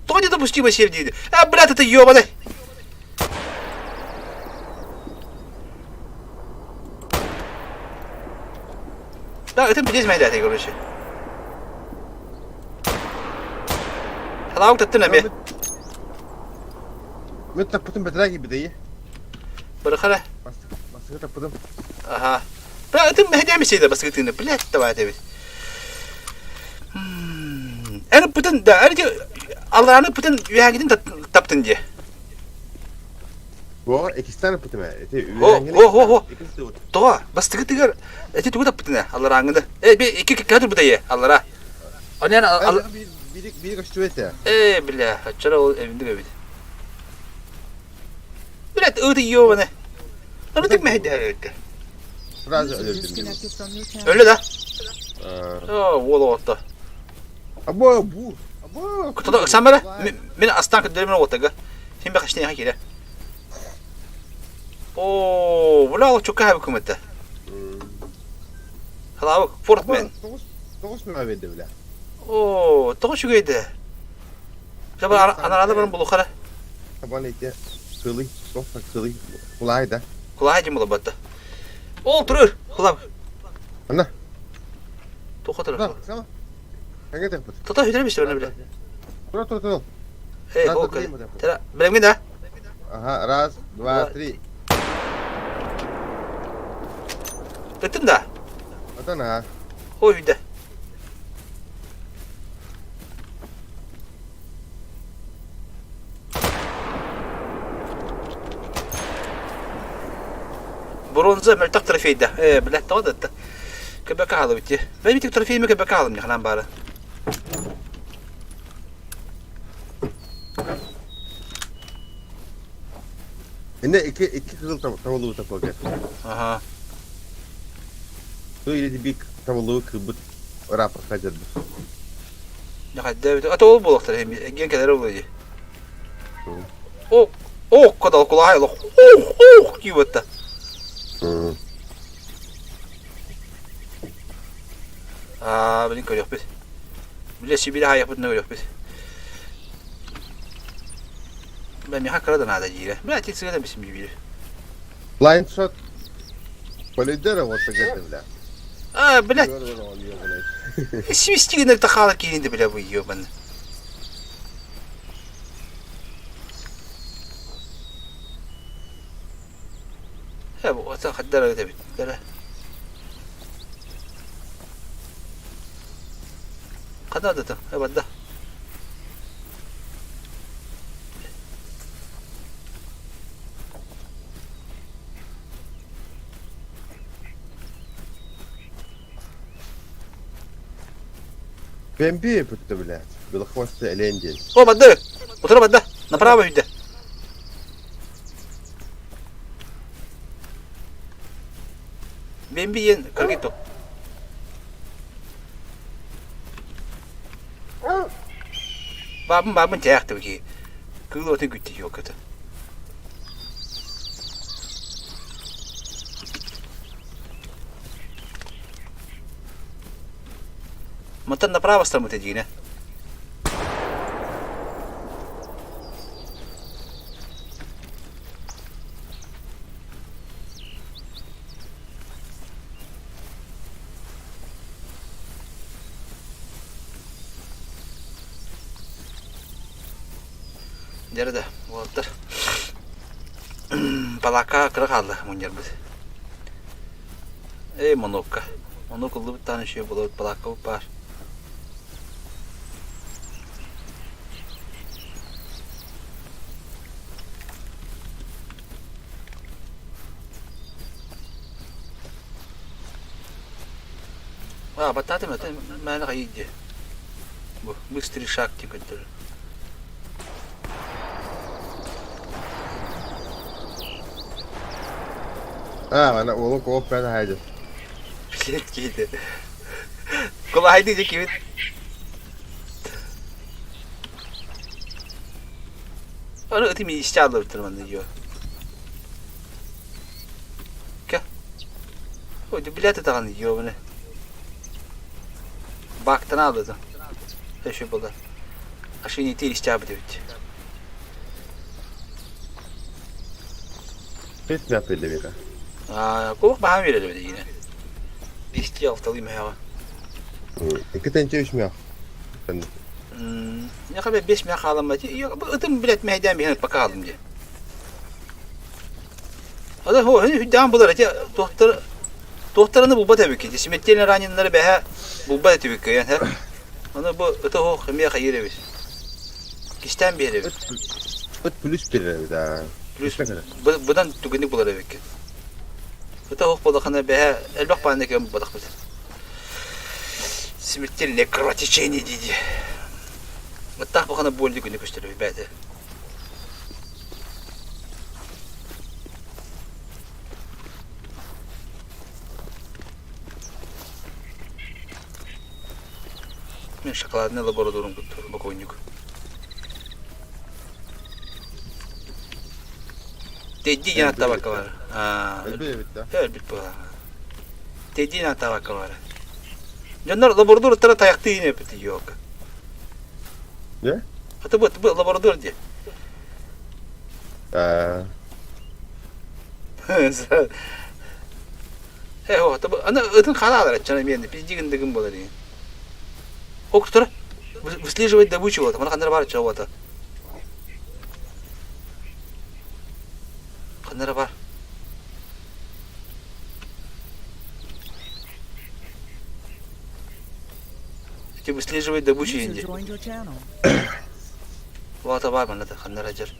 Тони допустимо севдиді. Блядь, это ёбаный. Да, это здесь моя дядя, короче. Халаук таттın abi. Мен так потом бедраги бедeye. Бырıkara. Басты так потом. Ага. Да, это мehdiye mi şeyde baskıtını. Блядь, давай abi. Yani bütün da ayrıca Allah'ını bütün üyengidin taptın diye. Во, экистан потом. Это İkisi de var. Doğa, bastığı tıgar. Eti tuğu taptın ya Allah'ını. Bir iki kadar bu da ye Allah'a. Onu yani Al biri kaçtı ete. Billah, çara ol evinde gibi. Блядь, öyle yiyor bana. Onu tek mehdiye öyle. Сразу öldürdüm. Öyle da. Ola otta. Abo bu. Abo. Kutada sen bana beni aslan kadar bana otta ga. Şimdi bak işte ne hakire. Bu la çok kahve kumette. Hala bak Fortman. Toğuz mu verdi bile? Toğuz şu geydi. Sabah anarada bana bulu kara. Taban ete kılı, sofa kılı. Kulay da. Kulağı cimri battı. Oturur. Kulağı. Ana. Toğuz tarafı. Bak, sama. Hangi tarafı? Tata hüdremiş öyle bile. Dur. Okey. Tera, benim gida. Aha, раз, два, три. Gittim da. Adana. O hüde. Bronza meltak trafiydi. Bilet tadı da. Köpek ağlı bitti. Ben bir tek trafiyimi köpek ağlım ya lan bari. Ende iki kızıl tavalığı tapılacak. Aha. Bu ile bir tavalığı kıbıt rapor kaçırdı. Ne kadar da ata ol bulak trafiyimi. Gen kadar oluyor. O kadar kulağı yok. Gibi bitti. Benim körüyor biz. Bilesi bir daha yapıp ne görüyor biz. Ben mi hakikaten nada yiyire. Ben tek sigara bizim gibi. Blind shot. Polidera вот так бля. Блядь, свистик на тахала кинет, бля, вы ёбаный. Вот так отдара это бит. Дара. Когда это? Вот да. Бэмби путта, блядь. Белохвостый олень здесь. О, бадда! Утро бадда! Направо иди. Бэмби ен, кыргиту. Бабын таяқты бөке. Кыгыл отын күтті yok это. Мотор направо сторону иди, не? Nerede? Walter. Palaka kırık aldı munyer biz. Ey monokka. Monokullu bir tane şey bulur palaka var. Batata mı? Ben de kayıcı. Bu bыстро шаг типа тоже. Ha bana oğlum kovup ben haydi. Bilet giydi. Kolay diyecek gibi. Onu ötemi işçi aldı bitirmen diyor. Gel. O da bileti takan diyor bunu. Baktın aldı. Şu burada. Aşağı niyeti işçi abi diyor. Hiç mi yapıldı bir ka? Kovuk bahane verelim de yine. İşçi haftalıyım hava. İki tane çalışmıyor. Ben Ne kadar 5 milyar kalamadı. Yok bu ötüm bilet meydan bir yanıt bakalım diye. Hadi ho hüddan bular ya doktorunu bulba tabii ki. Simetlerin ranyanları beha bulba tabii ki yani. Onu bu öte ho kemiye hayır biz. Kişten bir evi. öt plus bir lira bir daha. Plus Ne kadar? budan tükendik bular evi ki. Öte ho bulakana beha elbak bandaki hem budak biz. Simetlerin nekrotiçeyni dedi. Hatta bu kadar boldu günü gösteriyor belki. Ben şokoladını laboratuvarım götürdüm bak oyuncuk. Dedi yana tabaka var. Elbette bitti. Elbet bu. Dedi yana tabaka var. Canlar laboratuvar tara tayaktı yine yapıtı yok. Ne? Hatta bu laboratuvar diye. He o hatta bu ana ödün kala alır canım yendi. Biz jigindegim bolar diye. Октор, выслеживать добычу вот, она хандра бар чего-то. Хандра бар. Эти выслеживать добычу инди. Вот бар mana da хандра жер.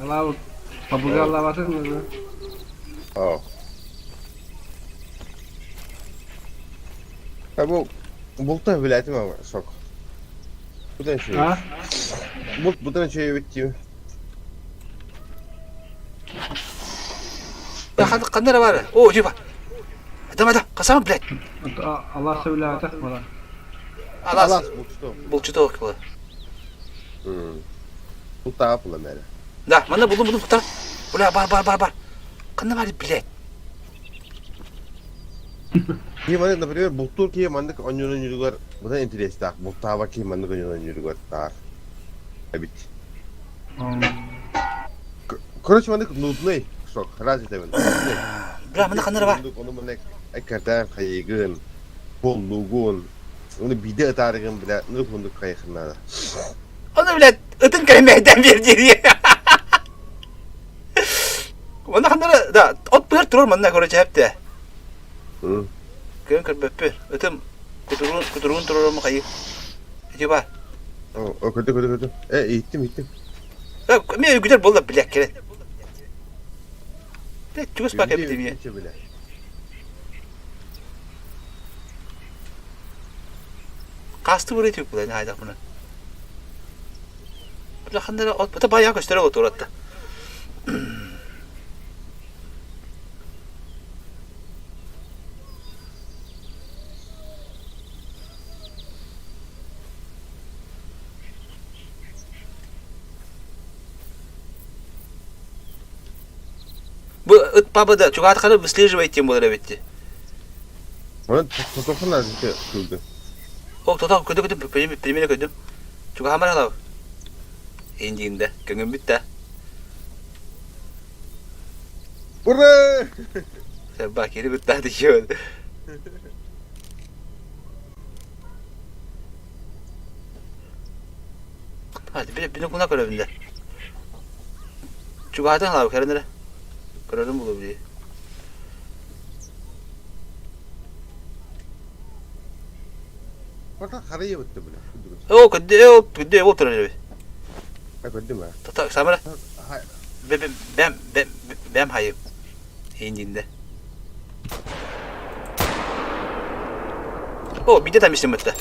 Laut. Pabuga lavatın mı? Oh. Ha bu vilayeti mi ama şok. Bu da şey. Ha? Bu da şey bitti. Ya хандра бар. О, жива. Adam kasam блядь. Allah söyle atak bana. Alas. Bu tutu. Bulçu tokla. Bu da yapılı mere. Да, mana buldum tutar. Ulan бар. Kanda var блядь. Gimana например, bu Türkiye mandık onyonan yürüyor. Bu da enteresan. Bu tava ki mandık onyonan yürüyor. Tar. Evet. Короче, mandık nutnay. Şok. Razı tabii. Bra mana kanda var. Onu mandık ekkerden kayıgın. Bolluğun. Onu bide atarıgın bile. Ne kunduk kayıgınlar. Onu bile ötün kaymeden bir diye. Ona kanda da ot bir durur mana görece hep de. Hı. Kön kırbepe. Ötüm kuturun durur mu kayı. Acaba. O kötü. Gittim. Ya me güzel bolla bilek kere. Ne çukus bak hep diye. Kastı buraya tük bulan hayda bunu. Bu kanda ot da bayağı gösteriyor oturutta. Bu ıt babada çok artık выслеживать тем более bitti. Onu fotoğrafını lazım ki kıldı. Total kötü primine kötü. Çünkü hamar alav. İndiğinde gönül bitti. Ura! Sen bak yeri bitti diyor. Hadi bir kuna görevinde. Çünkü hadi alav kerendere. Görelim bulabilir. Bak karayı bitti bile. O kötü otur öyle. Ha kötü mü? Tata samara. Hayır. Ben hayır. İndiğinde. O bir de demiştim bitti.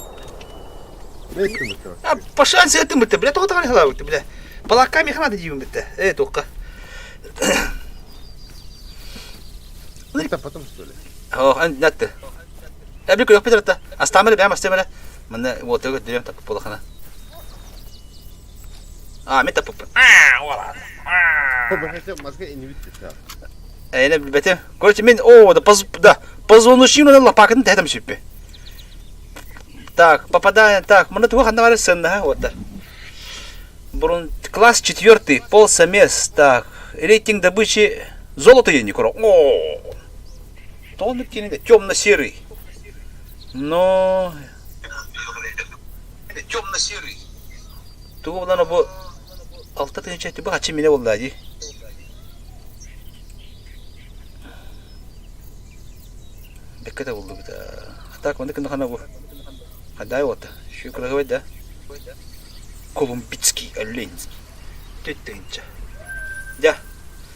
Ne etti bitti? Ya başan seyrettim bitti. Bile tohta kadar bitti bile. Balakka mı yıkamadı diyeyim bitti. Evet tohka. Bitti patım söyle. Oh an nattı. Ya bir yok Peter ta. Astamere ben astamere. Mana water ko diyorum tak polakana. Meta pup. Wala. O bakıcı maske ini bitti ya. Aynen bete. Короче мен да позвоночину на пакетин тетам шипи. Так, попадаю, так, мы на того хандавали сын, да, вот да. Брун, класс 4, полсамес, так, рейтинг добычи золото я не курал. О, тонны кинет, темно-серый. Но... Темно-серый. Тугу булана бу, алты тыгын чайты бу, хачи мене болды, ади. Беккете болды бита. Так, онда кында хана бу. Хадай вот. Şu kırığı da. Kolumbitski Allenz. Tüttünce. Ya.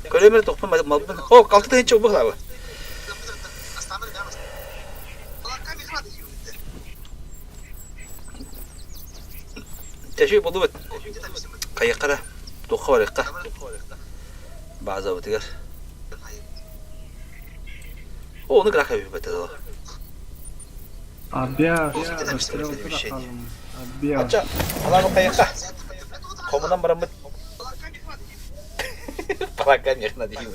Kölemer toplum malbın. O kalktı da hiç o bakla bu. Teşekkür buldu. Kayıkara. Dokha var yakka. Bazı bitiyor. O onu kırak yapıyor bete de. Abya. Şey. Abya. Acha, ala kayıkka. Komudan baramit. Parakan yakna diyeyim.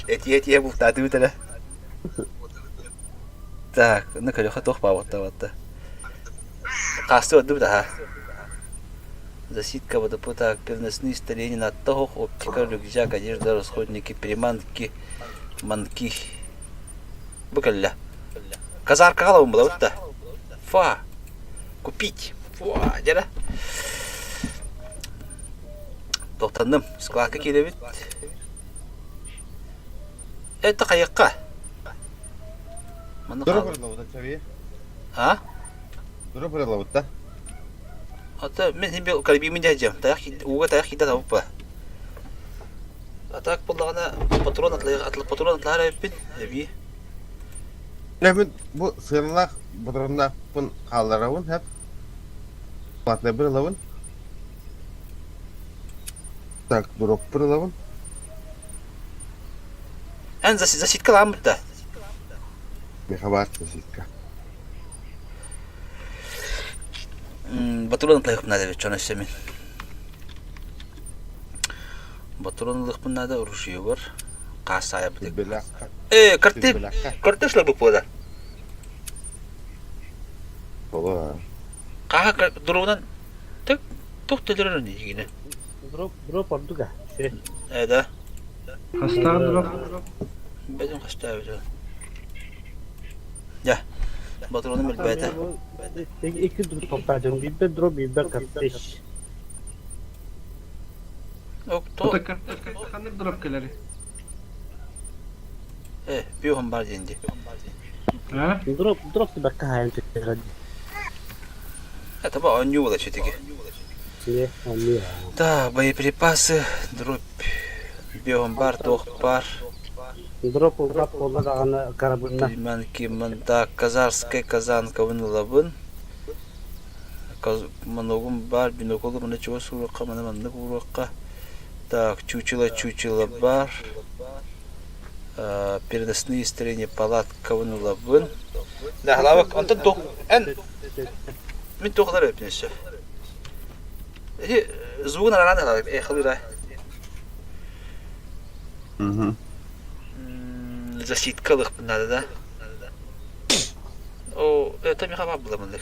Eti bu tadi bir tane. Так, ну колеха тох па вот. Касты вот да. Засидка вот так, переносные столени на тох, оптика, рюкзак, одежда, расходники, приманки, манки. Букалля. Казарка голову была вот да. Фа. Купить. Фа, дера. Тоқтандым, складка келебет. Это қайыққа. Дұры бір лауыта чабе. А? Дұры бір лауыта. Ата мен сен карбимен де жам. Уға таяқ хита тауып ба. Атак болағана патрон атлар әппен. Әбе. Мен bu sığınlaq бұдырында бұн қаларауын әп. Матна бір лауын. Так, дұрық бір лауын. Ән засидка ламыт да. Мехабат засидка. Патрон атлайық бұнады бет, чона істемен. Патрон атлайық бұнады ұрышығы бар. Қасы ая бұдек. Белаққа. Картешлар бұл бұда. Бола. Қаға дұрығынан тік тоқтелер өрін егіне. Drop orduga. Şey. Әді. Hasta drop. Бәден қашта әбі. Ya. Патронын біл бәді. İki drop toplayacağım. Bir drop, bir kardeş. Yok, To'ta qanday drop keladi? bir oğum var deyindi. Ha? Drop bir bakka hayal tekrar. Tabi anyu ola çeteki. Şey, anlıyor. Да, боеприпасы, дробь, биомбар, тохпар, Drop oldu dağına karabınına. приманки, манда, казарская казанка вынылабын. Многом бар, биноколы мына чего суракка, мына мандык уракка. Так, чучело бар. Переносные строения палатка вынылабын. Да, главак, он тут дох, мен тохлар өпнесі. Звугын араны алайып, хылыра. Hı. Защиткалык надо, да? О, это мехама буламындык.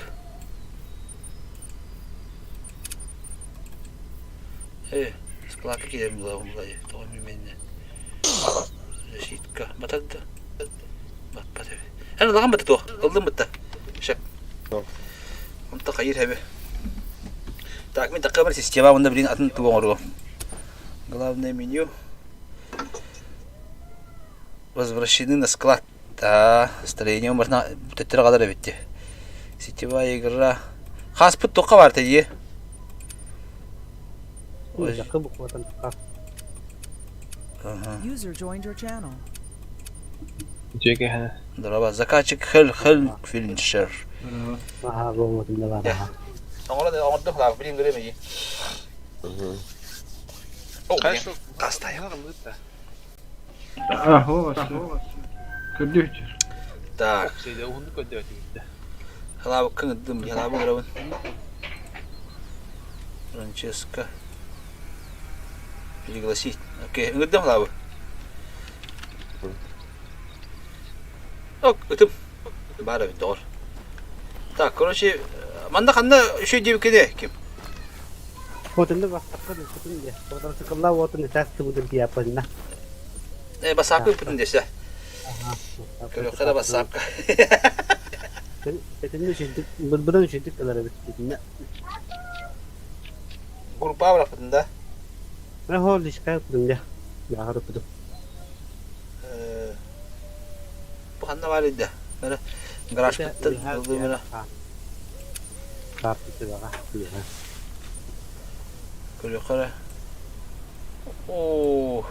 Складка кидем булам булай. Тоғым менне. Защитка. Батады. Батпады. Әне лаган баты тоқ. Қылдым бытта. Шап. Онта қайыр әбі. Так, мен таққа бір система онда бірін атын туған ұрғы. Главное меню. Возвращены на склад. Да, строение можно тетер кадар битти. Сетевая игра. Хаспыт тоққа бар тәйе. Жақы бұқватан тұққа. User joined your channel. Драба. Заказчик хэл филиншер. Аха, болмадым да бар. аха. Оңырды құлағы білін көре ме? Қастай. О, көддүчүр. Так. Халабы кыңыдым, халабы ғырауын. Франческа. Пригласить. Окей, үңгідім халабы. Ок, үтім. Бары бит, doğru. Так, короче, манда қанда үші деп кеде, кем? Хотынды бастаққа да күтінде. Одан сықылла отын тәсті бұдыр кей апынна. Басапка үпітін десе. Көрі басапка. Кетінде үшендік, бұдан үшендік қалары біттігіне. Группа бар апытын да? Мен хол ішқай бұдым, яғыр бұдым. Бұл қанда бар еді? Гараж біттін, бұлды мені. Қарт біті баға. Көрі қара. Ооо.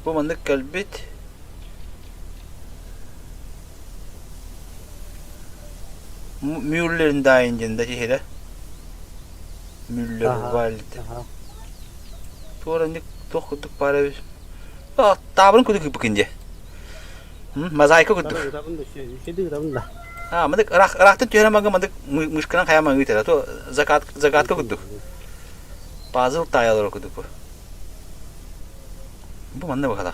Bu mandık kalbit. Müller'in daha incinde şehre. Müller valide. Bu oranlık dokuduk para bir. Ah, tabanın kuduk bakınca. Mozaika kuduk. Ha, mandık rahatın tüyene maga mandık müşkülen kaya maga gitar. To zakat kuduk. Puzzle tayalar kuduk bu. Bu manna bakalım.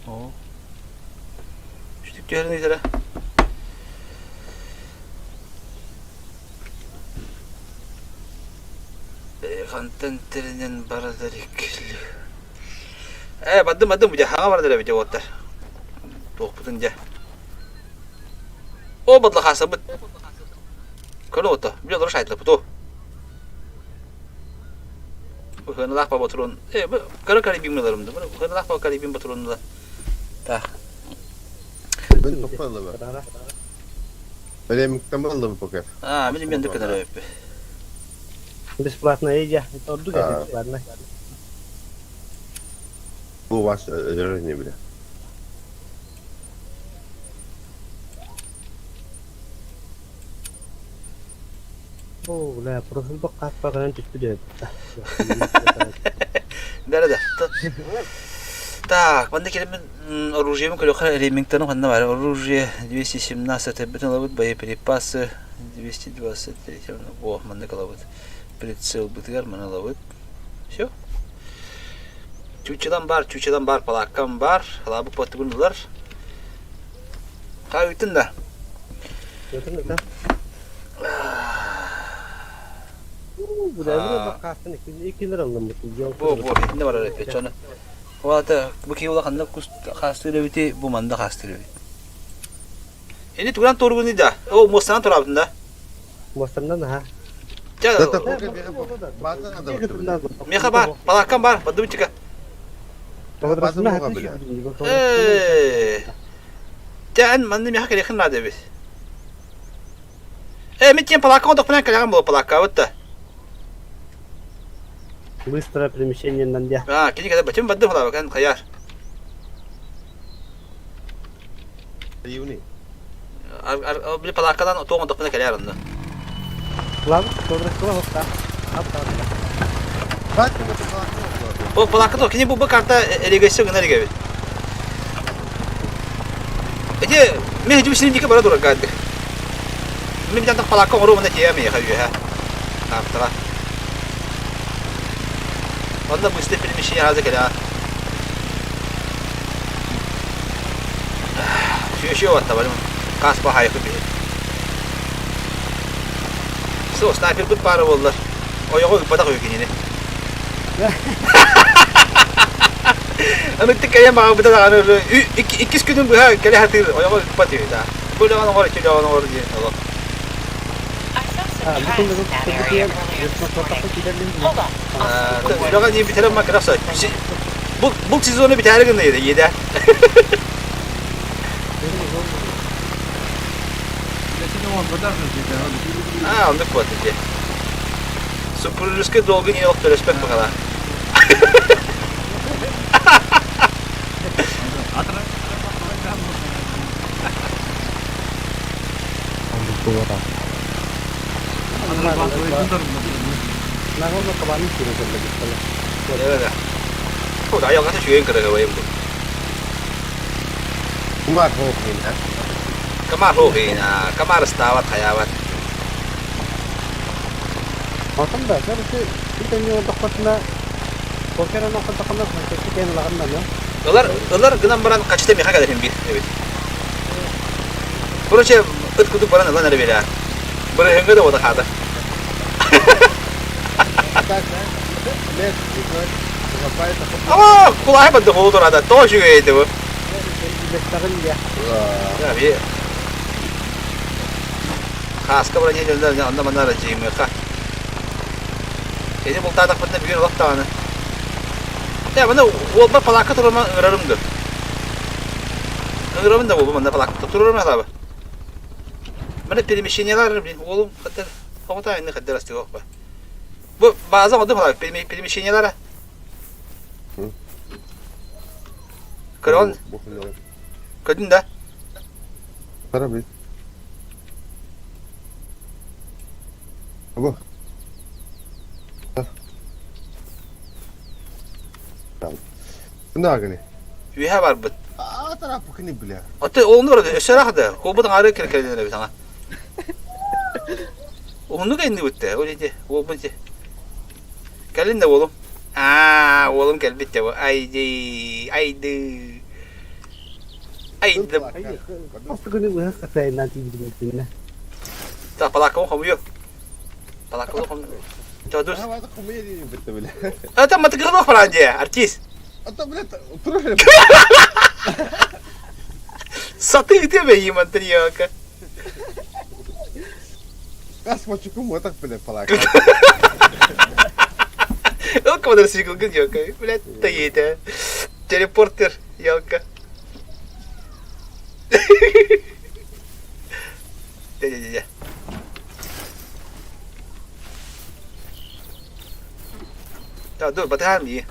Oo. Şu tükürün izle. Kontenterinin baradarik. Badım bu jaha baradarik bir jawatlar. Toqputunca. O badla hasabıt. Kalo oto. Bir doğru şahitli bu. Hınalar pa batırın. Bu kara karibim alarımdı. Hınalar pa karibim batırın da. Ta. Ben topladım ben. Böyle mükemmel bir poker. Benim yanında kadar hep. Besplatna aja. Ordu gak besplatna. Bu baş öğrenci bile. Oh, lah, profil bak apa kalian itu dia. Nerede? Так, банда келемен оружиемен көлөкөр элементтарын кандай бар? Оружие 217 бетон лабыт, боеприпасы 223. О, мында калабыт. Прицел бытыгар мына лабыт. Всё. Чучадан бар, палаккан бар. Лабы потугундулар. Кайытын да. Bu da bak kastını 2 lira aldım bu. Bu ne var öyle peçonu. O da bu ki ola kanda kus kastırı biti bu manda kastırı biti. Ini turan torgun da. O mostan torabında. Mostandan ha. Ja. Zaten poker bir bazen adam. Meha var, palakan var, badım çıka. Bazen bu bile. Jan manda meha kere khna da bis. Mityen palakan da falan kalan bu palaka вата. Быстрое перемещение на dia. Kini kada bacım badım hala kan khayar. Yuni. Bir palakadan otoğun da falan kalan da. Lan, sonra hasta. Hatta. Bak bu O palaka da kini bu karta irrigation gına gibi. Ece me hücum sinin dike bara dura geldi. Me bir tane palaka oru bana kiye me ya ha. Tamam. Onda bu işte film işi yazık ya. Şu var tabii. Kaspa hayıfı bir. So sniper bir para oldular. O yok badak yok yine. Ama tıkaya bana bir de hani iki günün bu ha kale hatır. O yok batıyor da. Bu da var ki da var diye. Allah. bütün gün Türkiye resmi protokol gidelim. Udah kan bitirelim makrasa. Bu sezonu bitirelim dedi yedi. Geçen zaman kadar hızlı. Ha, onu kuat diye. Super riske dolgun yine okta respekt bakalım. Nako mo kabanin sino sa lagi pala. Evet. Oh, dah yang kata cuy yang kena kawin tu. Kumar hokin ha. Kamar hokin, kamar stawat hayawat. Makan dah, saya mesti kita nyo dapat na. Porque na nakita na kasi kaya nalakan na no. Onlar gınambaran kaçta mı kadar hem bir. Evet. Proje ıt kutu paran lan nereye bela. Böyle henge de oda kada. Net because kapay ta ko. Ama kulağa bende oldu orada. Doğru şeydi bu. Bestakan dia. Ya bir. Khas ka berani jalan anda mana rajim ka. Ini bulta tak pernah bir waktu ana. Ya mana wobba palaka turma ırarımdı. Irarım da wobba mana palaka turma abi. Mana permişinyalar bir oğlum kadar. Havata inni kadar asti yok. Bu bazen oldu falan permişinyalara. Kron Bu kadar. kadın da. Para bir. Bu. Tamam. Ne agni? Üye var bu. Taraf bakın bile. Ate oğlum orada eşerah da. Hobutun ağrı kirkelerine bir sana. Onu da indi bitti. Öyle de. O bitti. Gelin de oğlum. Oğlum gel bitti bu. Haydi. Pasti ko ni buha kasi nanti di na. Tak palaka kamu yok. Palaka kamu. Coba terus. Ha, komedi bitti bile. Tam mati kau falan aja, artis. Ata bile oturur. Satı itu be iyi mantri ya ka. Kas mo cukup mo tak bile palaka. O kadar sikil gün yok ka. Bile tayita. Teleporter ya ka. Ya. Ya dur batahan mi?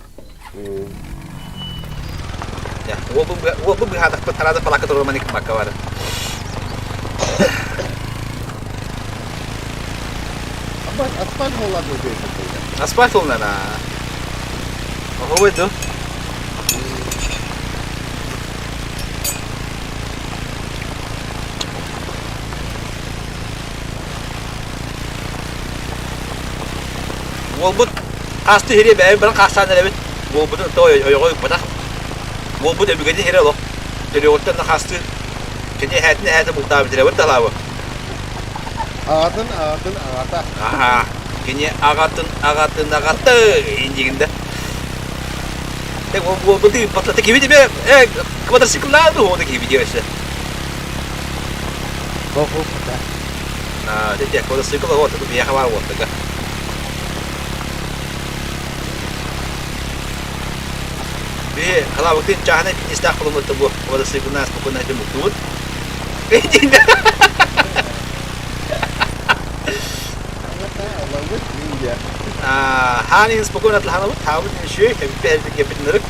Ya, walaupun berhadap terhadap pelakon romanik makawar. Apa asfal hola do deh. Asfalt olna na. Oh, itu. Walaupun asli hiri be, barang kasan ada bet. Walaupun itu oyoy batak. Walaupun itu begini hiri loh. Jadi waktu nak asli. Jadi hatnya muhtaw jadi betul lah. Ağatın. Aha. Kini agatın. İncikinde. Walaupun itu patlat gibi be. Kepada sekolah tu orang gibi dia işte. Opo pa. Jadi kepada sekolah waktu tu biar kawan waktu kan. Bir kalau waktu cahane istak kalau tu buat pada sekolah sekolah itu mutut. Tidak. Allah bu ninja. Hanin sekolah telah lalu tahu ni sih tapi pergi ke benar.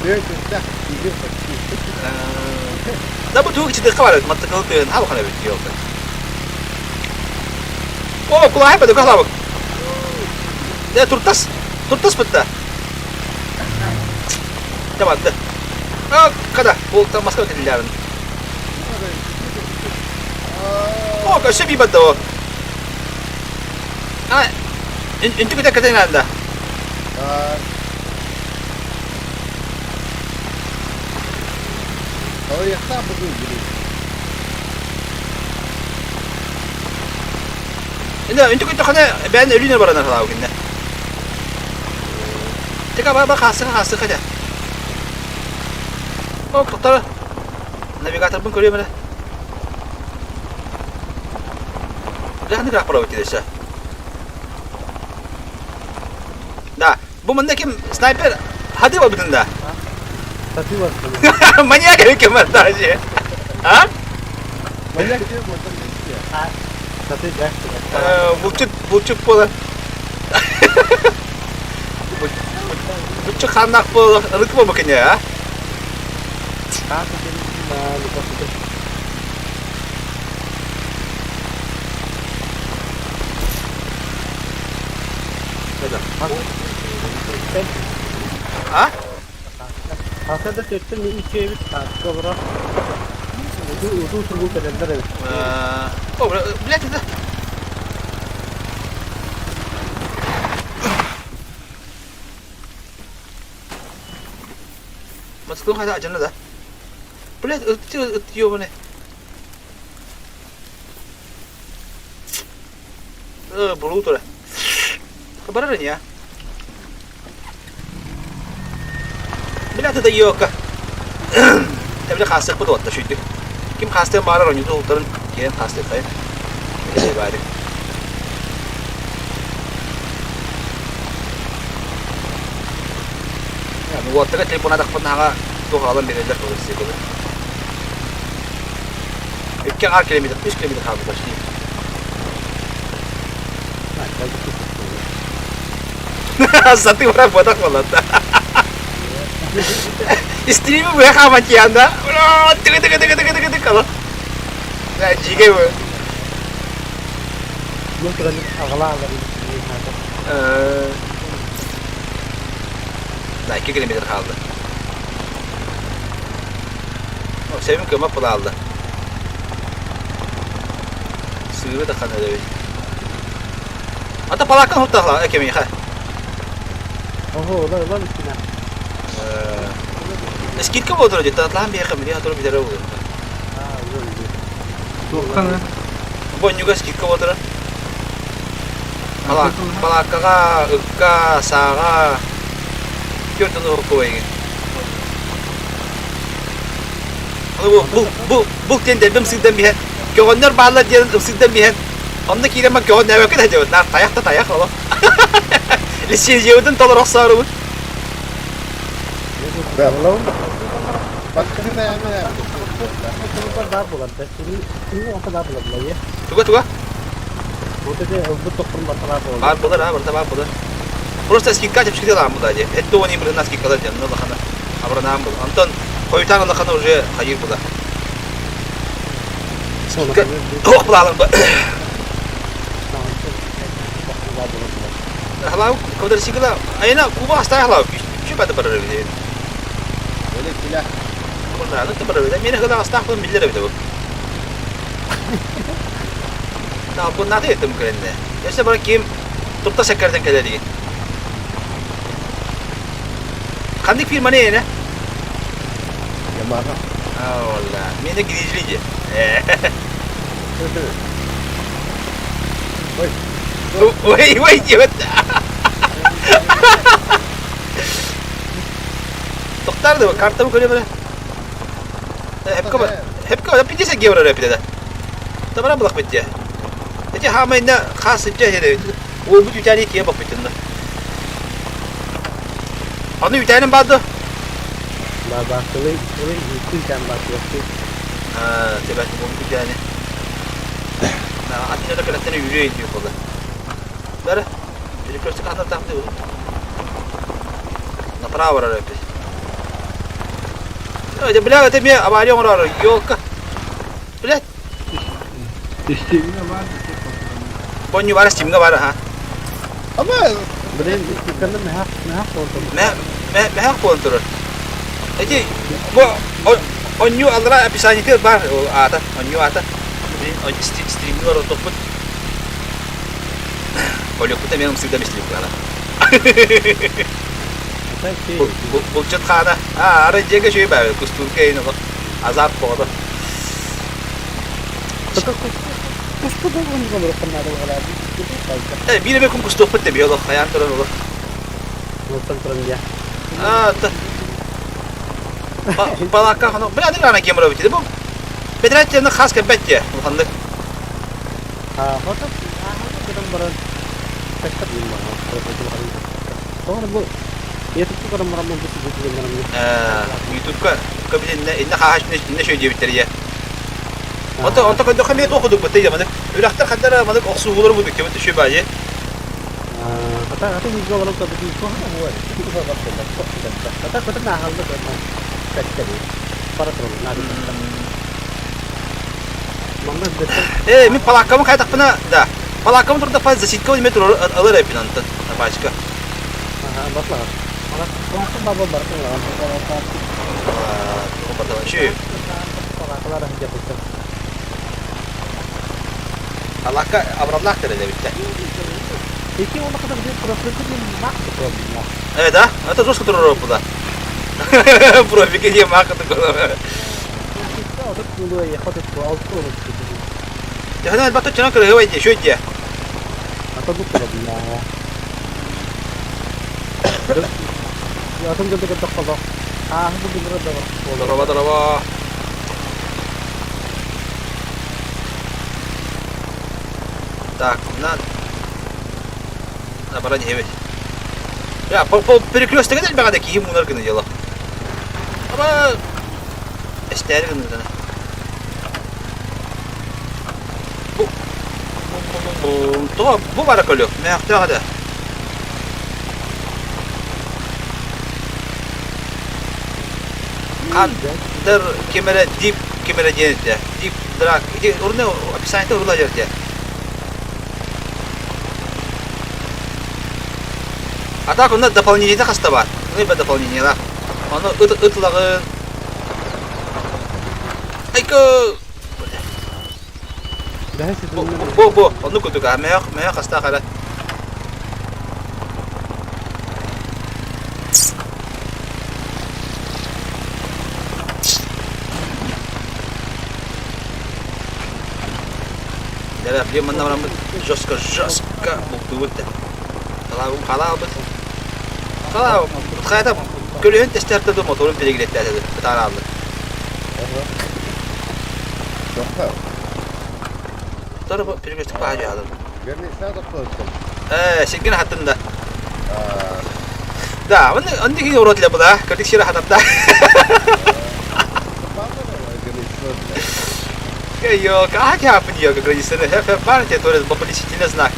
Dia sudah tiga pasti. Tapi tu kita kawan mata kau tu hal kalau begitu. Oh, kalau apa tu kalau? Dia turtas betul. Coba dah. Kada, volta masker kejaran. Oh, kau siapa betul? Ini kita kata anda. Kalau yaksa bugün gibi. Ini untuk kana ben ölüne barana hala günde. Tika bak hası kaca. Hop tutar. Navigatör pun görüyor böyle. Jangan gerak perahu kita sah. Dah, bu mana kim sniper? Hadi apa betul dah? Tapi var. Manyak kali kemal dah je. Ha? Manyak dia macam ni ya. Tapi gas. Bucut pula. Bucut kanak pula. Ruk apa makanya ya? Kasi din na lupa ito. Ha? Hasada çektim mi içi evi kavra. Uzun sürgün kadar evi. Oh, bilet itu. Masuk tu ada ajan dah. Bilet itu mana? Bulu tu lah. Kabar ni ya? Bilet itu yok. Tapi khasır bu da otta şuydu. Kim khasır bağırar onu da otarın. Kim khasır kayın. Ne bari. Ya bu otta ka telefona da kapatın haga tu halan belirler olur size kadar. 2 kilometre, 3 kilometre kaldı başlayayım. Satu orang botak malah. İstediğimi buraya kalmak yanda. Tıkı kalau. Nah, jika bu. Yung kran akala ini. Nah, 2 kilometre kaldı. O sevim kıma pula aldı. Suyu da kan öyle. Hatta palakan hutahla ekmeği ha. Oh, lan üstüne. Skit ka motor dito, tatlahan biya kami diya, hatulog bidara ulo. Tukan Bon juga skit ka motor. Palaka ka, ugka, saka. Yun tuno ko eh. Ano bu tende bim sidden bihe. Gönler bağla diyen sidden bihe. Onda ki demek gönler yok da diyor. Nar tayak ola. Lisin yudun tolor asarı. Belum. Bakın ne ya. ऊपर दाब बोला था ini apa दाब बोला ya Tuga. वो तो जो तोपर मसला बोला Var bular ha, burada var bular. Просто skit kaç çıktı lan bu da diye. Etto onu bir nas skit kadar canlı da kana. Abra nam bu. Anton koytan da kana уже hayır bu da. Oh bulalım. Halau, kau dari sigla. Ayna kuba hasta halau. Şu pada pada bir. Böyle silah. Burada da pada bir. Mene kadar hasta falan bilir bir de bu. Nah, bu nanti itu mungkin deh. Biasa berakim turta sekarang kali lagi. Kandik firma ne ya? Yamaha. Oh Allah, mene gidişli je. Woi, cepet. Doktor da kartımı koyuyor böyle. Hep kaba pide se gevra pide de. Tamam bulak pide. Jadi hamayna khas pide hele. O bu tane kiye bak pide. Onu bir tane vardı. Baba kali itu kan bakıyor Tiba bu bir tane. Nah, atilla da kadar yürüyor diyor burada. Böyle. Bir kursu kanat taktı. Направо рапи. Öyle bile öte bir abali onlar yok. Bile istiğine var da bonyu var simga var ha. Ama Bener ikan mehak foto. Me hak kontrol. Jadi bu onyu alra episode itu bar ata onyu ata. Ini on stream luar untuk pun. Kalau kita memang sudah mesti bukan. Sen şey, Bulçut xana. Aracıga şey bär, kusturka yine bak. Azap boğdu. kustu da bunu da bırakınlar o kadar. Biri bekum kustuk bitti bir yolu. Hayan turan olur. Nurtan turan ya. Ta. Palakka xana. Bu adil ana kemra bitti bu. Bedretlerine xas kebette. Bu xandık. Hotak. Kadang baran. Tekad lima. Sonra bu YouTube kadang maram bu sizi maram. YouTube'ga kabininde inne xahaş ne şey diye bitir ya. Onta kadar xamiyet okuduk bu teyze. Ülaktar kadar madık oksu olur bu dükkanı şu bayi. Kata juga orang tak begitu kan buat. Itu sebab apa? Kata nah hal tu kan. Tekad. Para terus nadi. Mama betul. Mi palakkamı kaydak buna da. Palakkamı turda fazla защитка metro alır hep inantı. Başka. Batlah. Mana kau baba berarti lah. O kadar şey. Kalau dah jatuh. Palakka abramlak da bitti. Iki orang kadang dia profil ni mak problem. Evet ha. Ata zor skuter bu da. Profil ki mak da. Kita ada dulu ya, kau tu auto. Ya hadi bato çana kırıyor hava şu diye. Atau tu problem. Ya atau kita ketok kalau. Bu bener dah. Daraba. Так, на баране evet. Ya po перекресток değil bagada ki bunlar gını yala. Ama ister gını da. Bu var kalıyor. Ne yaptı hadi. Kandır kamera dip kamera cennet. Dip drag. Orada hapishanede urulacak ya. А так у нас дополнительный хаста. Либо дополнение, да. Оно ытлagın. Айко. Dah situ. Bu. Onu kutuk. Meyok hasta kala. Dia dia mana жестко букты. Kalau hayata gölün testerde de motorun pelegletleri bir tane aldı. Yok da. Sonra bu pelegletlik bağcı aldım. Görün isna da koydum. Şekin hattında. Da, onu ki orotla bu da. Kritik şira hatta. Yok, ah yapın yok gradisini. Hep var ya torres bu polisinin znak.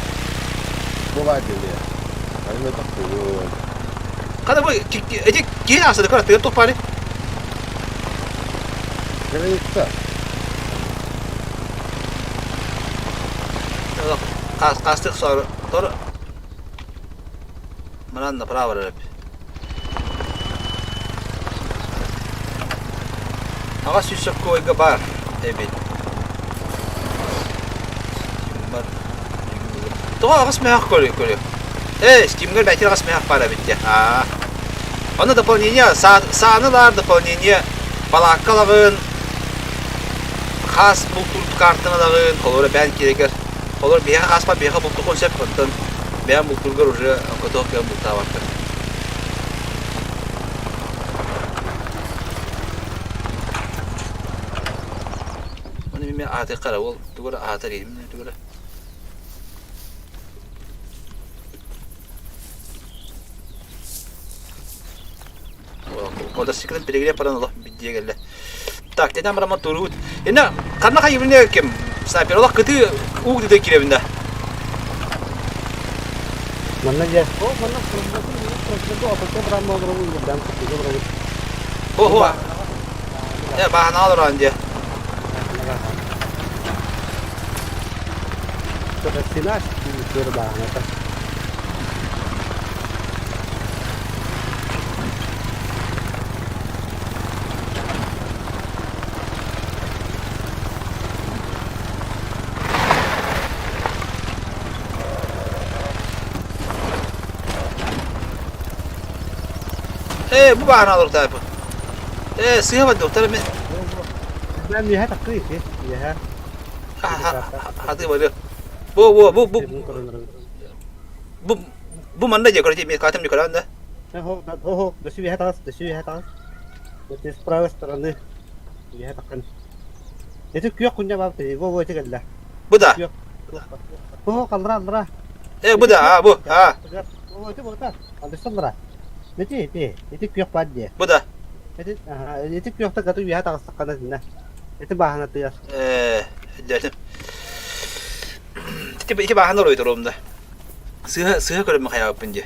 Bu var diyor. Hani ne takıyor? Kada bu ece geri asada kadar teyir topari. Görün isna. Kastık sonra. Doğru. Mana da para var hep. Aga süsök koyga bar. Evet. Tuh agas meyak koruyor. Steam'ga belki agas meyak para bitti. Onu дополнение, sağınılar дополнение, palakkalağın, khas bultur kartınalağın, kolora ben gerekir. Kolora bir khas bir bultur konsept kontun. Ben bulturgar уже готов к bultavaktır. Onu bir adı kara ol, duvara adı değil mi duvara? Motosikletin pelegriye paran Allah bidiye geldi. Tak dedim bana turut. Ena karna kaybını kim? Sniper Allah kötü uğdu da kirevinde. Mana je? Mana proses tu apa tu drama orang dan tu Ho. Ya bahane alır anca. Sudah sinas di terbang atas. Bu bahane alır tabi. Sığamadı doktor mi? Ben bir her takı iki. Bir her. Hadi var ya. Bu manda je korje mi katem yukarı anda. Ho, desi bir her tas, desi bir her tas. Desi spravas terane. Bir her takın. Itu kuyok kunya bab tadi, bu itu kan lah. Bu da. Oh, kalra. Bu da ha bu ha. Oh, itu betul. Ada sandra. Itu kuyok pada. Bu da. Itu kuyok tak tu biar tak sakana sini. Itu bahan itu ya. Dedim. İki bahane oluyor durumda. Sığ göre mi hayal yapınca?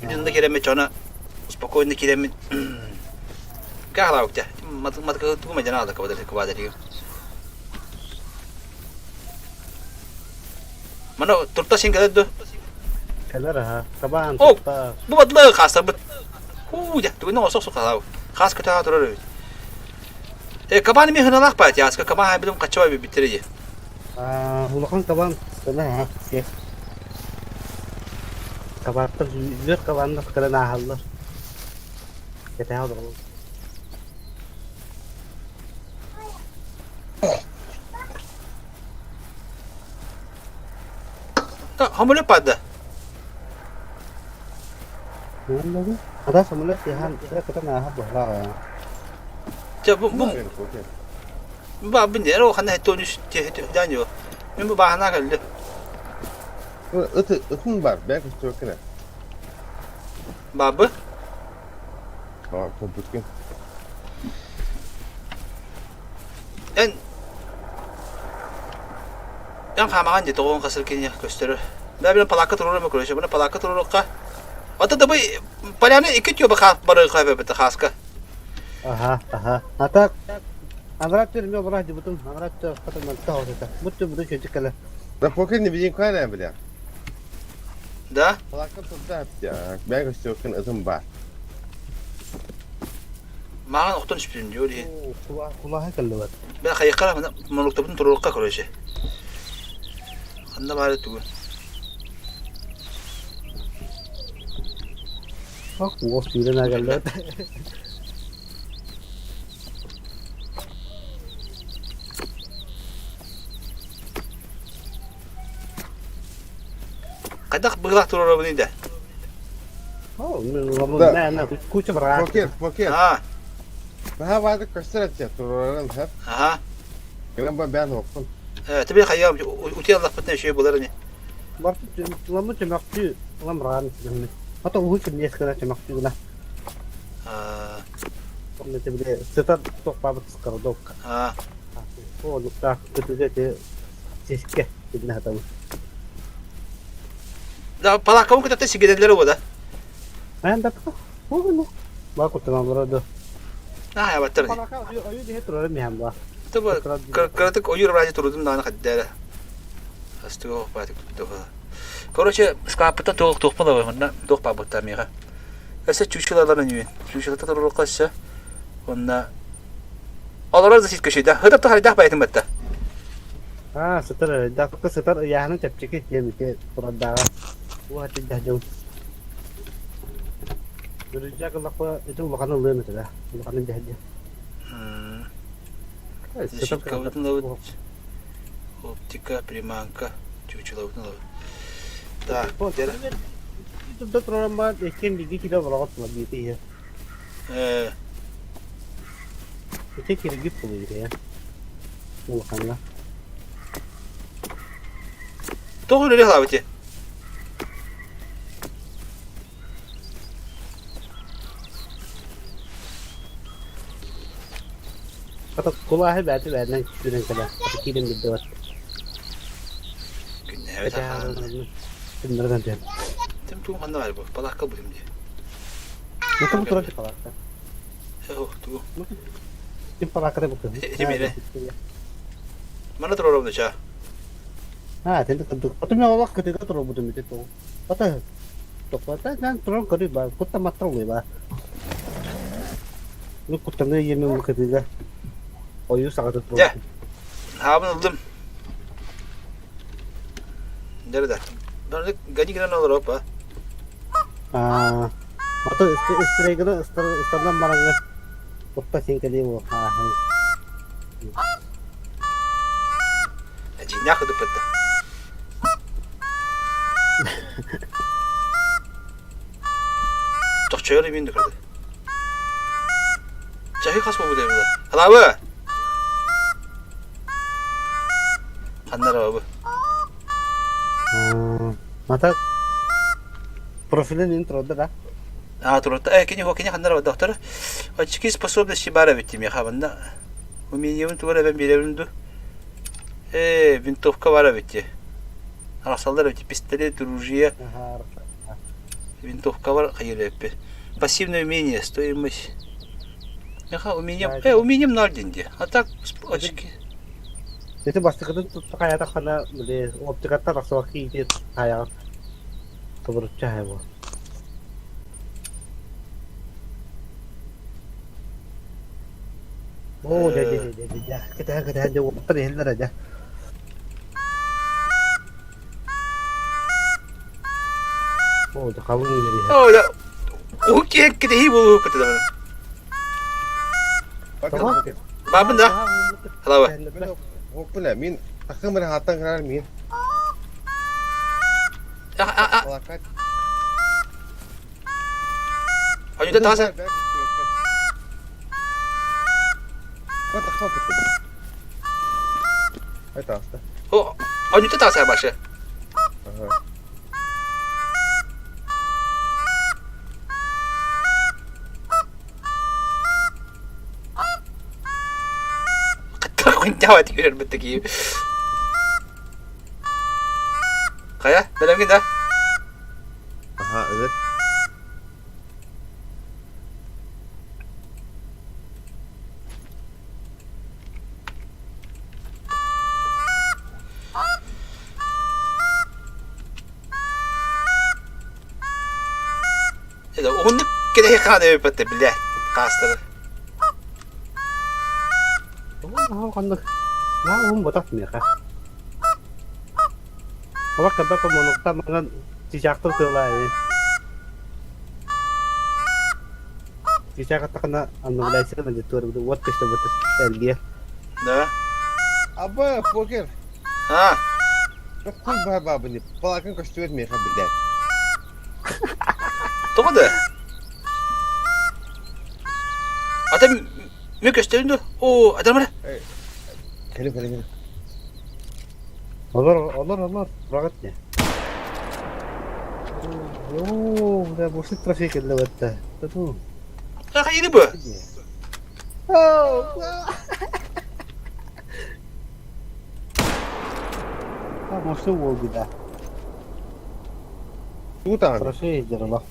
Yüzünde kiremi çona. Spokojno kiremi. Kahla okta. Mat tu macam ada kepada dia. Mana turta sing kada tu. Kelar ha, kaban. Oh, bu badla khasa bu. Ya, tu no sok kalau. Khas kata turur. Kaban mi hınalah pat ya. Kaban hay bilum kaçwa bir bitirici. Ulakan kaban. Sana ha. Kaban terjujur kaban nak kena nahal. Kita tahu dong. Hamule pada. Ada semula sihan, kita nahal bola. Bu ben de o hani tonüş danıyor. Ben bu bahana geldi. Itın var. Belki çok ne? Babı. Kompütken. En hamagan di toon kasal kanya gösterir. Ben bir palaka turur mu kuruşu? Buna palaka turur ka. Ata da bu palyana iki yok bak barı kaybet haska. Aha. Atak. Angaratır mı bana dibutum? Angaratır kata mantah olsa. Butu çocuk kala. Da poker ne bileyim kaya ne bile. Da? Palaka turda hep ya. Belki çok ne ıtın var. Mağan oktun şüphelim diyor diye. Kulağa kalıyor. Ben kayıklara monukta bunu turur ka kuruşu. Anda bari tu. Bak bu sirena kalıyor. Kadak bırak turur bunu da. Oh, nah, kucu berat. Poker. Ha. Daha vardı kaçlar edecek turlardan hep. Aha. Kenapa ben okudum. Tabii kayam uti Allah patne şey bular ne. Bak, lama cemakçı, lama ran. Atau kucu ni sekarang cemakçı lah. Nanti boleh setat tok pabrik sekarang dok. Ha. Oh, lupa ketika dia siske, tidak tahu. Da palaka mı kadar sigidenleri o da. Main tak? Oh, no. Baku tengah berada. Ha ya batar. Palaka, ayu dia turun ni hamba. Tabii karatık oyur bence turudum daha ne kadar. Astu patik tu. Короче, скапта тоқ пала вана тоқ па бутта мига. Эсе чүчүлаларын юин. Чүчүлата турулук калса. Онна аларар да сит көшөйдө. Хыдап тахайдак байтын батта. Setelah dah ke setelah ya hanya cek dia mikir perada. Wah tidak jauh. Berja kalau itu makanan lain sudah, makanan jahat. Защитка ловит. Оптика, приманка. Чуть-чуть ловит. Да, Itu tuh terlambat, ikan gigi kita berlawat lagi itu ya. Itu kira gitu ya. Makanlah. Tuh udah lawat ya. Kata kulah berarti berarti sudah kada. Kirim gitu. Evet. Bener kan dia. Tem tuh mana var bu? Palak kabul diye. Mungkin turun di palak. Oh, tuh. Di palak ada bukan. Ini mana turun orang tu? Tentu tentu. Atau nyawa ketika turun betul itu tuh. Atau Tokota kan turun ke riba, kota matro riba. Lu kutanya yeni mu ketika. Oyu sangat turun. Ya. Ha buldum. Nerede? Ben de gani giren olur hoppa. Atau spray kena standar marangan. Lepas yang kali mau. Jinya kudu peta. Çok çöre bindik hadi. Cahil kasma bu devirde. Hadi abi. Kanlar abi. Mata profilin intro da. Турата. Кини хо кини кандар доктор. Очки способности бара битим я хаванда. У меня вон тура ben bilevindu. Винтовка бара бити. Арасалдар бити пистолет, ружье. Винтовка бар хайреппи. Пассивное умение, стоимость. Яха умением 0 деньги. А так очки. Itu pasti kan tuh kayak tak karena beli optik kata tak sewaki itu kayak kebercah ya bu. Oh jadi kita aja water ya aja. Oh udah kamu ini jadi. Oh ya. Oke kita hibu kata teman. Bakın. Babın da. Halawa. Hopun ya min. Takım bana hatan karar min. Lakat. Hadi da tasa. What the fuck? Ay tasta. Oh, hadi da tasa başı. Aha. Kuncawa tigil betteki. Kaya, dalam kita. Aha evet. Ya onu kira yakana da bette bile. Kastır. Oh kan tuh. Nah, botak nih kah? Apa kabar pemonokta mangan cicak tuh lain. Cicak kata kena anu belajar lanjut tur buat pesta betul dia. Da. Aba poker. Ha. Kul baba beni. Palakan koştu etmeye kabile. Tamam da. Adam ne gösteriyor? Oo, adam var. Kali. Olur rahatnya. Oh, udah bosan trafik lewat dah. Tuh. Ya kayak ini bu. Oh. Ah, musuh gua gitu. Tutan. Terus sih jalan.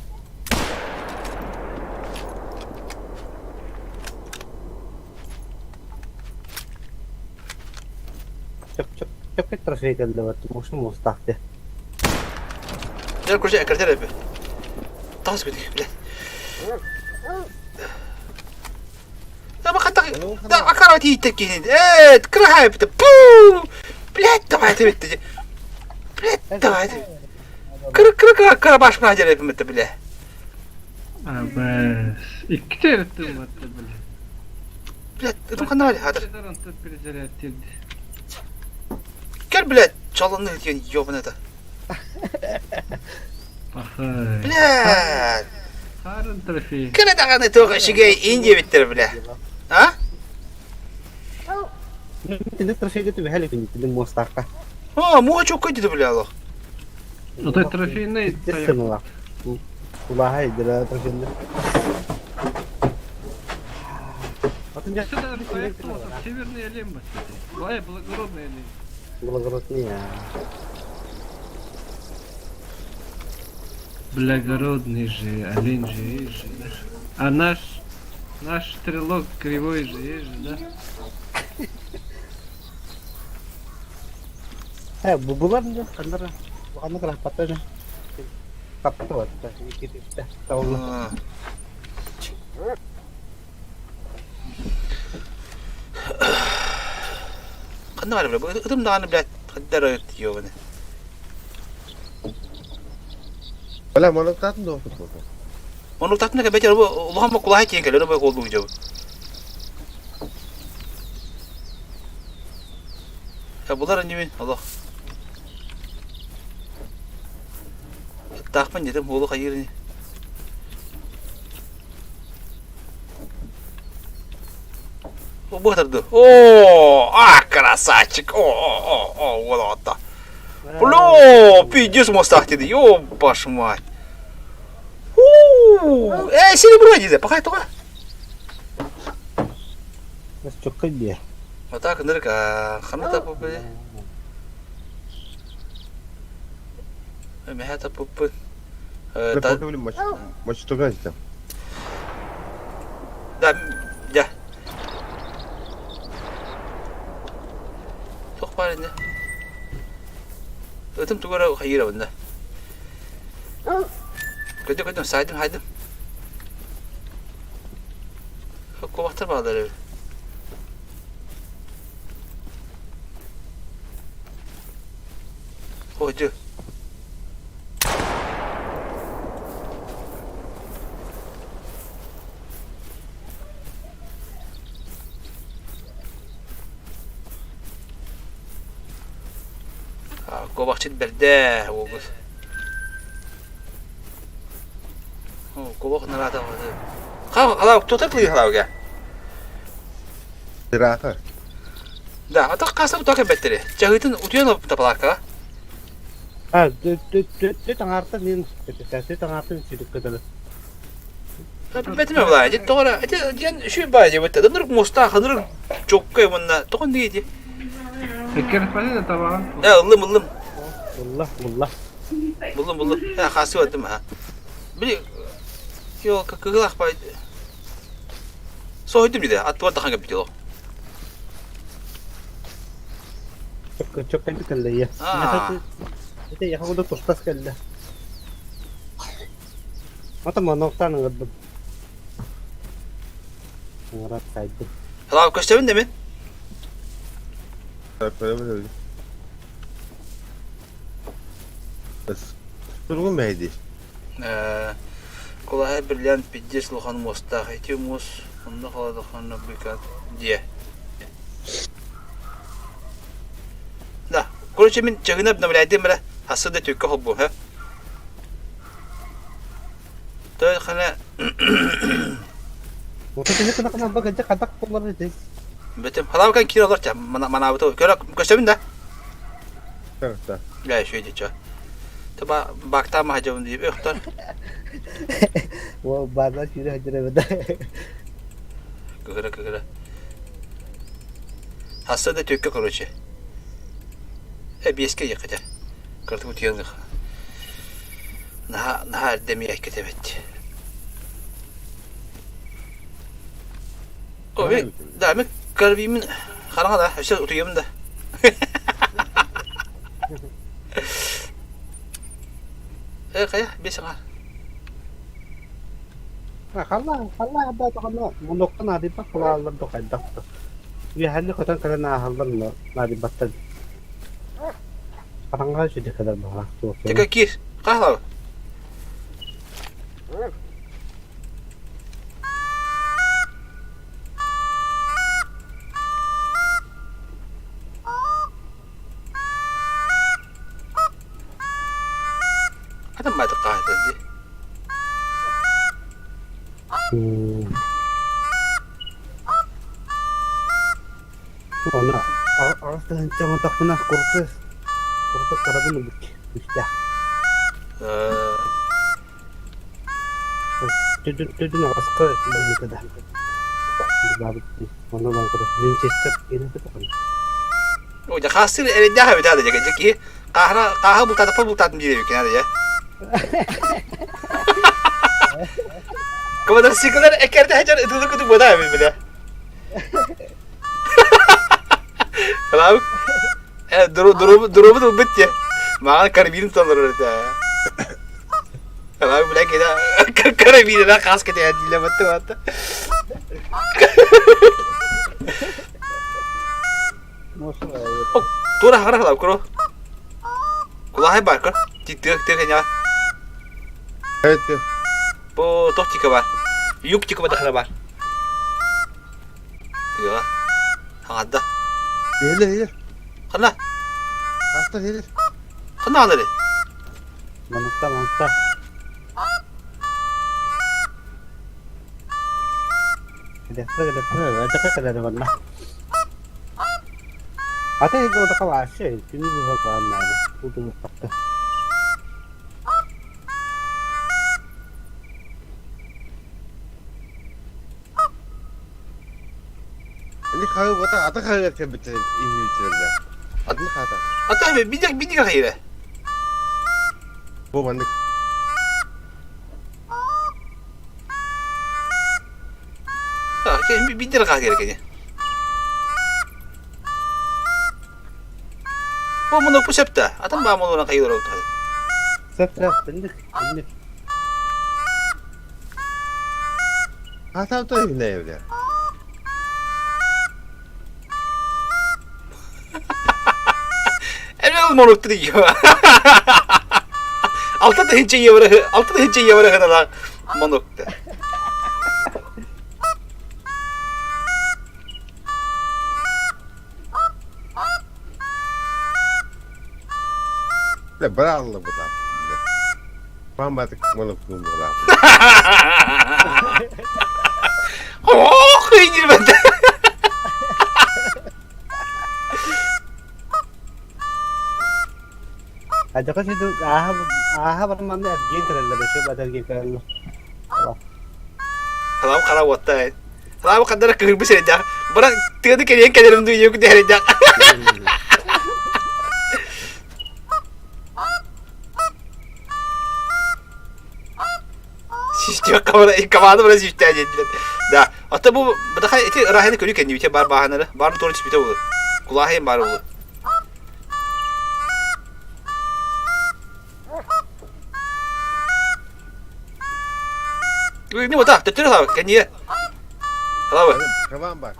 Cepet trafik lewat musuh mustah deh. Ya kurca kerja apa? Tas gede bile. Ama kata da akarat yitek evet kırah yaptı. Puu! Bilet tabaydı bitti. Bilet tabaydı. Kırı baş bıracar yapım bitti bile. Abes. İki kere ettim battı bile. Bilet dur kanal hadi hadi. Neden tut bir zere ettirdi. Gel bilet çalındı diyen yobuna da. Bakay. Bilet. Harun trafiği. Kene dağını toğa şige ince bittir bile. Ha? Ini trafik itu behal ini mustah kah? Ha muha çok kötü bile Allah. O da trafiğin ne? Kesin lah. Ulah aja trafiknya. Atınca Şurada ayakta olsa çevirne eleyim bak. Vay благородный eleyim. благородный ya. Благородный же, олень же есть же, да? А наш стрелок кривой же есть же, да? Bu bulan tuh kantor bukan kerapatan ya. Kapan tuh? Gitu dah. Tahu lah. Ha. Kanal bile. Bu adım dağını bile kadar ötüyor bana. Wala mo nagtatando ako po. Onu tatmin ki becer bu Allah'ım bak kulağa hiç geliyor ne böyle oldu gibi. Ya bunlar önce min Allah. Takman dedim oğlu hayır. Bu kadardı. Oo, красавчик. О, вот это. Бля, пиздец мостах dedi. Yo, baş mать. Серебро dedi. Pakay toka. Nasıl çok iyi ya. Mata kendir ka. Kana ta popo. Meha ta popo. 내 포토블리 멋있더가 진짜. Da ya. Çok var ne? Ötüm tugara hayır bunda. Kötü saydım haydım. Kovaktır bağları. Hoca. Kovakçı berde oğuz. Kovak nerede var? Hala tutar mı hala ya? Diraka. Da, ata kasa bu takip betteri. Cahit'in utuyan tapalaka. Ha, de tangarta nin. De tangarta sidik kadar. Betme bu aje. Doğru. Aje şu baje bette. Dur musta hadır çok kay bunda. Tokun diye. فكرت بعدين طبعا. Ya ılım. Wallah. Buldum. Ya hası vardı mı ha? Bir yo kıkılak bay. Soydum bir de. At var daha bitiyor. Çok iyi kaldı ya. Itu ya aku udah tustas kaldı. Mata manoktan ngaddım. Ngarat saydı. Hala köştemin de mi? Böyle. Durgun meydi. Kolay brilliant pidges lohan musta. Hiti mus. Onda kaladı kanı büyük diye. Da, korece min çagına bna bilaydım bile. Hası da tükke hobbu ha. Tabii kana Motor ini kena bagajnya katak kemarin deh. betim. Hala kan kira olur mana bu. Köre köştemin de. Evet. Ya şöyle diyor. Tabi bakta mı hacım diye yoktur. Wah, bana sudah hajar beda. Kıkıra. Hasta da tükke korece. Bir eski yakıcı. Kırtı bu tiyanlık. Naha erdemiye ekletemetti. O bir demek kalbimin karanga da işte utuyum da. Kaya bir sana. Nah, kala ada to kana munok na di ba kala to kadak to. Wi hali ko tan kana halan na di batal. Parang nga siya di kada ba to. Tika kis. Kahla. Ada mata kahla di. Ona arasdan çamatak buna korkut karabın ubuk. İşte. Dudun araska ini kada. Babit mana bang kada. Winchester ini tu kan. O da hasil evde ha öde alacak ki. Kahra bu tadım diye ki ya. Kemudian sikler ekerde hajar itu boda ya bile. Kalau durumu da bitti. Mağana karabinin tanırır da. Kalau bile kita karabinin lah khas kita ya dile battı. Mosra. Oh, tuh lah kalau kuro. Kulağı bakar. Titir kayaknya. Evet. Bu toh tika var. Yuk tika badakara var. Diyor. Hangada. Gelir. Kana. Hasta gelir. Kana alır. Manukta. Kedekler. Acaka kadar mana. Ate itu udah kawas sih. Ini gua paham mana. Udah fakta. Ini kahve bota ata kahve bitir iyi bitirdi. Adını kata. Ata abi bir hayır. Bu mandık. Ha, bir lira kahve gerekeni. Bu bunu bu septe. Adam bana onu kayıyor oldu. Sep, bendik. Hata da yine evde. Evvel monoktu diyor. Altta da hiç yavru kadar monoktu. Le brallı bu da. Pambatık monokluğum bu da. Oh, kıyır bende. Ajaka sih tuh bermanda game keren lah coba ada game keren lo. Halam kara wattay. Halam kadar kıyır bir şey dak. Bana tıkadı keliyen kelirim duyuyor ki değeri dak. Şişti kamada böyle şişti acediler. Da, hatta bu daha eti rahane körü kendi bite bar bahanları. Barın torun bite olur. Kulağı hem bar olur. Ini what ah, terus apa? Kan dia. Hello. Kavan bak.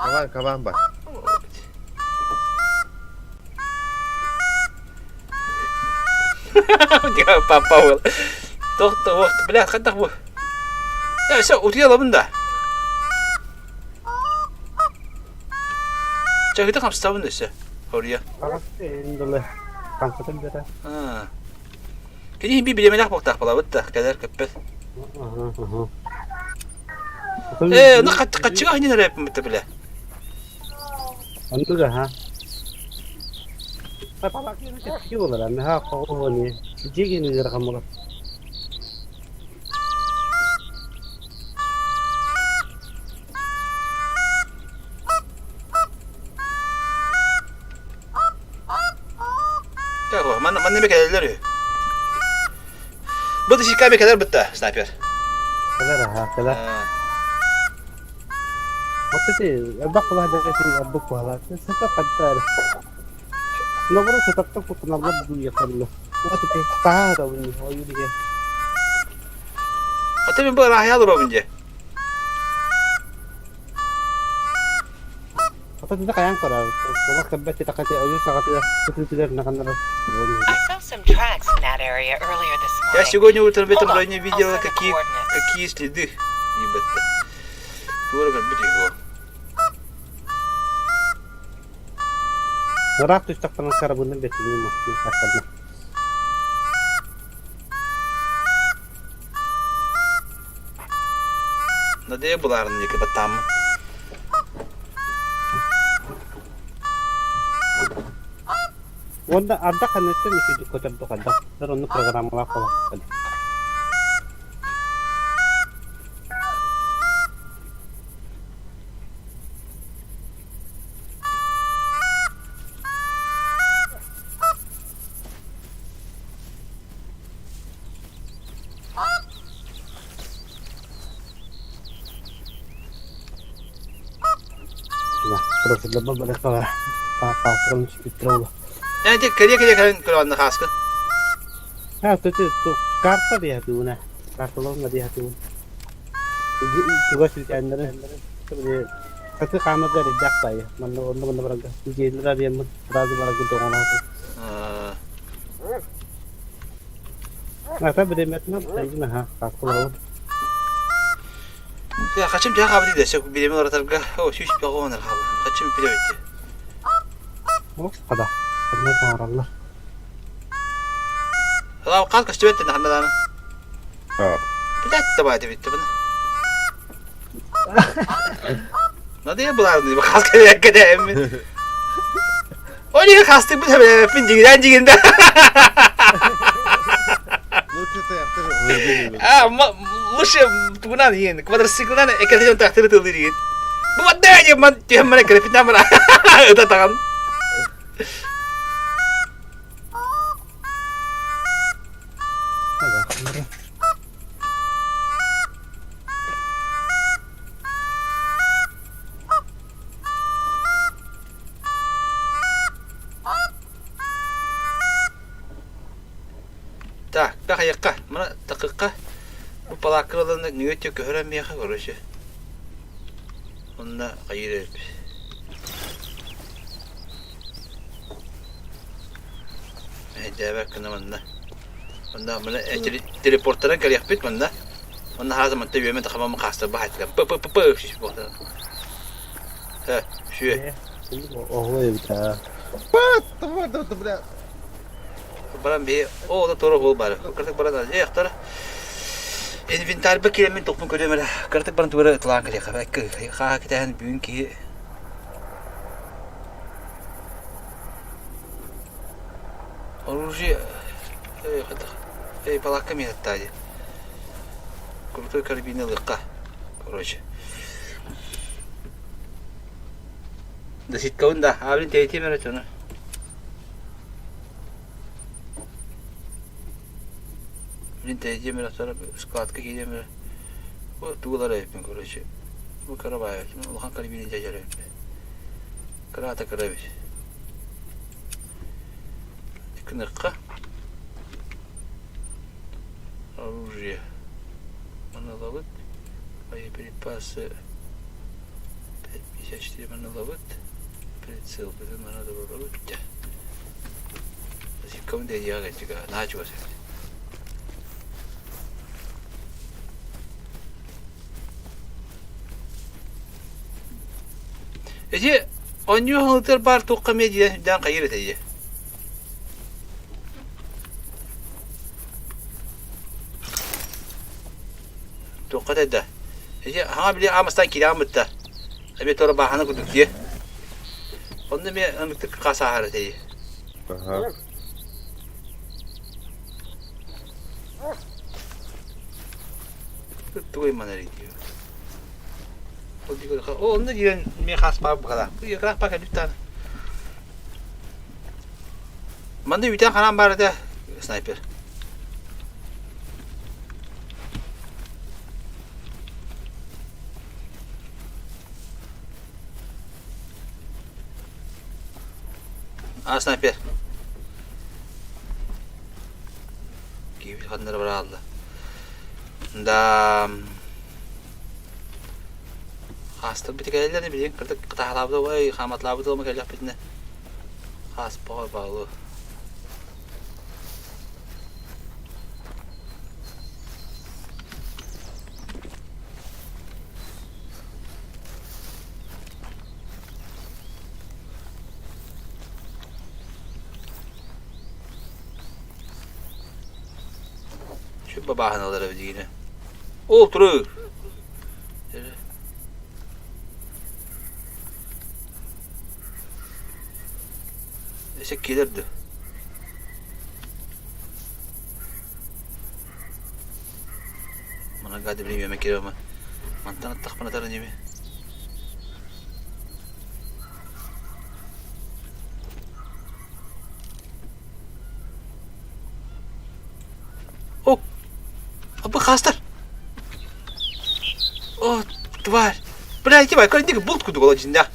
Dia apa wal. Toh, belah kan tak bu. Ya, so utia lah benda. Cak kita kam setahun deh sih. Oraya. Ini dulu. Kangkutan jara. Ha. Kini bir bile menak baktak pala betul kadar kepes. Nak kaçıga ini nereye betul bile. Antu dah ha. Apa lagi ni kecil lah, nah kau ni, jadi ni jara kamu lah. Kau mana mereka lari. Betul sih kami kadar betul sniper. Kelar. Waktu tu, abang kau ada kecil abang kau lah. Setak kadar. Nomor setak tu pun nama dulu ya kan lo. Waktu tu tahu ni, oh ini dia. Hatta ben bu rahaya dur önce. Apa tu kaya angkor lah. Kalau kebet kita kata, oh you sangat tidak nak nak. I saw some tracks in that area earlier this Я morning. сегодня утром в этом Hold on, районе I'll видел send the coordinates. какие следы. Ебать-то. Дорого быть его. Rak tu tak pernah cara bunda betul ni mah. Akan. Надо я была рано никогда там. Wanda ada kan itu mesti dikotor tu kadang. Terus program lah kalau. Nah, terus lepas balik ke terus petrol. Yani kerja kalau anda khas kan. Ha, tu karta dia tu na. Karta lo dia tu. Juga sih andar. Sebenarnya satu kamar dari jaksa ya. Mana beragam. Jenderal dia berada beragam dong orang tu. Nah, tapi dia macam apa? Ini nah, karta lo. Ya kaçım diye kabul ediyor. Çok bilemin oratarga. O şu bir oğlanlar kabul. Kaçım bile öyle. Oh, pada. Karena marah. Lan kalk kaçtı bitti ne anladın? Ha. Bilet de baydı bitti bunu. Ne diye bular diye bak kalk ya kadar mi? O niye kastık bu tabii pincigiden ciginde. Lütfen yaktır. Ah, muşum buna diyin. Kuadrisikldan ekranı taktırı tıldı diyin. Bu madde aja man dia mana grafitnya mana. Itu tangan. Ada. Bener. Tak, tak ayakka. Mana takıkka. Bu palakırlarında niyet yok öğrenmeye karşı. Onunla ayırır. Deve kınamanda. Ondan bana teleportlara gel yapıp bana. Ondan her zaman tabii yemek tamamı kastı bahat. Pı şiş bu. Ha, şu. Oh, ya bir Tamam. Bana bir o da doğru bol bari. Kartık bana da ya aktar. Inventar bakıyorum topun görüyorum. Kartık bana doğru tılan kırıyor. Bak kita han büyük ki. Orucu palakka mı yattı? Kurtu karabini lıkka. Orucu. Da sit kau dah. Abin tehti merah cuna. Abin tehti merah sonra squat ke gidiyor merah. Bu tuğlara yapın orucu. Bu karabaya. Şimdi Allah'ın karabini cacar yapın. Karata karabis. Kınıkka. Оружие. Моноловод. Боеприпасы. 5.54 моноловод. Прицел. Моноловод. Кому да я говорю, начал. Эти он не хотел бар только медиа дан кайрет эти. Tokat ada. Jadi hang beli amastan kiram betta. Abi tora bahana kuduk dia. Onda me anık kasa harati. Aha. Tuh mana dia. O diyor ka. O onda diyen me khas pa bu kadar. Bu yakra pa kadıktan. Manda bir tane kanam var da sniper. Sniper. Gibi kanları bıraktı. Da hasta bir tek ne bileyim kırdık kıtahlabı vay hamatlabı da mı gelecek bitne. Has bağlı. Şu babahanalara bir yine. Oturur. Eşek gelirdi. Bana gadi bileyim yemek yiyor ama. Mantan attak bana tarın yemeği. Apa kastar? Oh, тварь. Блядь, давай, как ты бултку дула jinda.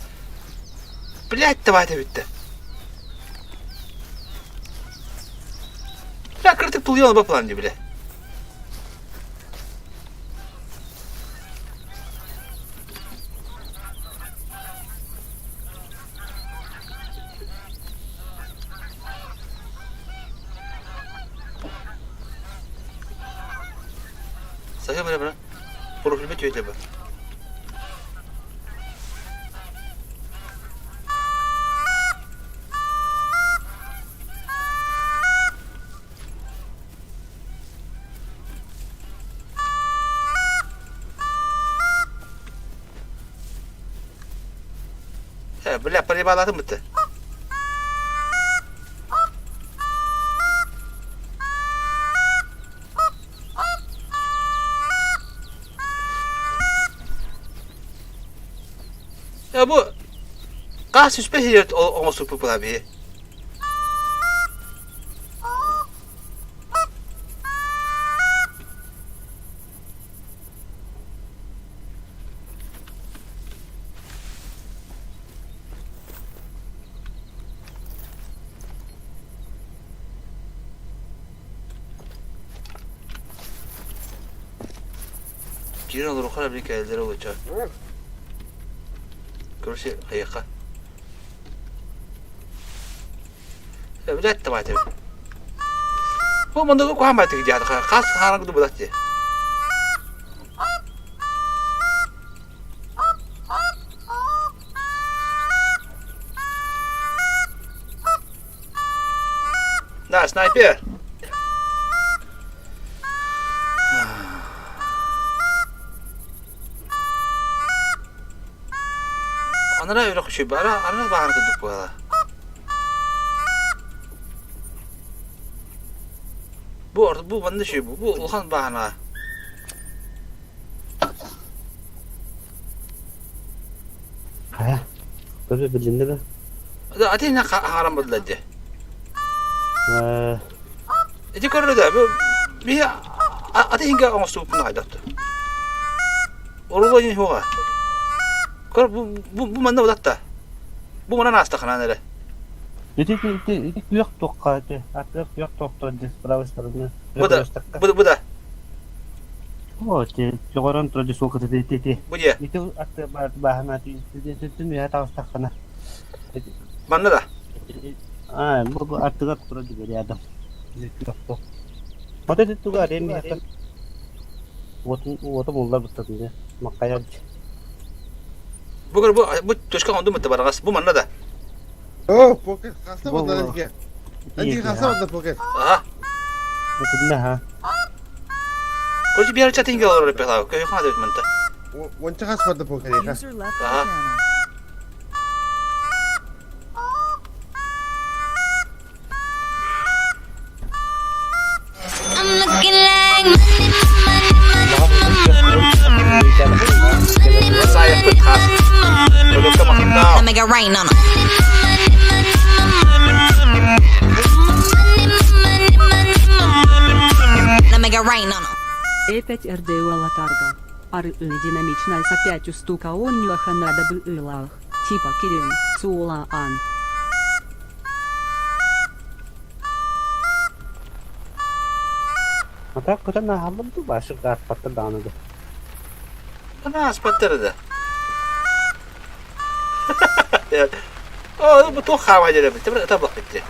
Блядь, давай это bitti. Ya kırtık pul yola bapalandı bile. Saya mana? Profil bir tüyde bu. He, böyle parayı bağladın bitti. Ya bu gaz üspeh yer olması bu abi. Girin olur o kadar büyük elleri olacak. Görüşü hayıka. Ya bir etti var tabi. Bu bunda ko hamati gidiyordu. Kas harang gidiyor bu da. Na sniper. Anara öyle kuşu bara, anara bağırdı bu arada. Bu orada bu bende şey bu Ulhan bağına. Haya. Böyle bilindi mi? Ati ne haram buladı. Eee, Ece körü de bu bir ati hinga ama supun aydattı. Orada yine hoğa. Kör bu bende buladı. Bu bana nasıl kana nere? Jadi yok tokka aja. Ada yok tokka di Sulawesi. Bu da. Oh, jokoran terus disuka titi. Bu diye. Itu ada bahan nanti itu ya tahu tak kana. Bana da. Ah, bu artikel terus juga di adam. Yok tokka. Mata itu gak ada yang akan. Waktu mulai betul ya. Makanya Bu tuşkan oldu mu tabaras? Bu bana da. Oh, poker. Hasta Bu- mı lan ki? Hadi Iya, hasta mı poker? Aha. betul ha. Kocu bir yer chatting olur hep ya. Köy kana dedim ben de. Wanca hasta mı poker ya? User left Aha. your channel. I'm looking like Saya put khas. Kalau ke makin I'ma tau. make it rain on 'em. I'ma make it rain on 'em. Опять РДУ Тарга. Ары динамичная с опять устука он нюхана да бы Типа Кирин, Цула Ан. Mata kita nah halam tuh masuk ke atas dana tuh. Ana aspattır da. Oh, bu to khava jere bitti. Bir tabak bitti.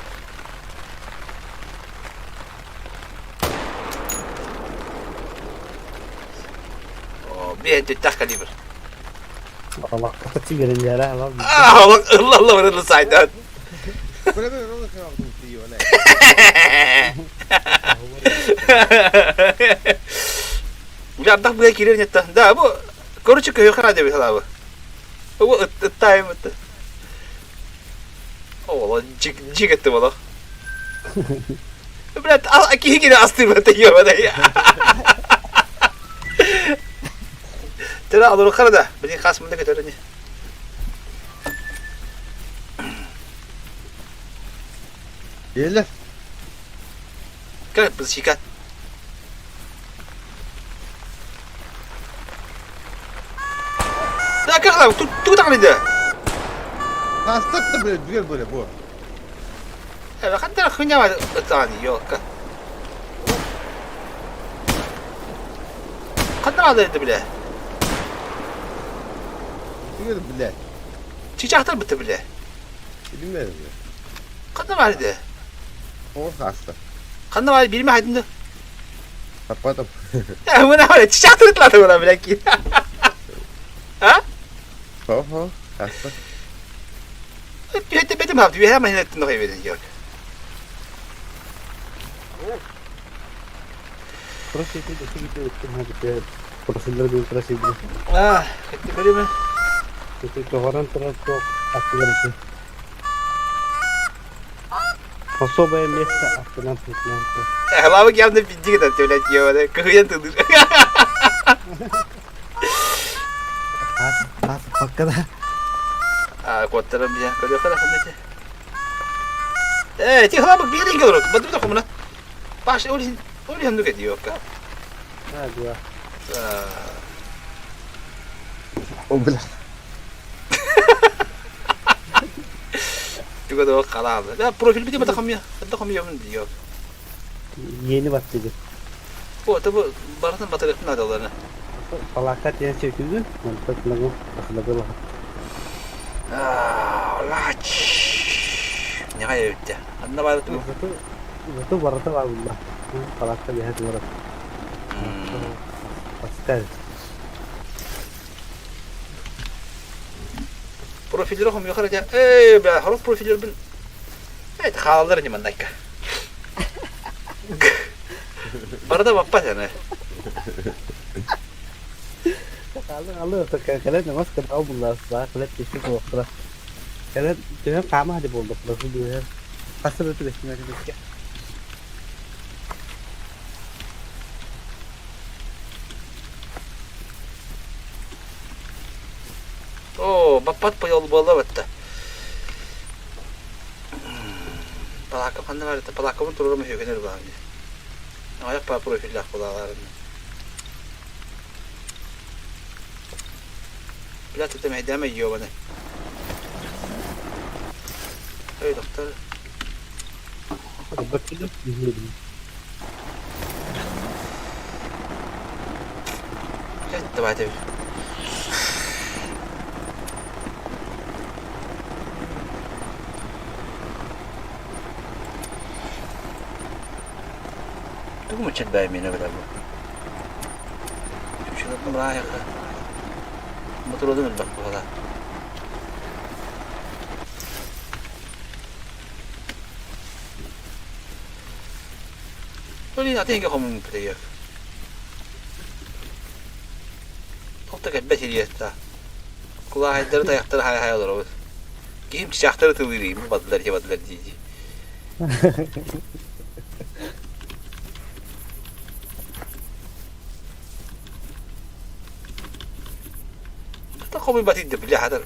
Oh, bir ente tak kaliber. Allah kecil gelin jara Allah. Ah, Allah bener saydan. Böyle böyle onu kıyafetini giyiyor ne? Ya tak buraya kirir netta. Da bu koru çıkıyor kana demiş abi. Bu time bitti. Oh, cik etti valla. Berat aki gene astır bitti yiyor bana ya. Tera alır kana da. Beni kasmında götürün. Gelirler. Kan bersikat. Dah kan tu tak ada. Hasta da böyle güzel böyle bu. Ya kan tak kenya ada tani yo kan. Kan ada bile. Güzel bile. Çiçekler bitti bile. Bilmiyorum ya. Kan vardı. O hasta. Kan var bilme haydında. Kapadım. Ya bu ne var? Çiçekler tıkladı bana bile ki. Ha? Ho hasta. Bir betim yaptı. Bir hemen ettim de verin yok. Terus itu gitu itu nah gitu. Prosedur dulu terus itu. Ah, etti böyle mi? Itu coran terus kok aku Особое место автонапряженка. Lama geldi pinci kadar şöyle diyor. Kıyın tutur. Hakikaten. Kotarım ya. Böyle kadar hadi. Tih lama bir yere gidiyor. Batu da kumuna. Baş öyle handu gidiyor ka. Hadi ya. O bile. Juga da kalah. Ya profil bir de batakam ya. Batakam ya mı diyor. Yeni başladı. Bu tabi baratan bataryakın adalarına. Felaket yang çekildi. Mantık lagu. Lagu lah. Allah. Ne kadar bitti. Anda var tu. Itu barat lah Allah. Felaket ya itu barat. Pascal. Profilleri هم يخرج بلا حروف بروفيلر بن خالدر ni mandaka. Barada bapak sana. Kalau kalian mas kenal bulan setelah kalian pisik waktu kalian dengan kamah di pondok prosedur pasal itu deh sebenarnya. Oo, bapat pa yol bola batta. Palaka kandı var ya, palaka mı dururum yok ne var diye. Ayak pa profil laf bulaların. Bila tutem hediyeme yiyor bana. Hey doktor. Betul. Ya tabii tabii. Itu macam bayi mina kata bu. Şuna kumraya ka. Motor oldu mu bak bu kadar. Böyle atayım ki kamu mutluyor. Çok da kadar çeliyetta. Kulağı haydarı ayakları hay olur o. Kim çiçekleri tılırıyım bu badılar cici. Kamu batin de bile hadar.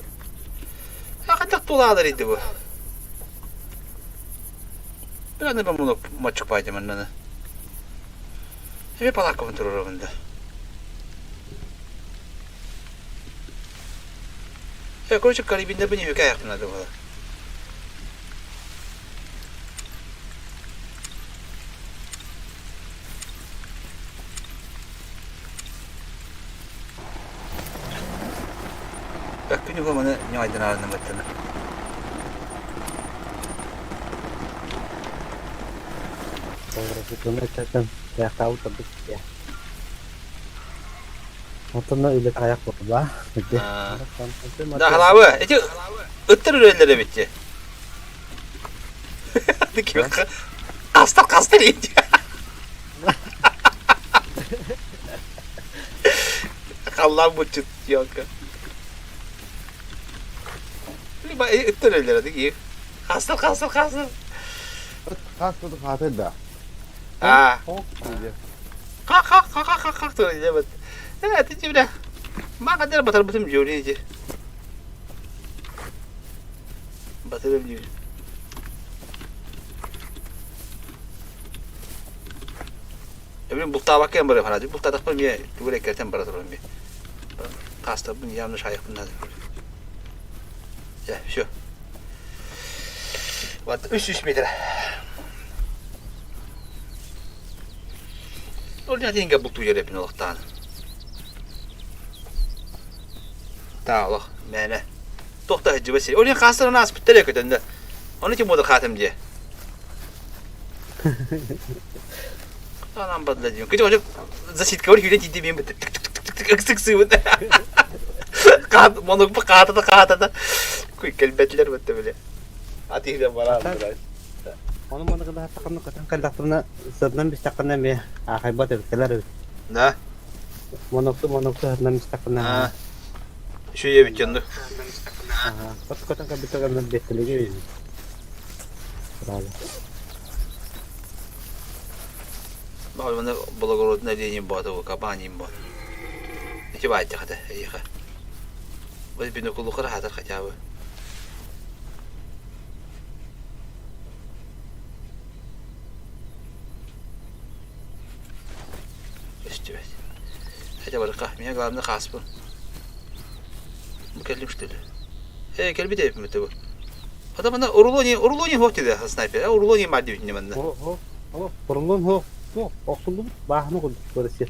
Hakikaten tulalar idi bu. Ben de bunu maçık paydım annene. Hep palak kontrol bunda. Ya koçuk garibinde beni hükay yapmadı bu. Bak günü bu bana ne aydın ağrına battığını. Kongres itu kan saya tahu tapi ya. Motorna öyle ayak baba. Da halavı. Ece ıttır ürünlere bitti. Hadi ki bak. Kastır iyice. Allah bu çıt yok. Bak ıttır ürünlere de ki. Kastır. Hastalık hatır da. Ha. Hop diye. Kalk diye evet. Evet iyice bile. Bak kadar batar bütün diyor iyice. Batırım diyor. Evin bukta bakayım böyle falan. Bukta da yapayım ya. Duvara eklerten para durun bir. Kasta bunu yanlış ayak bunlar. Ya şu. Bak 300 metre. Orada tinggal buktu yere pinolaktan. Tamam, mene. Doktor hacı besi. Oraya kastana nasıl bitti kötünde. Onun için moda katem diye. Anam badla diyor. Kıcı hocam zaşit kavur hüle ciddi benim tık sık sıvı. Monok bu kahtada. Kuy kelbetler bitti böyle. Atıyla bana biraz. Onu mana kada takkan kan dokterna sebelum bisa kena ya. Hebat ya kelar. Ne? Monok tu harus bisa kena. Şöyle bir yandı. Aha. Kota ka bito ka ng betlege. Bravo. Bak bana bulgur ne diyeyim bu adı kabanayım bu. İki bayt hadi iyi ha. Bu bir nokulu kara hadi kaçabı. İşte. Hadi bari kahmiye galamda kasbın. Bu kellim işte. Kelbi de yapayım tabi. Adam bana Orloni hok dedi sniper. Orloni maddi bitni bende. Porulun ho. Ho, okulun bahnu kul burası.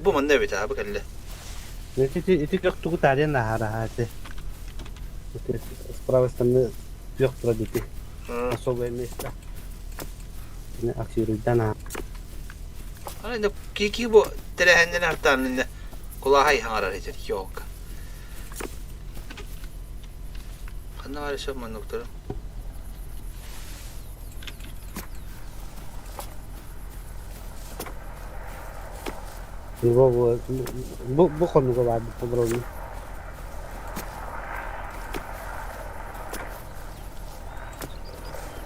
Bu man ne bit abi kelle. Ne iti yok tuku tarihan lah hati. Itu sprawastanı yok traditi. Masuk ini sta. Ini aksi rudana. Hani ne ki bu telehenden hartan ne kulağı hay hangar edecek yok. Kanna var şu man doktor. Bu konu ko vardı programı.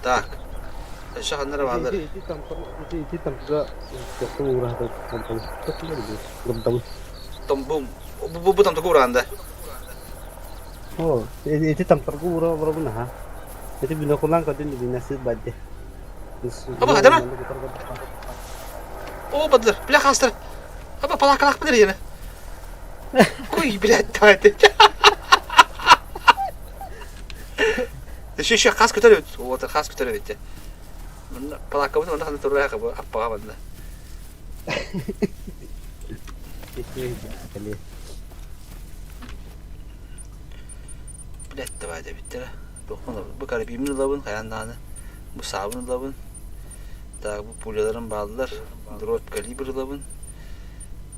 Tak. Şu hanlara varlar. Iti tamka çok murah da kampung. Çok iyi bir Tombum. Bu tam tukuranda. Oh, iti tamka ko murah nah. Iti binakulang ka din binasib badde. Ama hadi lan. O badlar. Bile hastır. Ama palakalak mıdır yine? Koy bile hadi. Şu kas kötü o da kas kötü bitti. Bunlar palakamız onda hanı turaya kabı appa bende. Bilet de vardı bitti. Dokmana bu kadar bimin lavın kayandanı. Bu sabun lavın. Daha bu pulyaların bağlılar. Drop kaliber lavın.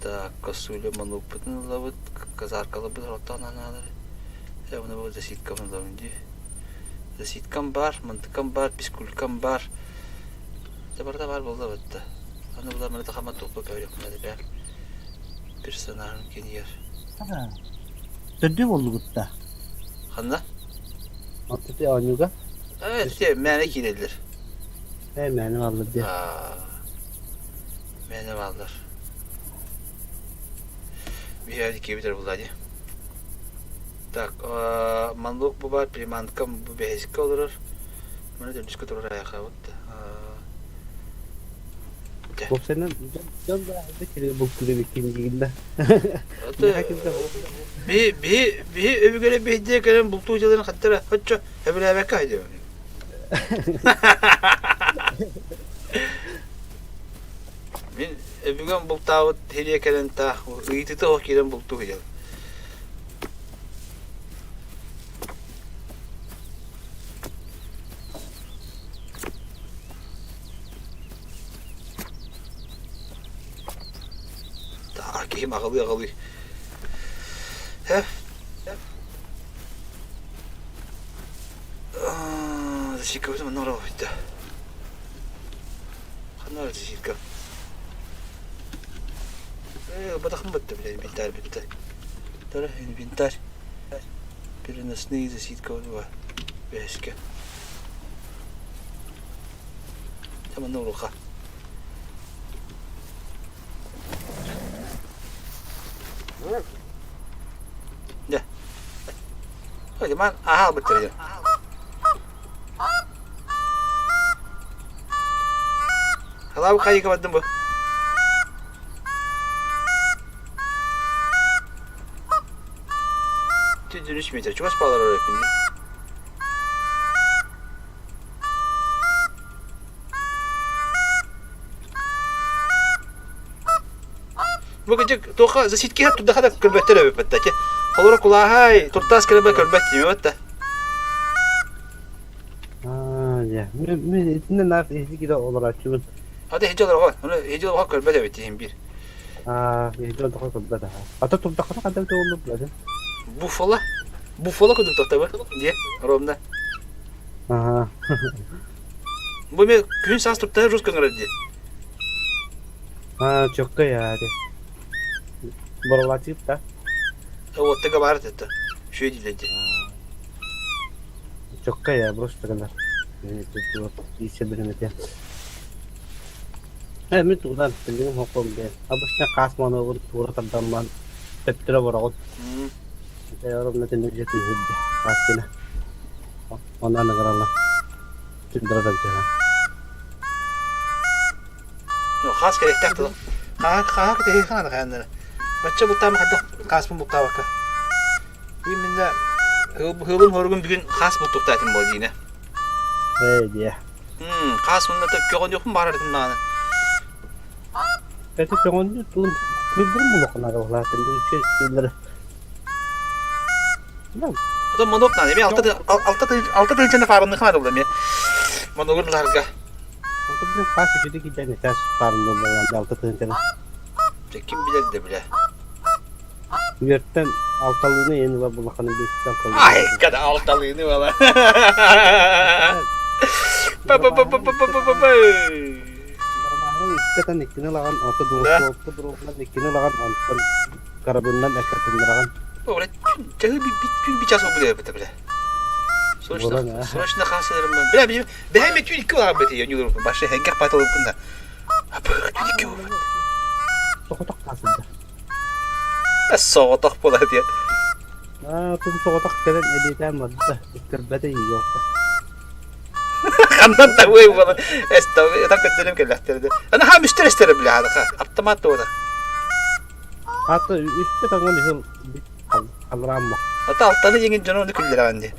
Daha kasuyla manuputun lavın. Kazar kalıbı rotan anaları. Ya buna bu da sitkamın lavın diye. Sitcam var, mantıkam var, psikologam var. Sebarda var bolda bitti. Hani bunlar bana takama toplu böyle yapmadı be. Bir sanarın kendi yer. Jadi oldu gutta. Hanna? Maksudnya on juga? Evet, işte menek ilerler. Meni vallahi dia. Mene varlar. Bir yerde kibidir bunlar diye. Так, манлук bu var, primantkam bu behezik olur. Mana dönüş kutur oraya kavut. Bu sene can da kiri bu kiri bikin gilde. Bir öbür göre bir hediye gelen bultu hocaların hatta hoca hebele beka ediyor. Ben öbür gün bultu hediye gelen ta iyiti de o gelen bultu hoca. Kim ağlıyor. Heh. Zişika bizim ne oldu bitti. Kanlar zişika. Badakım bitti bile bitti. Tara bintar. Bir nasıl zişika var. Beşke. Tamam ne olur ha. Ya. Hadi man ahal bitireceğim. Hala bu kayı kapattım bu. Dönüşmeyecek. Çok az bağlar oraya şimdi. Bu gece toka засидки hat tudda hada kölbetler öpüp hatta ki. Olur kulağı hay turtas kelebe kölbet diyor hatta. Ya. Ne nar ehli gida olarak çünkü. Hadi hece olarak onu hece olarak kölbet öpeteyim bir. Ehli olarak kölbet ha. Ata turda kadar olur lazım. Buffalo kudu tabi diye Rom'da. Aha. Bu me gün sans turta Rus kangarı diye. Çok ya hadi. Buralar çıkıp da O otta var dedi. Şöyle diledi. çok kaya burası kadar. Itu isi bener ya. Mit udan bildiğim hukum değil. Abisnya kasman olur tuğra kadamman petra varakot. Saya orang nanti nujat hujud kaskina. Ona negara Tindra saja. No khas gerek taktı. Ha dedi kana kendine. Bacça bu tam kadar kasmın bu tavaka. Yeminle hılın horgun bir gün khas bu tuktaydım bu yine. Dia. Kasmında da göğün yok mu var dedim bana. Itu jangan itu belum mau kena lah tentu sudah. Nah, Adam monok tane mi altta da içinde farkında kalmadı bulam ya. Monokun larga. untuk yang pas jadi kita nih tes farm dengan alta tentu. Kim bilir de bile. Yerden altalığını yeni ve bulakanın geçti altalığını. Ay kada altalığını valla. Normalde iskatan ikini lagan atı doğru ikini lagan antar karabundan ekatındıran. Öyle cahil bir ças o bile bile bile. Sonuçta kaslarım ben. Bile ben mi tüy iki olarak bitiyor yürüyorum. Başta hengek patalı bunda. Apa tüy iki olarak. Sokotak kasında. Soğutak pola diye. Tüm sokotak keren editen var da iskarbede yok. Kandan tavuğu valla. Estav tak dedim ki lahterdi. Ana ha müşteri isterim bile hadi. Aptamat da o da. Hatta üstte tangan hıl kalram mı? Hatta alttan yengin canı onu küller bende.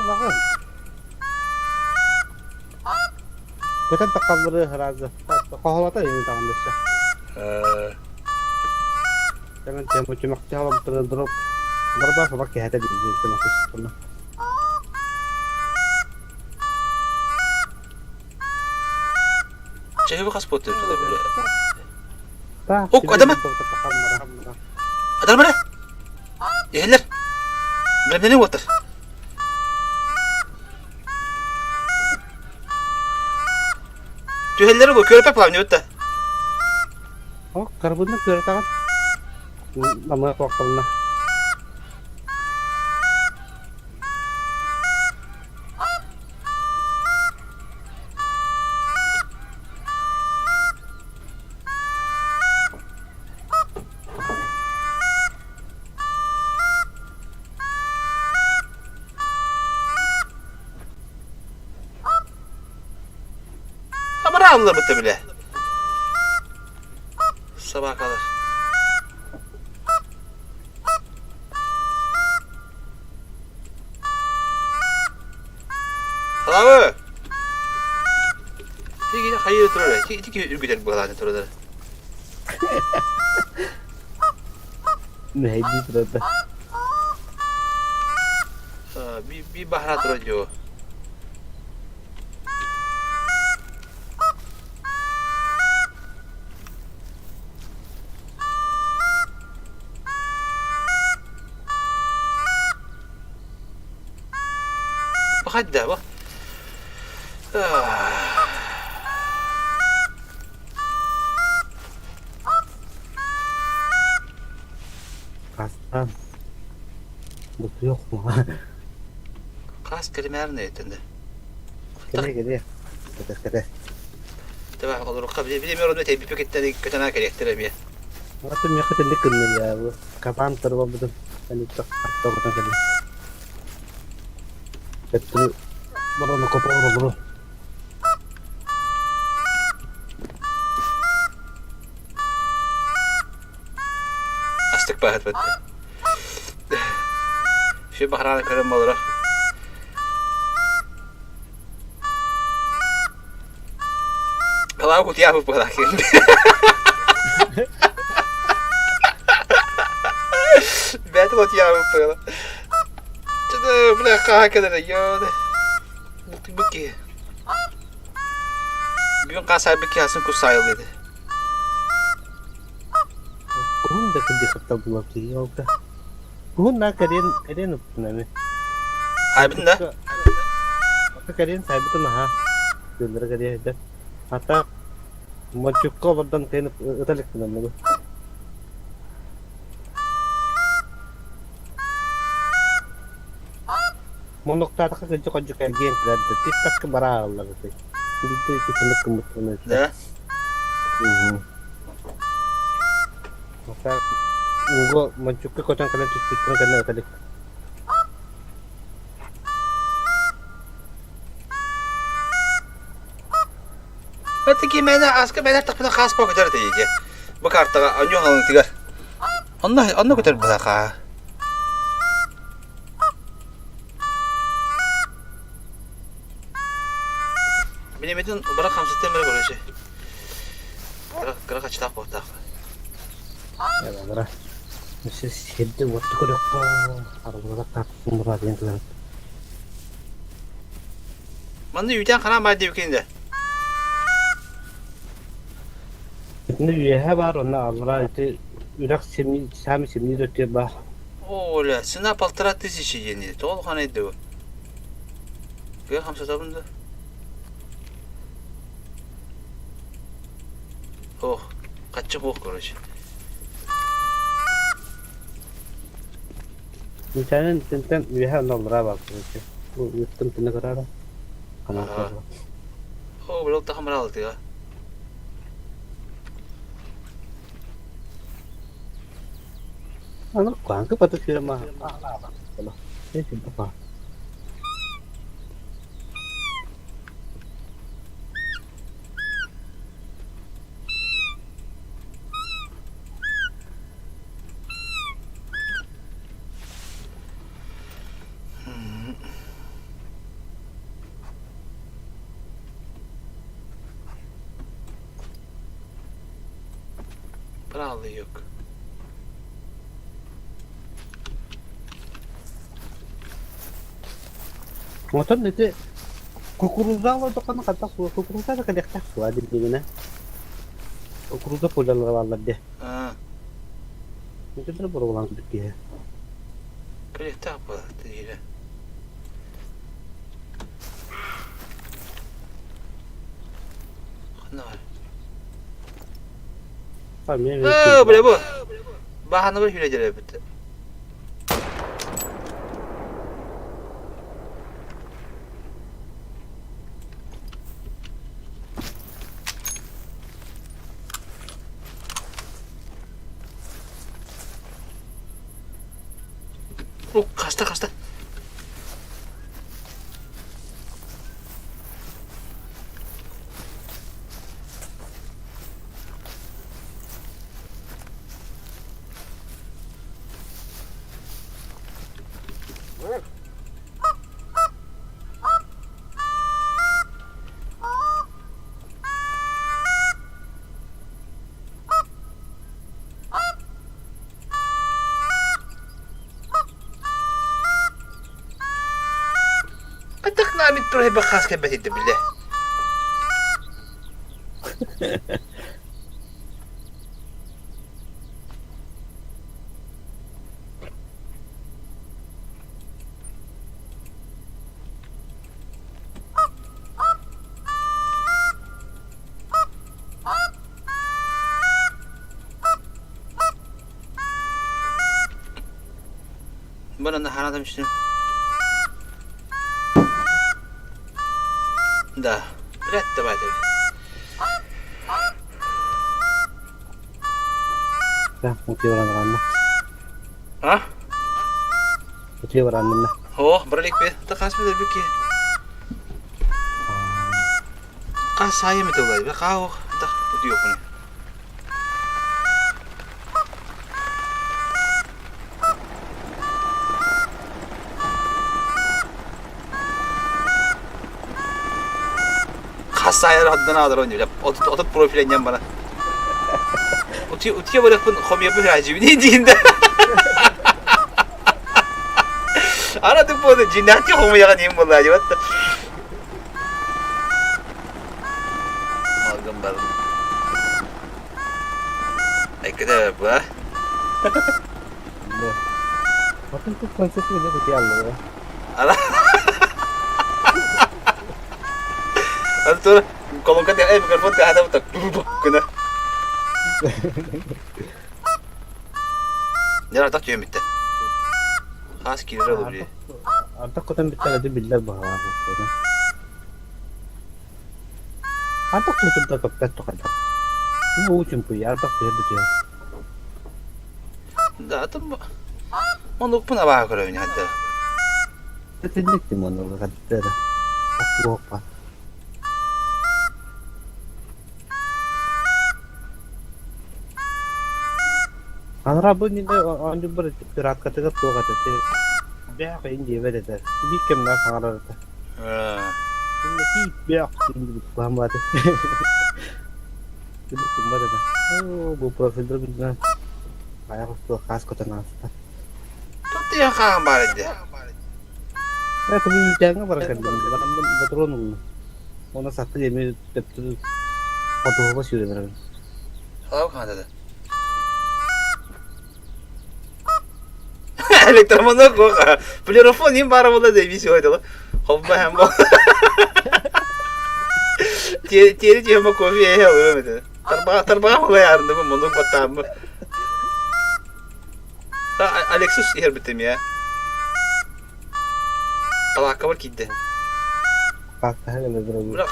Lagan. Kita takabur haraza. Kahwata ini tangan desa. Jangan cuma jalan terus berapa sama kayak ada di sini pernah. Cahil kas potu tuh böyle. Tah. Ada mana? Yeğenler. Benim ne water? Cühelleri bu körpe plan yutta. Oh, karbonnya sudah tangan. Nama waktunya. Ama rahatlar bitti bile. Sabah kadar. Abi. Sige, hayır otur öyle. Sige, ürgüter bu kadar otur öyle. Nah, ini ternyata. Bir baharat rojo. Hadi bak. Kastan. Butuh yok mu? Kas kelimeler ne etinde? Gede. Kede. Tamam olur kabul bilmiyorum ne tepki paketleri kötüne gerektirir ya. Waktu mereka tadi kena ya, kapan terus betul. Ini tak atau kena kena. Betul. Baru nak kopor bro. Astık bahat bitti. Şu bahrana kırım olur. Kalau aku tiap apa lagi? Ben de tiap apa? Jadi mereka kadar ya. Buki. Bir gün kasay bir kıyasın kusayıl dedi. Kung dah kerja kata buat dia, oke. Kung nak kalian apa namanya? Hay bunda. Kalian saya betul nah. Bener kalian ada. Hatta Mançukka oradan tenip ıtalik bilen bu. Monokta da kacı kacı gelgen kırdı. Tistak ke baralar itu. Bitti ki kılık kımıtını. Da. Maka ungo mançukka kocan kalian tispitran kana ıtalik. Öteki mene aska mene tapına khas pa götür deyige. Bu kartaga anyo halın tigar. Anna götür bu ka. Benim edin bırak hamsıtı mere görüşü. Kıra kaç tak bu tak. Ya bara. Mesti sedde waktu ko dokko. Arada tak murad yang kelar. Manda yüden kana baydı yükünde. Ini ya var ona Allah itu urak sami semni dötüyor bah. Ola, sınav paltırat dizi şey yeni. Doğru kanaydı o. Gel hamsıtı bunda. Oh, kaçı bok görüşü. Misalnya tentang ya ona berapa itu. Bu yuttum tene kadar. Kana Aha. Oh, blok tak kamera aldı ya. Ano kuangke patut sila mah. Kalau ini sih apa? Paralı yok. Motor itu kukuruza lo kan kata kukuruza ada kadek tak ada di mana. Kukuruza pula lawan deh. Ha, Itu tuh baru ulang dia. böyle tak bu değil. Ne var? Kami Böyle bu. Bahanı bir hülecere bitti. Oh, kasta. Atak namin tuloy bakas kay batid bile. Bana nahanap demiştim. Da, rätt det var det. Nah, mungkin orang ramah. Ha? Mungkin orang ramah. Oh, balik be. Ta kas bir ki. Kas saya mı tolay be? Ka o. Ta diyor bunu. Kasaya adını alır oynuyor. Otup profilleneceğim bana. Utuya bırakın komya bir hacı. Ne diyeyim de. Aradık bunu. Cinnati komya diyeyim vallahi acaba. Malgın barın. Ay kadar bu ha. Apa itu konsepnya dia putih Allah ya. Ala. Aduh, kolong kan mikrofon ada tak duduk kena. Nera tak cuma bitte. Khas kira dulu. Artık kodan bir tane de biller bahar bakıyorum. Artık tutup da kapet tokada. Bu uçun bu ya artık bir de ya. Da tam onu puna bak oraya hatta. Kesinlik di mana lo kata dah. Aku apa? Anra bu ni dah anu berat kata tu kata tu. Biar kau ini dia dah. Bi kem nak anra dah. Ini ti biar ini paham ada. Ini cuma dah. Oh, bu profesor guna. Ayah tu khas kota nasta. Tuh yang kang balik deh. Ya, tapi jangan barakan dengan betul Mana satu yang betul foto apa sih udah Tahu kan ada. Elektromonda kok. Telefon ini para muda deh bisa itu. Hobba hem bu. Tieri hem kofi ya öyle mi? Terbang mı yarın da bu monok batam mı? Alexus yer bitim ya. Palak kabar gitti. Patah kan ada berapa? Udah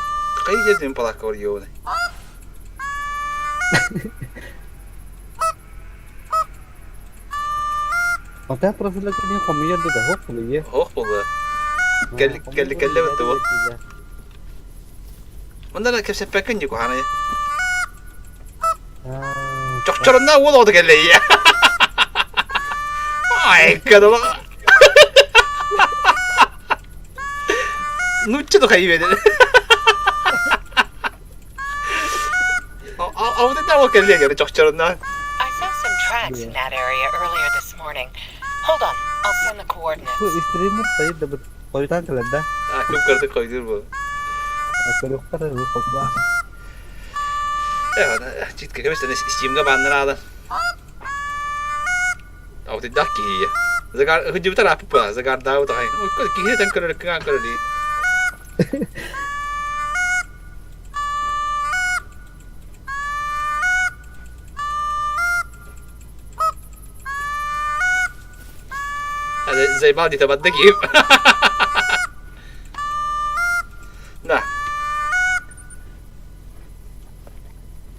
kayak jadi palak kabar yo ne. Mata profil lagi ni komiyar dah hook boleh ya. Oh boleh. Kelli betul bu. Onda da kepse pekin yok hani. Çok çorunda o da geldi ya. Ay kadar. Nuccio kayak gini. Avuda da o geldi ya çok çorunda. I saw some tracks in that area earlier this morning. Hold on, I'll send the coordinates. Bu istrimu saya dapat kualitas kelada. Aku kerja koydur bu. Aku lupa lu apa. Evet, ciddi mesela Steam'de benden aldım. Avuda da ki ya. Zagar hujum tak apa, zagar tahu tak. Oh, kau kini tak kerja di. Ada زي بعض يتبدك ايه Nah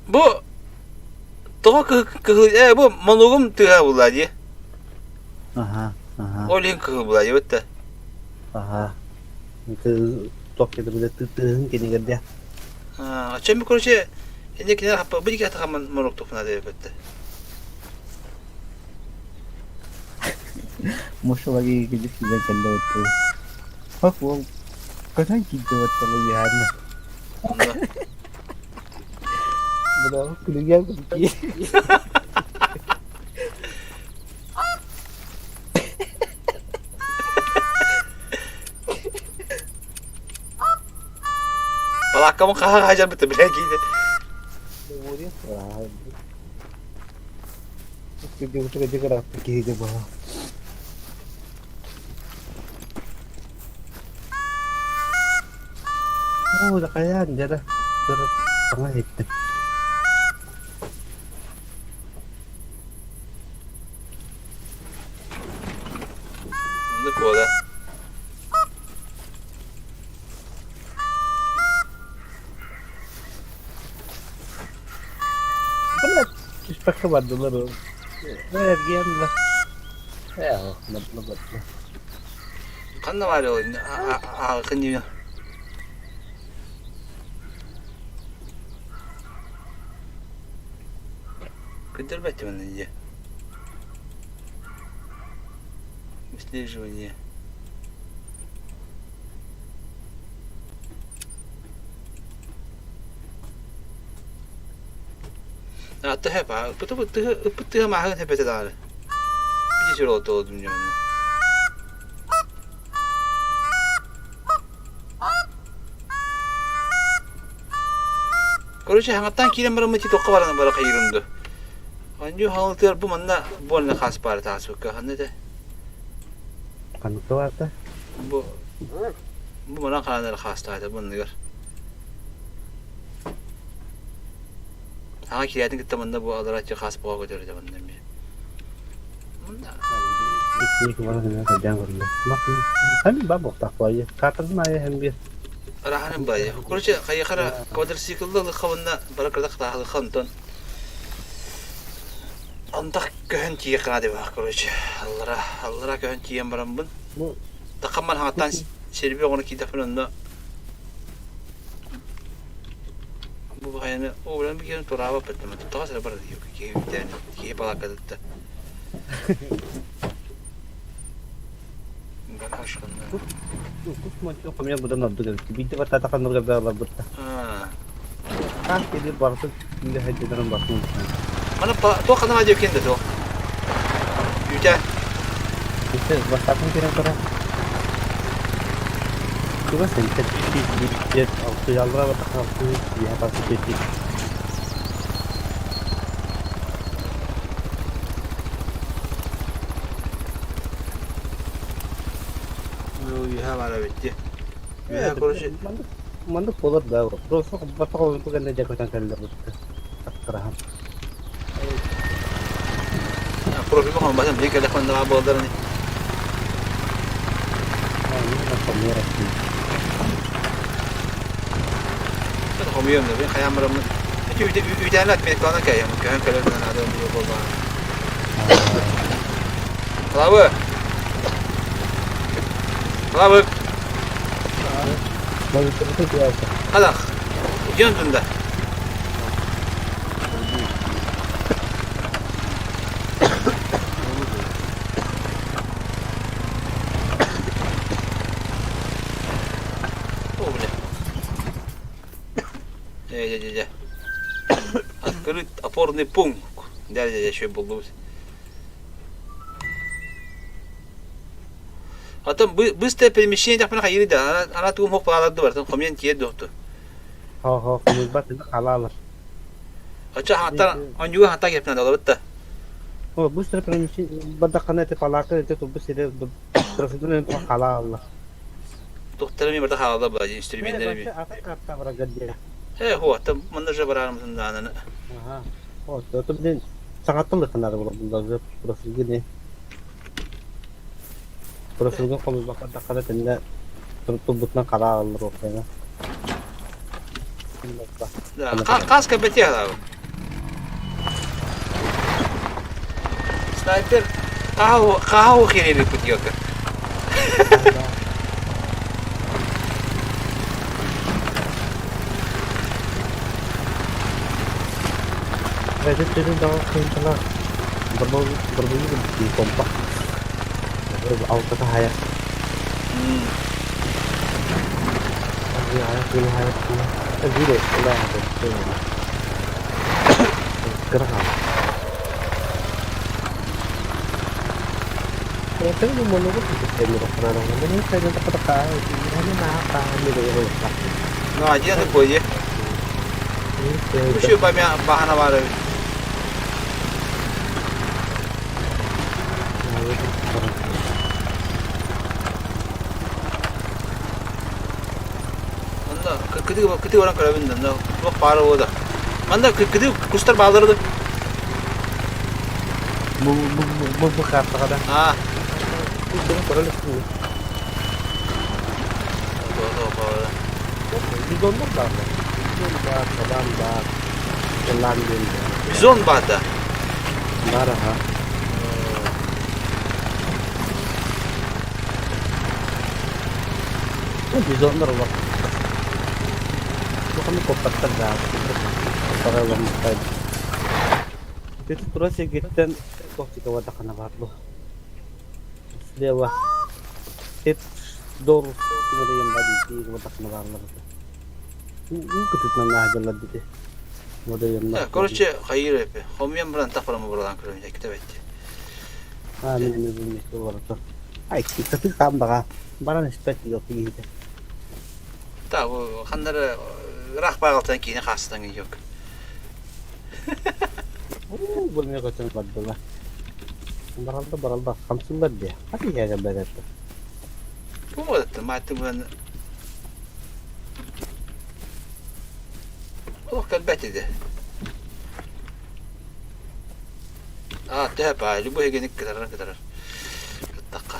bu toh bu monogam tuh bulaji Aha. oleh ke bulaji betul Aha. Itu tok kita boleh tutun kini kan dia. Açam bir kuruşe ini kena apa bir kata kaman monok tuh nade betul Musuh lagi kerja sudah kalau tu. Aku kadang kita betul lihat. Betul kuliah pergi. Palak kamu kahar aja betul bila gitu. Kemudian kerja kerap pergi je bawah. Oh, dah kaya aja dah. Terus tengah itu. Ini kuda. Benar. Spek buat dulu. Bagian lah. Ya, lebat. Kan da var ya oyun. Kınıyor. Куда рвать его нельзя? Выслеживание. 또 해봐. 부터 막 해보자. 비주로 또 좀. 그렇지 한가딴 기름 바르면 뒤 똑바라는 바라 이름도. Anju hal ter bu mana bon na khas par ta suka hanne Kan tu apa? bu mana kana khas ta bon nigar Haga kiyatin gittamında bu adaratçı kas boğa götürürdü bundan bir. Bunda. İki bana ne kadar görüyor. Bakın sen baba takvayı. Katırın ayı hem bir. Rahanın bayı. Kurça kayıkara quadricycle'lı kavunda barakada qatağı xanton. Andak köhün tiye qadi bak kurça. Allara köhün tiyen baram bun. Bu Taqamman hatan serbi onu ki defanında. Bu bayını o bilen bir kere toraba pettim. Tuğa sıra barı diyor ki yani ki balakadı da. Ben aşkına. kusma çok kamya buradan aldı geldi. Bir de bata takan nurga da Allah butta. Ha. Kan gelir barısı şimdi hediyelerden bakın. Mana to kana aja kendi to. Yüce. İşte basakın kira kira. Coba sen sedikit waktu yalra bata kalku di atas titik. Yuha bara bitti. Yuha kuruşu. Mandık olur da. Terus bata kau itu kan dia kocang kali dapat. Kerahan. Profil bakın bazen bir kere kanda abi odarını. Ini apa merah sih? Ben komuyorum da ben kayam baramın. Çünkü ücretler etmedik bana kayam. Köyün kalorinden adam yok oldu. Bravo. Bravo. Mau itu biasa. Hadi. Yöntünde. Ya. Открыт опорный пункт. Дядя еще был. А там быстрое перемещение, так понимаю, или да, она тут мог параллельно var, там коммен тие доктор. Ha, kemud bat itu halal. Acha hatta, on juga hatta yapna da betul. Oh, bus terpermisi badakana itu palaka itu tuh bus itu prosedur itu halal. Doktor mi berta halda baji instrumentleri bir. Apa kata beragam dia? Ho, tam manajer barar mısın da ana. Aha. Oh, itu dia sangat pelik kenal kalau prosedur gini. Prosedur kalau badakana tenda tertubutna halal rupanya. Da, kaska betiyor abi. Sniper kahu kiri bir kutuyor ka. Itu tahu kalau berbunyi di kompak. Auto cahaya. Hayat ini hayat ini. Zero udah ada. Gerak. Saya mau menurut itu saya pernah ini saya tak tertarik. Ini apa ini dulu. No, aja tuh boye. Şu bahana var. Anda kıtı orang karabinden da bak para o da. Anda kıtı kustar bağlardı. Bu kata kadar. Ha. Itu perlu itu. Doğru. Di gondok dah. Gondok kadang dah. Jalan din. Bizon bata. Marah ha. Bizon berapa? Itu kami kopat terdah. Para lembaga. Itu terus ya kita kok jika wadah kena baru. Dia wah. It door dari yang tadi di wadah kena baru. Ini ketutna nah jalan di. Wadah yang. Korçe hayır hep. Homyan buran tapara mı buradan kırıyor kita betti. Ah ini itu wadah. Ay kita tuh tambah kan. Barang spek yok gitu. Ta bu kanları rahbar altından kine kastan yok. Boleh kacang badal lah. Baralda. Kamsin bad dia. Apa ya gambar itu? Bu mu da mati bu. Oh kalbette de. Teh bali bu hegenik kadar. Takka.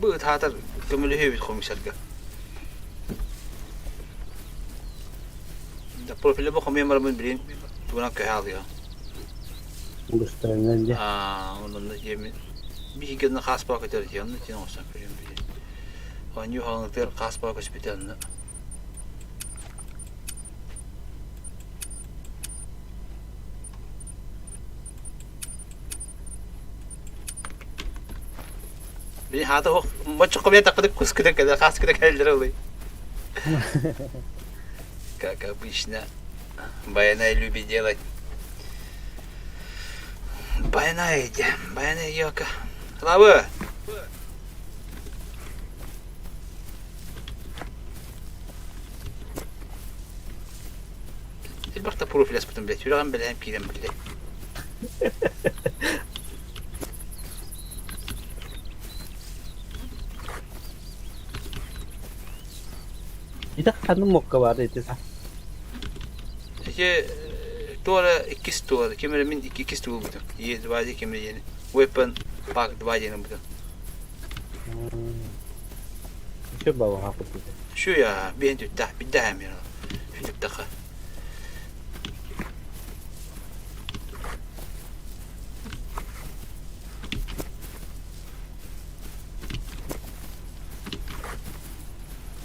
Bu tatar kömülü hüvit komiserge. Da profili bu komiye marmın bilin. Buna köy alıyor. Gösterenden Onun da yemin. Bir hikayede khas paket ediyor. Onun için olsa biliyorum bir. Hangi hanımlar khas paket bitenle. Bir hata o maç komiye takıdık kus kadar khas kadar geldiler oluyor. Как обычно, баяна любит делать. Баяна йока. Слава! البرتا بروفيل اسبتم بلاد ولا غنبلهم كيدا بلاد. Bir de kanım mokka vardı etesa. İşte doğru iki store, kimlerin iki store buldum. İyi duvarda kimlerin yeni. Weapon park duvarda yeni buldum. Şu baba haklı dedi. Şu ya bir tüttah bir daha mı ya? Şu tüttah.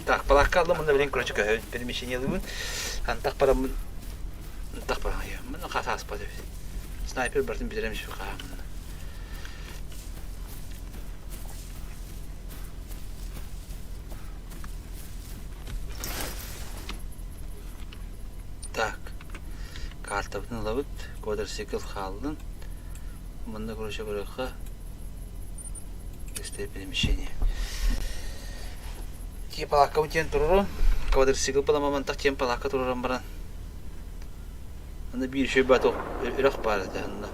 Так, полакал мы на время короче перемещение лывын. Так пора мы так пора я. Мы на хасас подав. Снайпер бартын бitiremiş şu қамын. Так. Картабын лавыт, квадроцикл халдын. Мында короче көрөкка. Este перемещение. Типа лака утен туруру. Квадроцикл пала мамантак тем палака турурам баран. Anda bir şey batı Irak barada anda.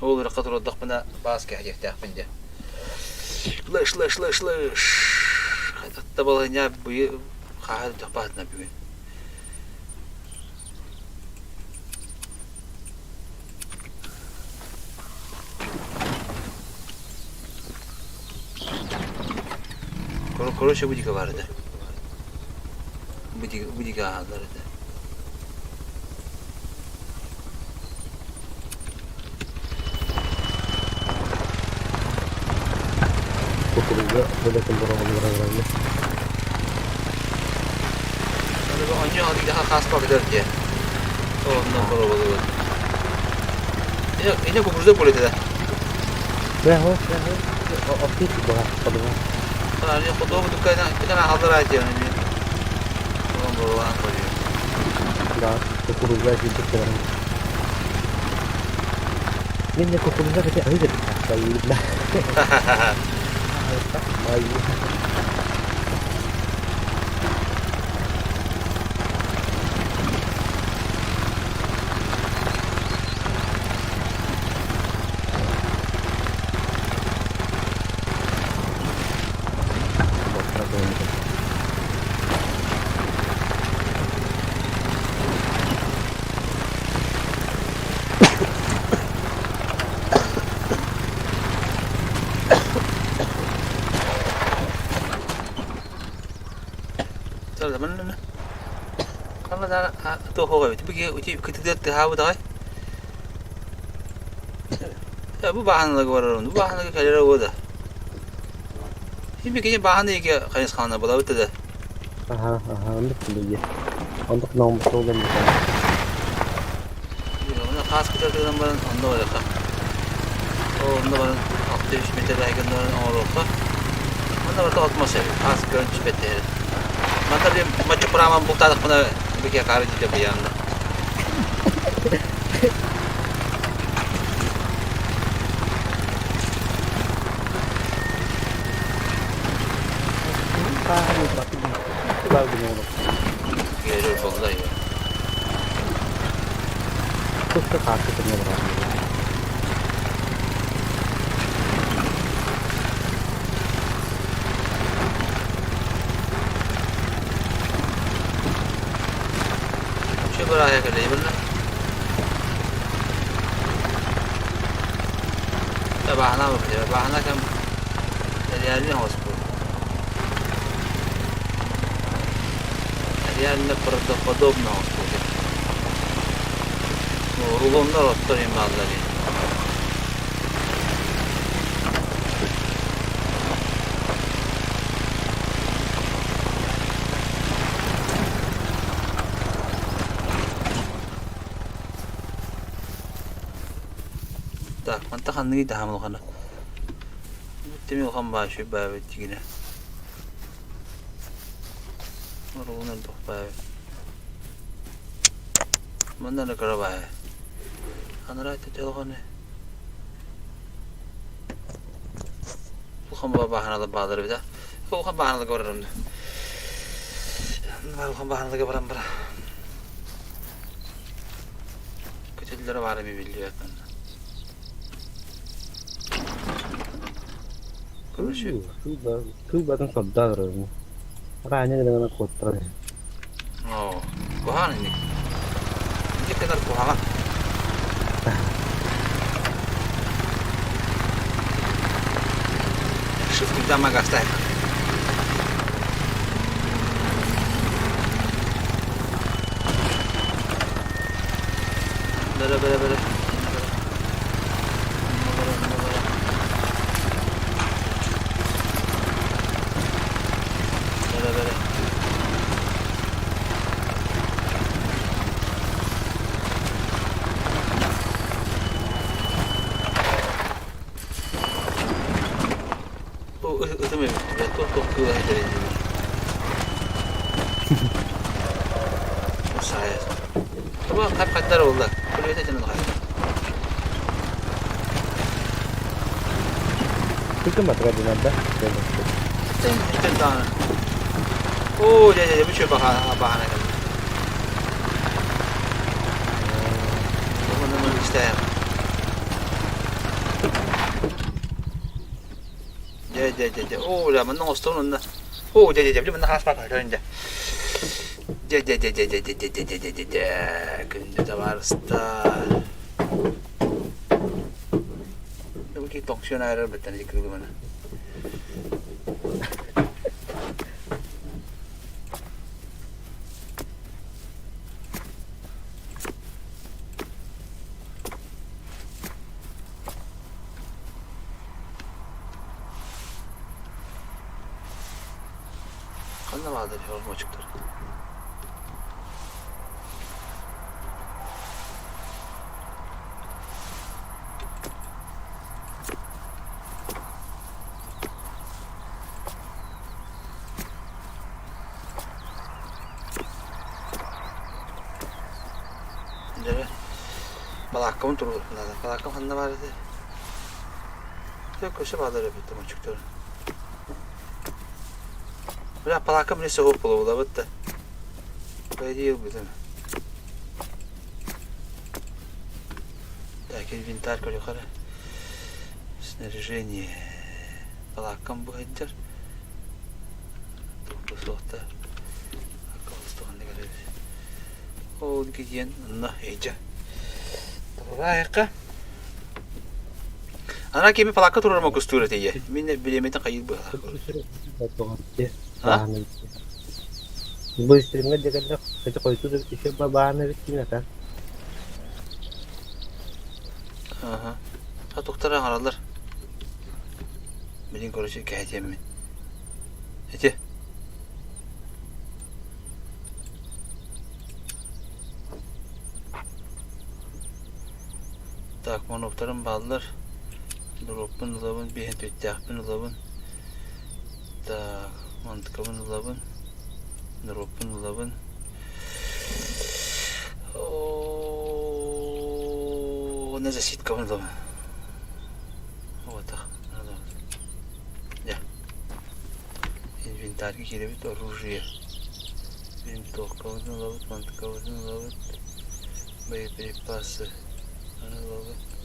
Ol Irak'a turuduk bana baskı hacettak bende. Lış. Hatta balanya bu kahır tıkbatına bugün. Короче, будика vardı. Будика vardı. Kukuluyla böyle kıldıramamı bırakırlar. Hadi bu önce hadi daha khas bakıdır diye. Ondan sonra olur. Yine kukuruzda böyle de. Bravo. O pis bahar kadına. Hani kuduğum dükkanı bir tane hazır ayet yani. Ondan sonra olan koyuyor. Daha kukuluyla gittik severim. Yine kukuluyla peki ayı da sayıyla. Ayı. Mình có người ta tôi hồi thì bây giờ cái thứ tự hào thôi bu bahanla var bu bahanla kalır oldu şimdi bir bahanla ki kayıs kanına buladı da Aha anladım diye. Anladık namı soğudan bir tane. Ona khas kıtırdan bana onda var ya onda bana 600 metre daha gönderin orada onda var atmosfer khas görüntü beter. Mata dia macam peraman bukta tak pernah bikin kari di Jabian. Geliyor fazla ya. Çok da karşı tırmıyor. Şu buraya geliyor bunlar. Bahana bakıyor. Bahana kan yerli hospital. Yerli podobno hospital. Rulonlar oturuyor malları. Tak, mantap kan ini dah malu kan. Temi kan başı bayi tigine. Marunal tuh bayi. Mana nak kerja bayi? Anak itu jalan ni. Bukan bahan ada bahadır bir de. Bukan bahan ada görürüm de. Bukan bahan ada görürüm bira. Kötülere var mı biliyor kan. Cứ batang sabda rồi. Ranya dengan kotor. Oh, bahan ini. Ini kadar bahan. Şuf kita mah gastar. Bere. Itu memang tuh ke dari ini. Saya. Coba kadar oldu. Buraya da canım var. Itu matra di nada. Sen daha. Oh, ya bir şey bahane kan. Bunu işte. Ya. Oh, udah menang ostong nunda. Oh, ya. Beli menang khas pakar önce. Ya. Günde de var star. Bu ki fonksiyonel betten dikkat bana. Kanla vardı yorum açıktır. Şimdi balakkamın durdu. Balakkam kanla vardı. Yok köşe bağları yapıyordum açıktır. Bırak palakam neyse hopula ola bitti. Böyle değil bizim. Так, инвентарь yukarı. Снаряжение. Palakam bu hedder. Bu soğukta. Akıllı ne kadar. O gidiyen nah iyice. Buraya. Ana kimi palakka turur mu kustura diye. Minne bilemeden kayıp bu. Ha? Bu istirimde jaga kaca koytu da işte babaanne bittiğine kan. Aha. Ha doktora aralar. Bilin görüşü kayacağım ben. Hadi. Tak monoktarım bağlılar. Drop'un lavın bir hent ötüyakpın lavın. Так, mantıkavın lavın. Drop'un lavın. O ne zasit kavın lavın. Вот так. Надо. Я. Инвентарь какие-то оружие. Винтовка ловит, мантовка ловит. Боеприпасы.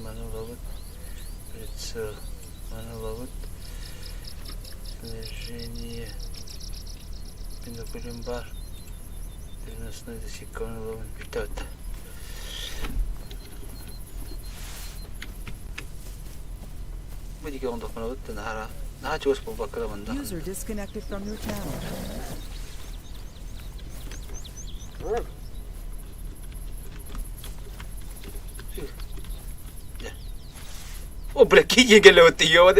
Мана ловит. Прицел. Мана ловит. Снаряжение. Биноклем бар. Красный засекон ловен питает. Будь-який он допомогти на чогось побакриванда. User disconnected from your channel. О, бля, киги гэлэвэт ёод.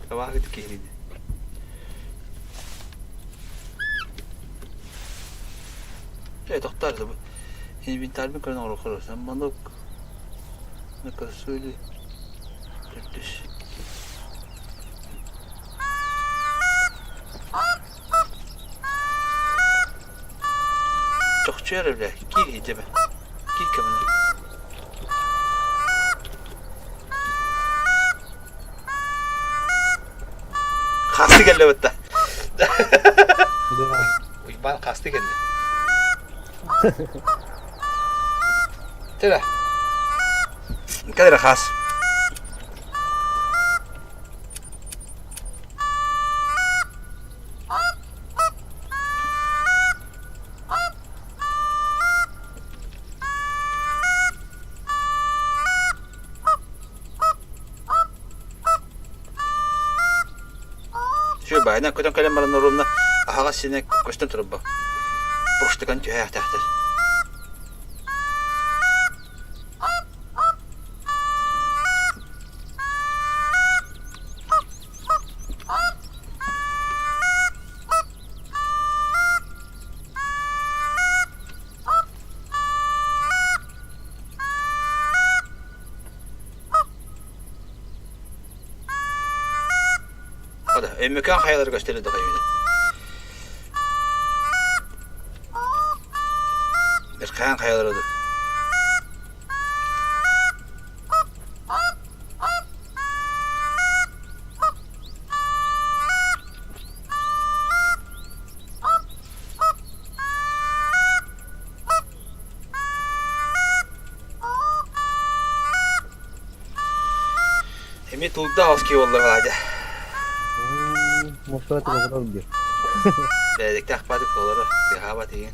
Таваагд киги. Доктор инвентарь ми көрөн орохор самманок нэкэ сөйли тэтэш чохчэр бля кир хийжээ кир кэмэн хасти гэлэвэт уй баа хасти гэлээ Tira. Cadê khas? Şu bayna kodan kalemlerin orumna ağa sinek koştan turba. Boştakan tühe tahtar. Mekan hayaları gösterildi kayıydı. Bir kayan hayaları da. Emi tulda aski oldu hadi. Mustafa telefonu alıyor. Dedik takmadık olur. Tihabat iyi.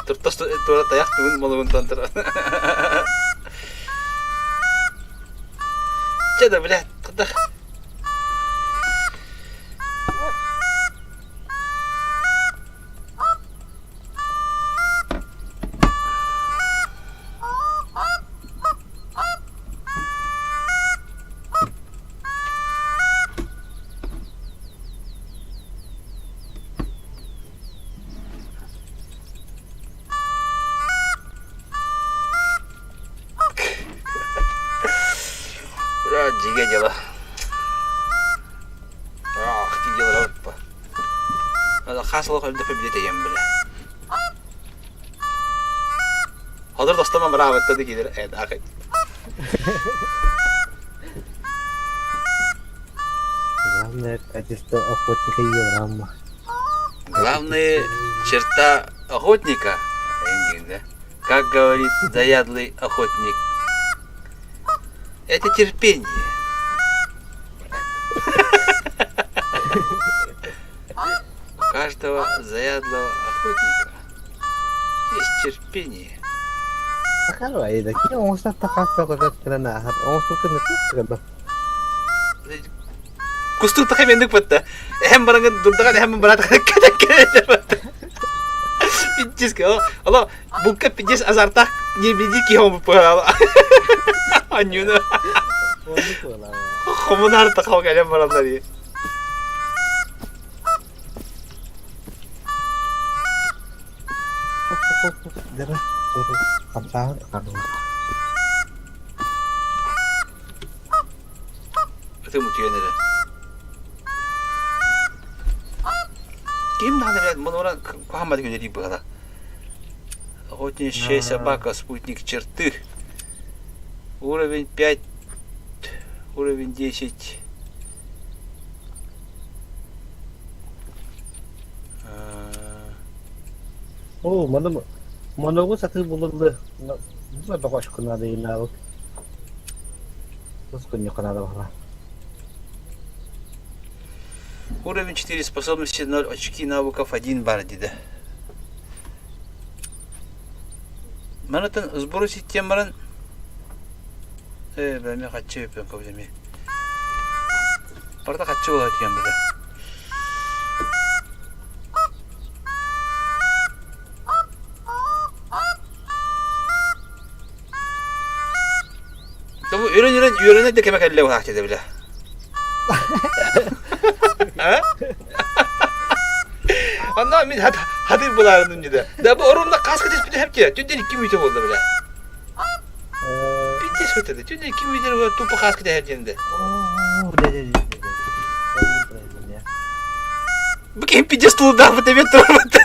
Turtas tuara tayak tuun malun tantra. Ceda bile kıdak. Jige jala. Jige jala apa? Ada khas lo kalau dapat beli ayam bela. Hazır dostuma merawat tadi gider. Akit. Главное качество охотника Еврама. Главная черта охотника, как говорит заядлый охотник, это терпение. У каждого заядлого охотника есть терпение. Akal wa ida kini ongos na takasa ko sa kinanahat. Ongos ko na ito. Gusto ta kami nung pata. Barangay dunta ka ehem barat ka kada. Pijis ko. Allah, buka pijis azartak ni biji ki hom pa. Anyo na. Komunar ta ka kaya barat na. Dara. Kamsahan kan. Itu mungkin ada. Kim надо, блядь, монора Мухаммад говорит, было. Охотничья собака, спутник черты. Уровень 5, уровень 10. Oh, mana gua satu bulan deh. Nggak bakal kena ada inal. Terus kena lah. Уровень 4, способности 0, очки навыков 1 бар dedi. Manatın sborosить темарын ben kaççı yapıyorum kabul etmeyi. Orada kaççı olarak diyorum bir de. Bu öğrene de kemek elle olarak dedi bile. Ha? Anladın mı? Hadi bularının önce. Da bu orumda kaskı tespiti hep ki. Dünden 2 müte oldu bile. Bir tespit dedi. Dünden 2 müte oldu. Topu kaskı da her yerinde. Bu kim pijaz tulu daha bu tebet durmadı.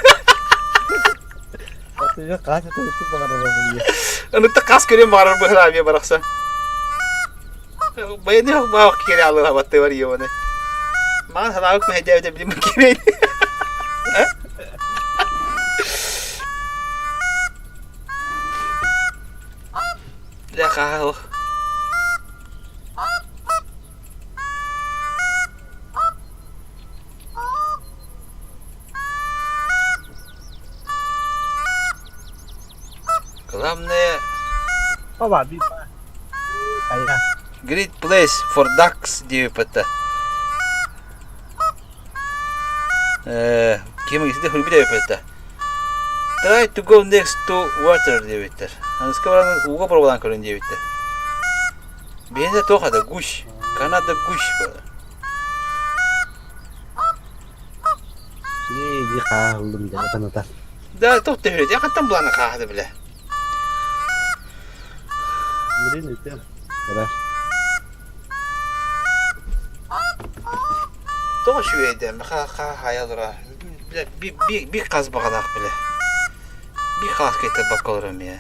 Aslında kaç atı tutup bakarım diye. Anıtta kask göreyim bağırır bu helabiye bıraksa. Bayanı yok bağır kere Allah'a battı var ya onu. Mağaz halavuk mu hediye edebilirim bu kireydi. La kahal. Главное, Baba bir Aynen. great place for ducks diyor pata. Kim gitse de hulbi de yapıyor. Try to go next to water diyor bitter. Hani скоро уго проводан körün diyor bitter. Ben de toka da guş. Kanada guş böyle. İyi bir kahıldım ya tanıtar. Da tok tefredi. Yakatan bulana kahdı bile. Nereye ne Kadar. Tok şu edem. Hayalara. Bir kaz bakalak bile. Bir kalkete bakalım ya.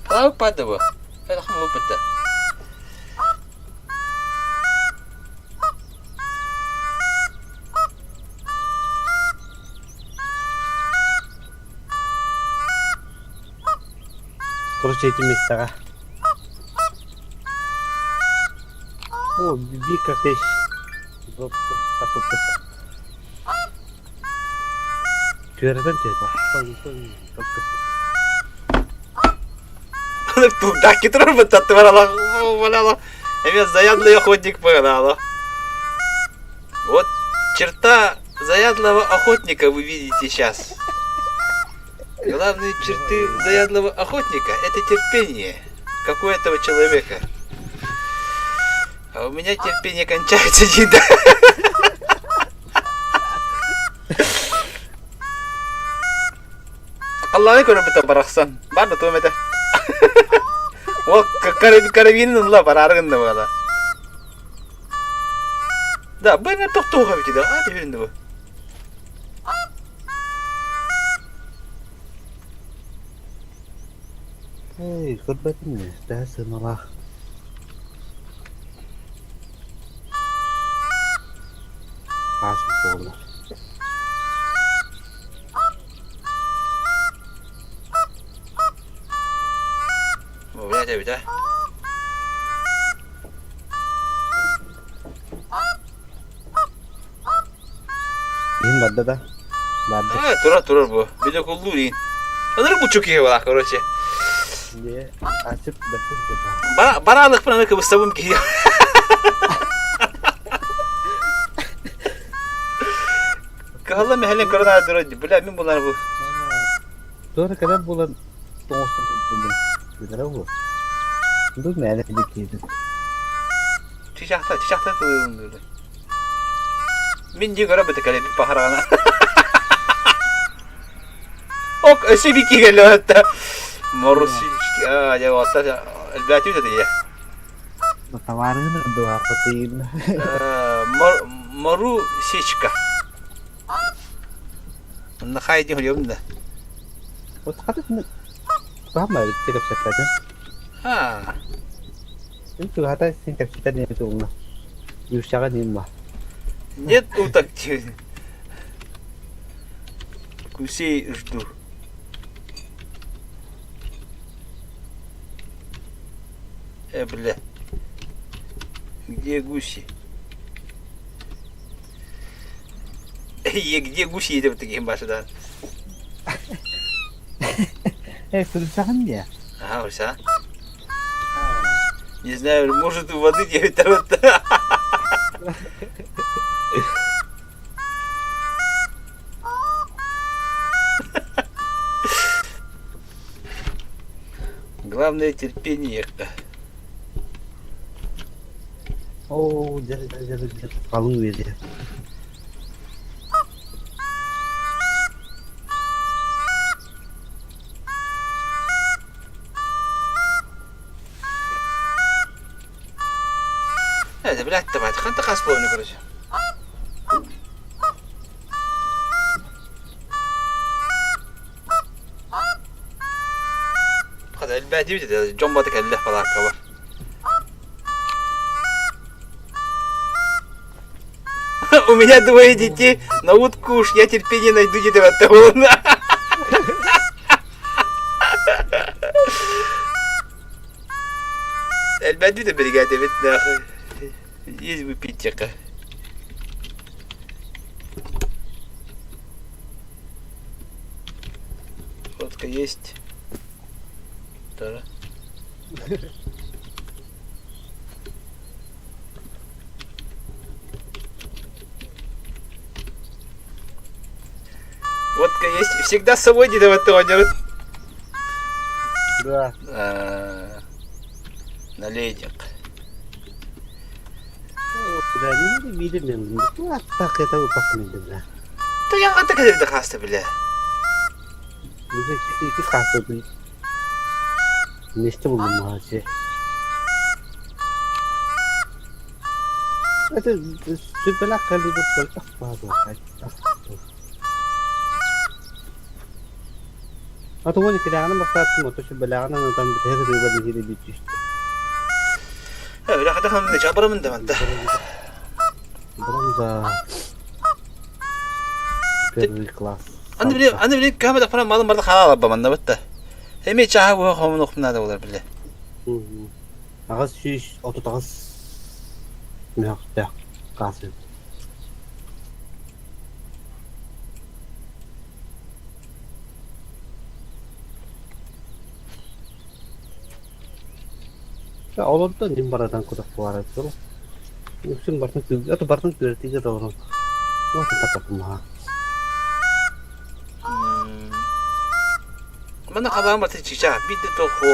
Tahu pada bu. Ada kamu pada. Kurus eğitim istaka. O bir kardeş. Drop kapı pısa. Tüyerden çekme. Туда который вот отварала. Валяла. Я заядлый охотник погнала. Вот черта заядлого охотника вы видите сейчас. Главные черты заядлого охотника — это терпение, как у этого человека. А у меня терпение кончается, еда. Allah'ını korusun bir de bıraksan. Var da tuğmete. O karabinin la bararın da böyle. Da bu ne tok tok abi de. Hadi yüründü bu. Hey, korbatin mi? Daha semalah. Kasım oldu. Bu ne bir de. İn badda da. Badda. Ha durur bu. Bir de kullu in. Anır bu çok iyi var korоче. Diye açıp bakın. Bana alık bana ne kıvırsabım ki. Kahla mehallen korona durur. Bilemin bunlar bu. Sonra kadar bulan doğusun tutundum. Güzel bu. Bu ne ne dikiydi. Çiçakta durur böyle. Minci göre bir kere bir paharana. Ok, bir ki geliyor hatta. Morusi, ya hatta elbette de ya. Tawarin doa patin. Moru sişka. Bunu haydi hocam da. O takat mı? Paham mı? Cakap cakapnya. Ha. Itu kata singkat kita ni itu mah. Yusakan ni mah. Нет уток. Гусей жду. Bile. Где гуси? Где гуси едут таким башадан? Сырсахан ya. Ага, уся. Не знаю, может у воды 9 вот. Главное терпение. Oo, jadi kalın verdi. هذا بلا تبعت خنت قاسبوني كرش. هذا البادي بجد جنبتك اللي فضاك كبر. У меня двое детей, на утку уж я терпение найду где-то в этом. البادي ده بريقادة بيتنا أخي. Есть выпить-ка. Водка есть. Да. Водка есть. Всегда с собой не тонер. Да. Налейник. Berani bilmiyorum. Hatta kata ufak mıydı bile. Да я а так это хаста, бля. Bize iki kasa bir. Neste buldum maaşı. Itu sebelah kali berkolak baru. Atau mau dikirakan maksud motor sebelah kanan nonton betul riba di sini bicis. لا حتى هم جابر من ده انت. Bronza. Первый класс. انا بلي كامل افرا ما مرض خلاص ربما من ده. همي جاه هو هم نخمنا ده ولا بالله. Ağız şiş ototağız. Mehter kasım. Ya olur da nimbaradan kuda fuara itu. Musim barang juga atau barang tiga orang. Wah tetap apa mah. Mana kabar mati cica, bide to ho.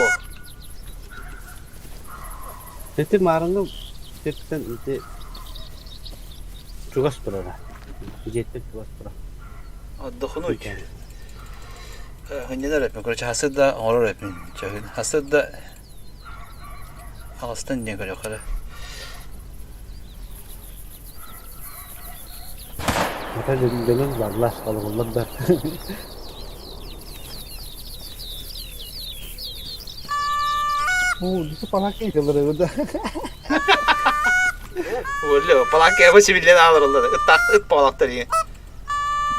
Itu marangnya tipten itu juga seberapa. Jette juga seberapa. الدخنوج هنينا رأينا كل حسد ده عمره رأينا شاهد حسد ده أصلاً نيجي خلاص Maka jangan bablas kalau lebat. Oh, itu palaki sebenarnya udah. ولا بلاك يا وش بالله على الله اتطاق بلاك تري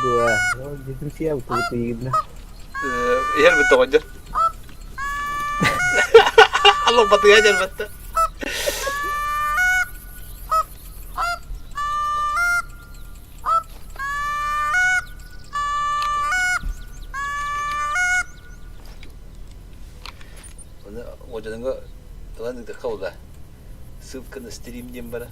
Dua. Oh, gitu siap betul يهل بالتوجه الله بطيء اجل بت وجدنا 거 또한 그 거우다 습 근데 스트림 좀 봐라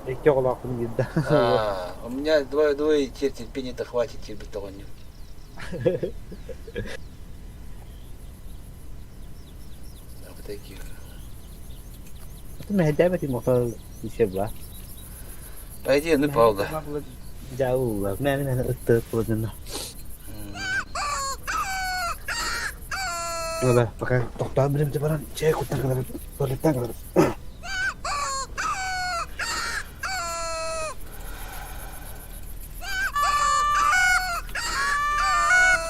İki kulakım gitti. У меня двое терпения-то хватит тебе бетонью. Вот таких. Itu mehjab di motor siapa? Пойди, ну правда. Jauh lah, mana udah pulang. Udah, pakai dokter belum cepat. Cek utang kalau boleh tanggal.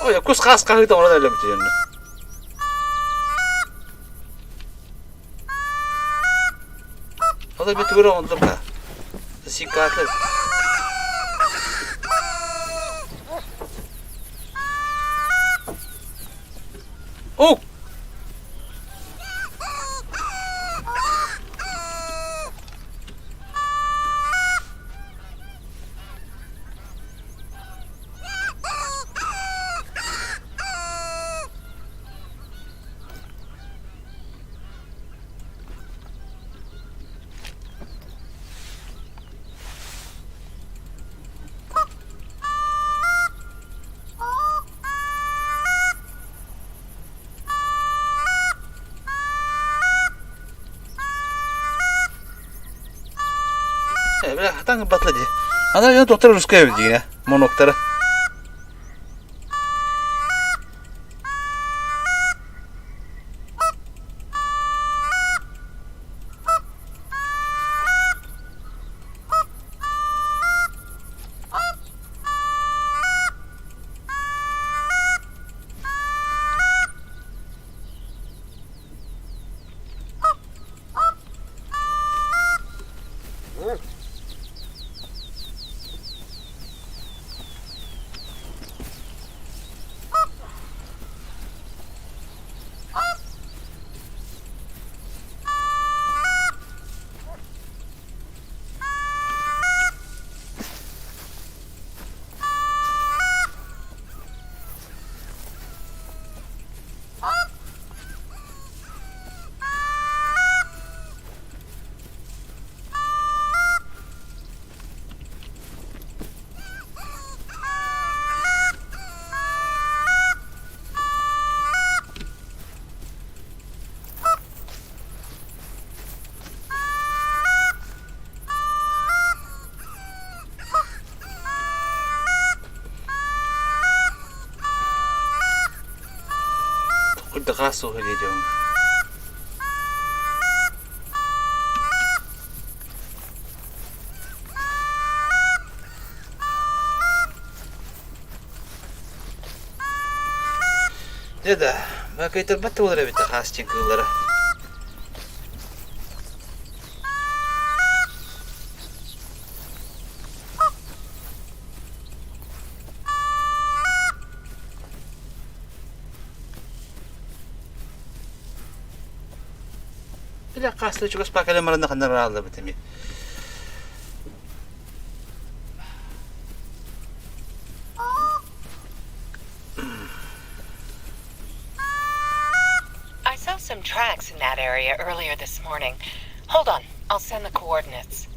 Oh ya, kus khas kah itu orang dalam tu je. هذا بيت ورا وانضربها Sikatlı. Oh! Böyle hatan batladı. Ana ya doktor Ruskaya öldü yine. Monoktarı. Burada kaso söyleyeceğim. Dede, bakay terbat olur evet khas çıkıları. Bila kaslı çok spakale maranda kanlar aldı bitimi. I saw some tracks in that area earlier this morning. Hold on, I'll send the coordinates.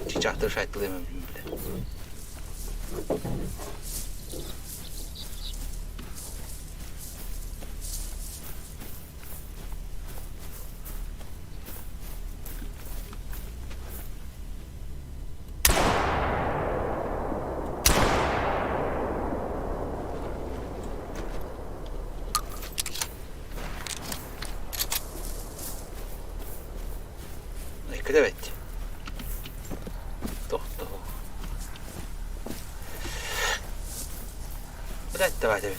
Çiçaktır şahitliğimi bile. Evet. Doktor. Bırak da var evet.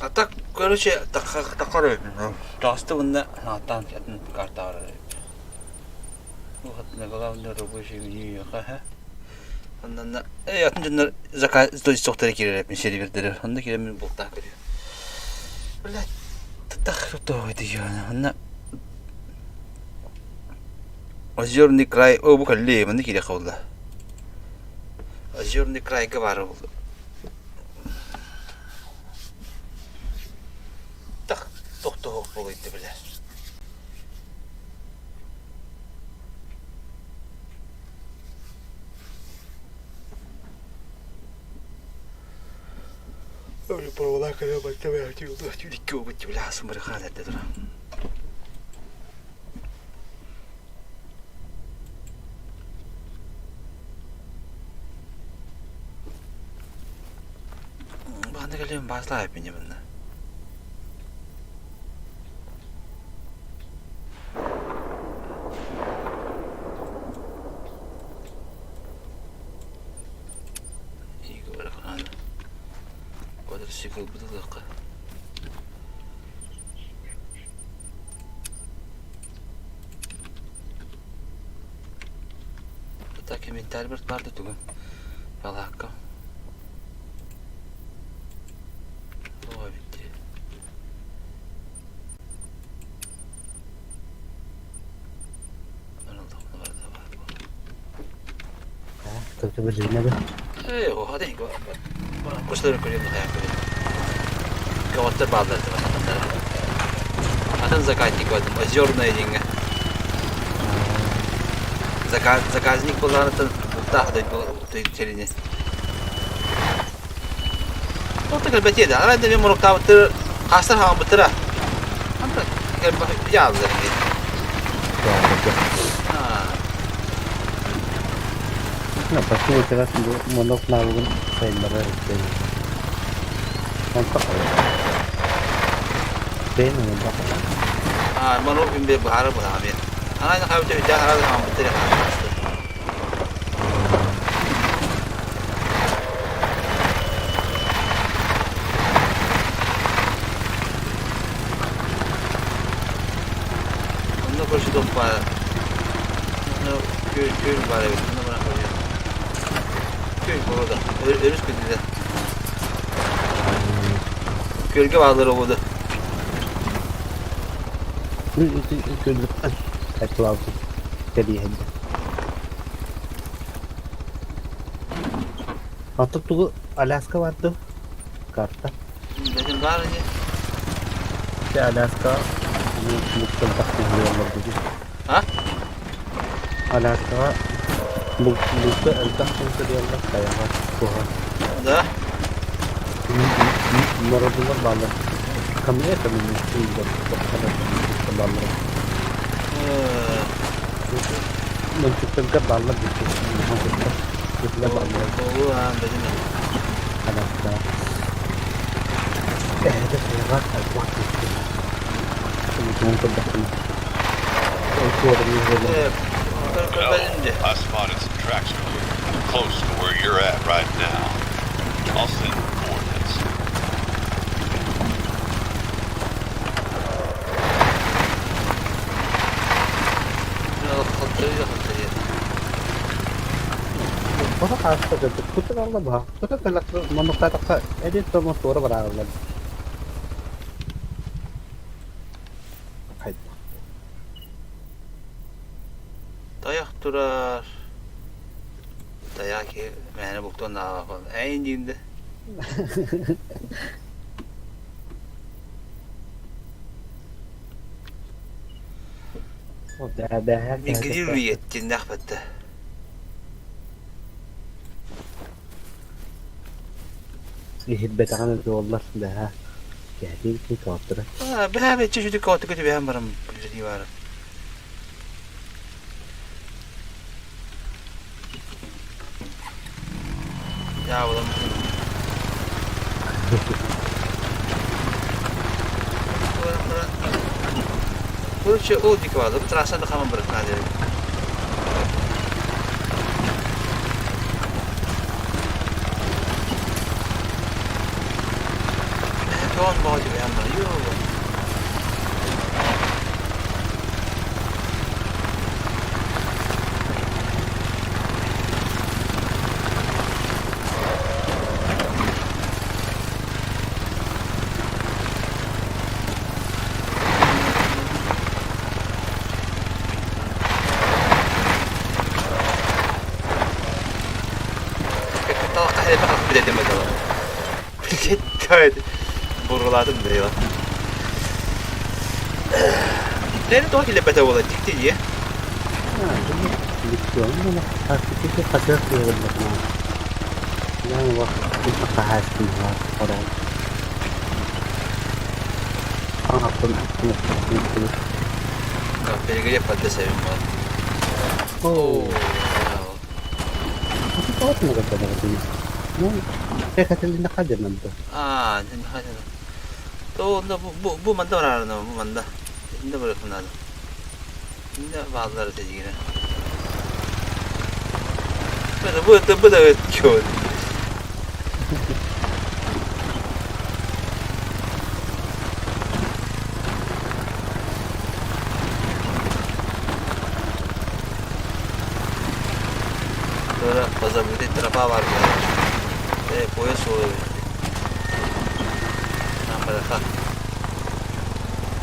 Atak короче takar Dastı bunda natan yatın karta var. Bu hatına kalan da bu şey yiyor ha. Ondan da yatın cünler zakat doktora girer hep şey verdiler. Onda giremin bulta görüyor. Böyle takırdı yani. Onda Azyorni kray o bu kalli mende kire kavla. Azyorni kray ga var oldu. Tak doktor oldu bile. Öyle paralar kadar bakta ve artık yolda tüylik o bitti bile hasım bırak halette duran. Ben de geliyorum bazılar yapınca bunda. İyi ki bırak lan. Kadar sıkıl bu da dakika. Hatta kimin terbiyet vardı tugum. Valla hakkı. O bitti. Ben aldım bunu vardı var. Tabii birine de. O hadi go. Bana kuşları koyayım da hayal koyayım. Kavatta bağladı bana. Atan zakatnik vardım. Acıyorum yiyince. Заказник kullanıtın muhtahdı bu içeriğini. O da galiba yedi. Arada bir moruk tavtır hasar ham bitirə. Ama galiba yazdı rengi. Ha. Nah, pasti jelas bu monok nalun sayılır işte. Kontak. Benim bak. Ha, moruk bir bahar bu abi. Ana da kayıp bir daha ham bitirə. Bunda koşu top var. Bunda köy var evet. Bunda bana koyuyor. Köy burada. Örüş bildiğinde. Gölge bağları oldu. Gördükten kaçtı lazım. Dedi hem de. Artık bu Alaska vardı. Kartta. Benim var ya. İşte Alaska mutlu takımlıyorlar dedi. Ha? Alaska mutlu takımlıyorlar kayalar. Koha. Da. Moradular bağlı. Kamuya mutlu bağlı. Menciptakan bağlı gitu. Kita bağlı. Bu ha benim. Alaska. Ada serat waktu itu. Kemudian kemudian. Itu ada Evet. I spotted some tracks earlier, close to where you're at right now. I'll send the coordinates. Orang hasta gitu. Kita Allah bah. Kita telak manukta tak. Edit sama suara berawalan. Hayır. Dayak durar. Dayak ki beni buktan daha falan. En dinde. Ada. Bir gidiyor yettin nakbette. Hidbetan yollar daha. Jadi ki kaptır. Ha, ben bir çeşitli kağıt kötü bir hem varım. Bir var. Ya oğlum. Burası o dik vardı. Bu taraftan da hemen bırakın hadi. Doğan bağcı bir yandan. Yok. Kahve bakıp bile demedi o. Evet. Buruladım bile ya. Nerede doğru ki lepete olacak diye. Ha, ini gitu. Ini pasti itu hasil yang benar. Yang waktu itu bahas di orang Anlattım. Belge yapmadı sevim var. Oo. Bravo. Kasi tawag na ganda na kasi. No, kaya katilin na ka dyan nando. hadi. 또 onda bu manda var arada bu manda. Şimdi bırakın hadi. Şimdi bazıları dediğine. Bu da ötüyor. Sonra fazla bir tarafa var ya. Boya soğuyor. Bırak.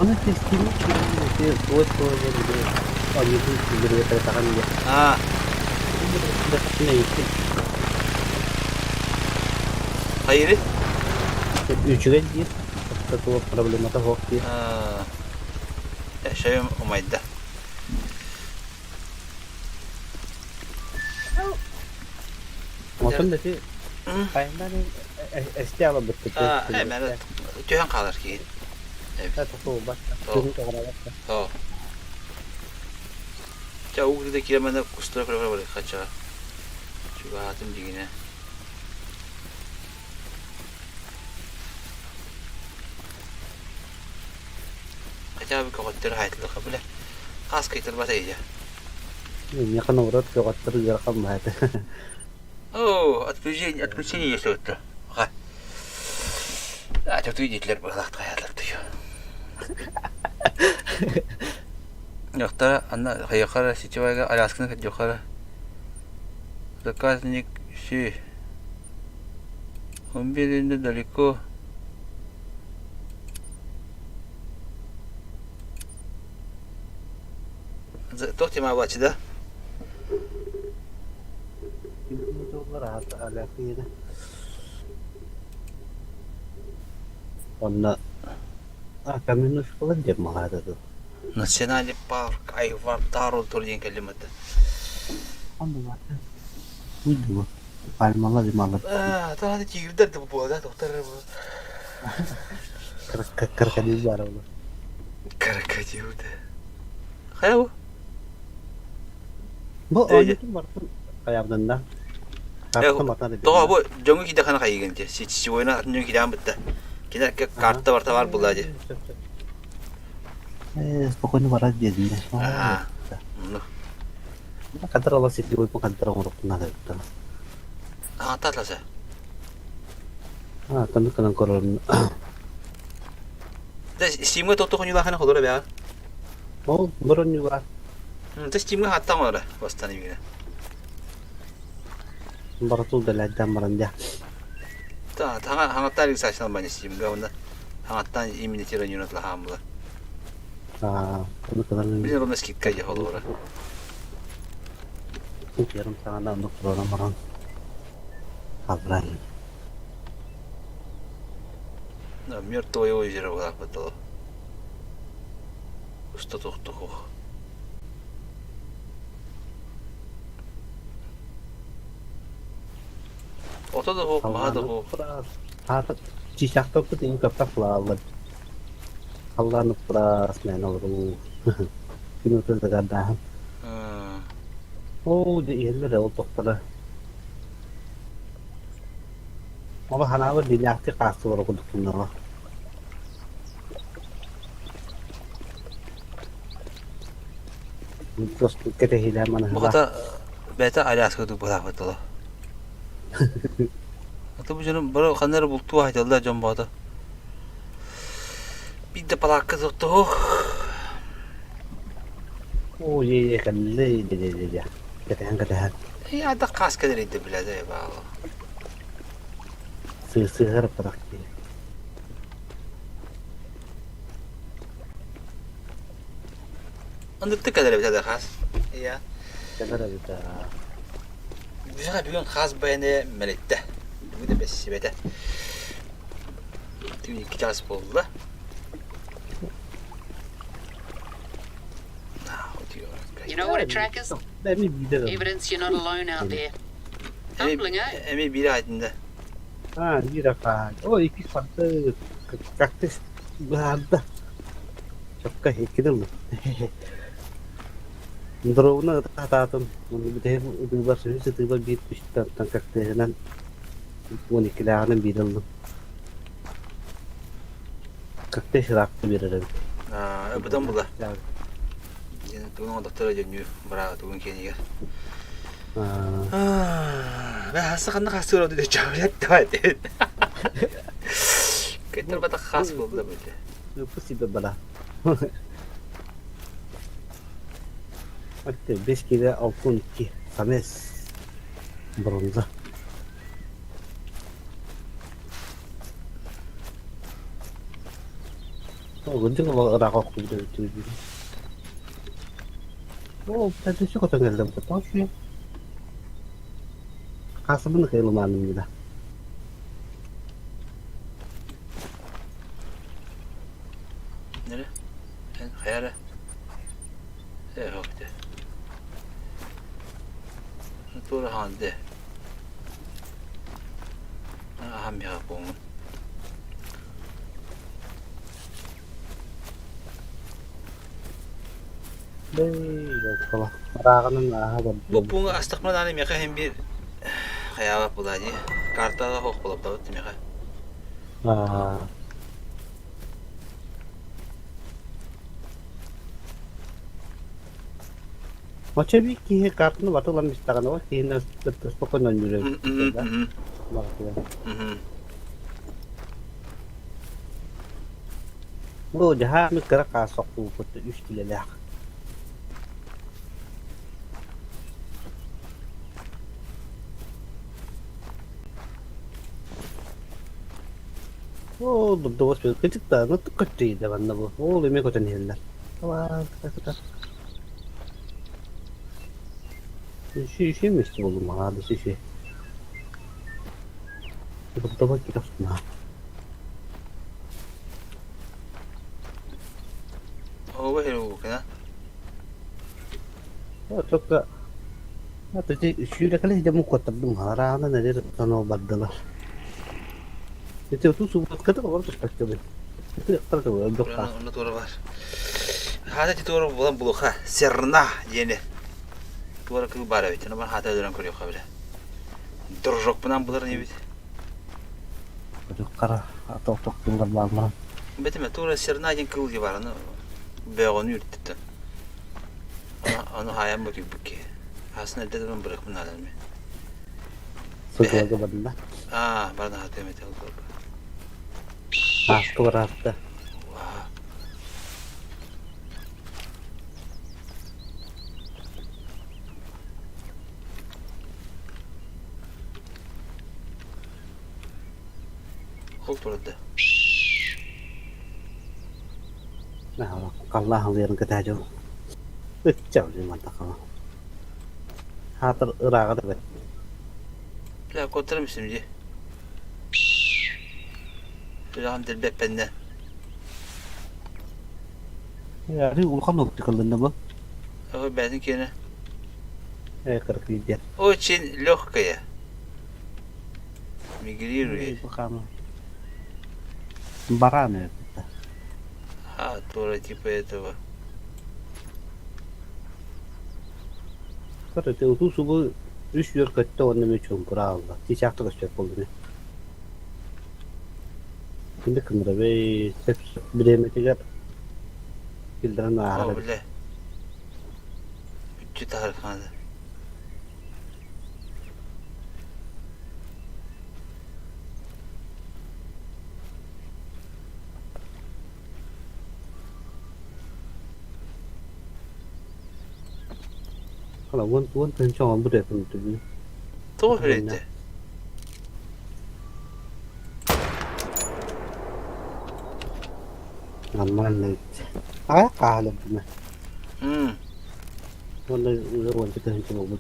Ano testing mo? Kasi buhat ko yan din. Pag ito, siguro yung talatakan niya. Dapat na ito. Hayır. Üçügen değil. Satu problema ta hok diye. Şey umayda. Motor da ki kayından este alıp bitti. Hemen tühen kalır ki. Evet. Tato bak. Tamam. Tüm kadar bak. Tamam. 자, 오그리데 기라면은 구스트라 그래 버려 가자. 주가 하든 지기네. 가자 그 것들 하이틀 qabla. Kask yıtılmasa iyice. Yakın uğrat yoğattır yarakam hayatı. Oo, отключение есть вот. Ага. Çok tuyucular bıraktı hayatlar diyor. Yoktara anna hayakara сетевая Алясканы как yoktara. Заказник си. Он берет далеко. Тохте ма бачы да? Çok rahat alakaydı. Onunla kami falan jam mahada tuh. Национальный парк Айвантару турден келимеді. Onunla var. Buydu mu? Palmalar limalar. Daha da çiğirder de bu boğada doktor bu. Kırkadil var oğlum. Kırkadil'de. Kaya bu? Bu oyun var. Ayağımdan. Doğa bu jongu kita kana kayı gente. Si oyuna atınca kita bitti. Kita kartta var buladı. Pokoknya war aja dia. Kantor Allah sih gue pun kantor nguruk nada itu. Tatlah saya. Kan kena koron. Steam'e totok nyulah kana kolora be. Oh, koron juga. Steam'e hatta mı ora? Bastani bir. Baratul daladan maranja. Hangattan saçtan bana Steam'e onda. Hangattan imini tiran yunatla hamla. Kan kena. Bir onu skit kaja kolora. Yarım sana untuk orang-orang kabran. Мертвое озеро вот так вот. Что-то такое. Ото да хок, маа да хок. Cicak tuh tinggi kapta flower. Allah nu pras menol ru. Kini tuh tergadang. Oh, di ini ada untuk pada. Mau hanawa di nyakti kasur untuk kenal. Terus kita hilang mana? Bata beta Aляска tuh bulah betul. Atau bu canım baru kanlar bultu haytallar can bata. Bir de palakka tuttu. Oh iya kan le dia. Katahan. Ya ada kas kadar idi bile de ya. Sihir peraknya. Anlattı kadar bir de kas. Ya. Kadar ada. Bisa bir gün kas beğene melette. Bu da besi bete. Tüm iki kas oldu. You know what a track is? Evidence you're not alone out there. Humbling, eh? Emi biri aydındı. Bir defa. O iki farklı kaktus berada. Çok kayıklı mı? Drone tatım. Bunu bir de bu başını sıtıba bir pişten tankaklarından 12 lağının bir aldım. Kakte şıraktı bir arada. Öbüden bu da. Yine tuğun doktora dönüyor. Bravo tuğun keniye. Ben hasta kanına hasta oldu diye çağırıyor da dedi. Keter bata khas oldu da böyle. Bu sibe bala. Hatta 5 kilo altın ki sames bronza. Gunting kalau rakok gitu itu. Tadi sih kota nggak dapat tahu sih. Kasabın kayak lumayan gitu. Nere? En hayale. Yok de. Doğru halde. Aham ya bu. Kalau rakanın aha Bu bunga astakmadan hem hem bir hayal bu da diye. Kartada hok bulup da değil mi? Macam ni kih kartun waktu lan mistakan awak kih nas terus pokok non jure. Oh jahat mi kira kasok tu foto istilah lah. Oh, dua sepuluh kecil tak, nak kecil dah mana bu. Oh, lima kau cani hendak. Wah, kita. Şey mi istiyor oğlum abi şey. Burada bak kita sunna. O bu hero kana. Oh, çok da. Hatta şu kali jamu kotak dum harana nere tano baddalar. Itu tuh subuh kata orang tuh spektakuler. Itu terus dok. Onu doğru var. Hadi doğru bulan buluk ha. Serna yeni. Doğru kıl bara bitti. Ben hata dönem görüyor kabile. Durjok bundan bular ne bit? Kara atau tok tinggal bang. Betim doğru serna yen kıl gibi var. Beğeni yürüttü. Onu hayal bakıyor bu ki. Aslında dedim bırakın adam mı? Sudah ke benda. Pardon hati metal oldu. Aku rata. Burada. Nah, kalah lian kita jo. Jauh di mata kalah. Hater raga deh. La kontrol mısın diye. Şuradan dilbep benden. Ya, ini ulkan nuk dikalın bu. O benim kene. Kırk dia. O için lok kaya. Migriru. Bukan. Baran ya. Doğru tipe этого. Kalau itu subuh 3 yer katta onu meçhul bravo. Hiç aklı kaçacak oldu ne. Şimdi kımra ve hep biremetiler. Bildiren ağır. O bile. Bütçü tarifhanede. Kalau won kan cuma bude pun tu. Doğru etti. Aman ne. Kalah bu. Onu won kita cuma bu.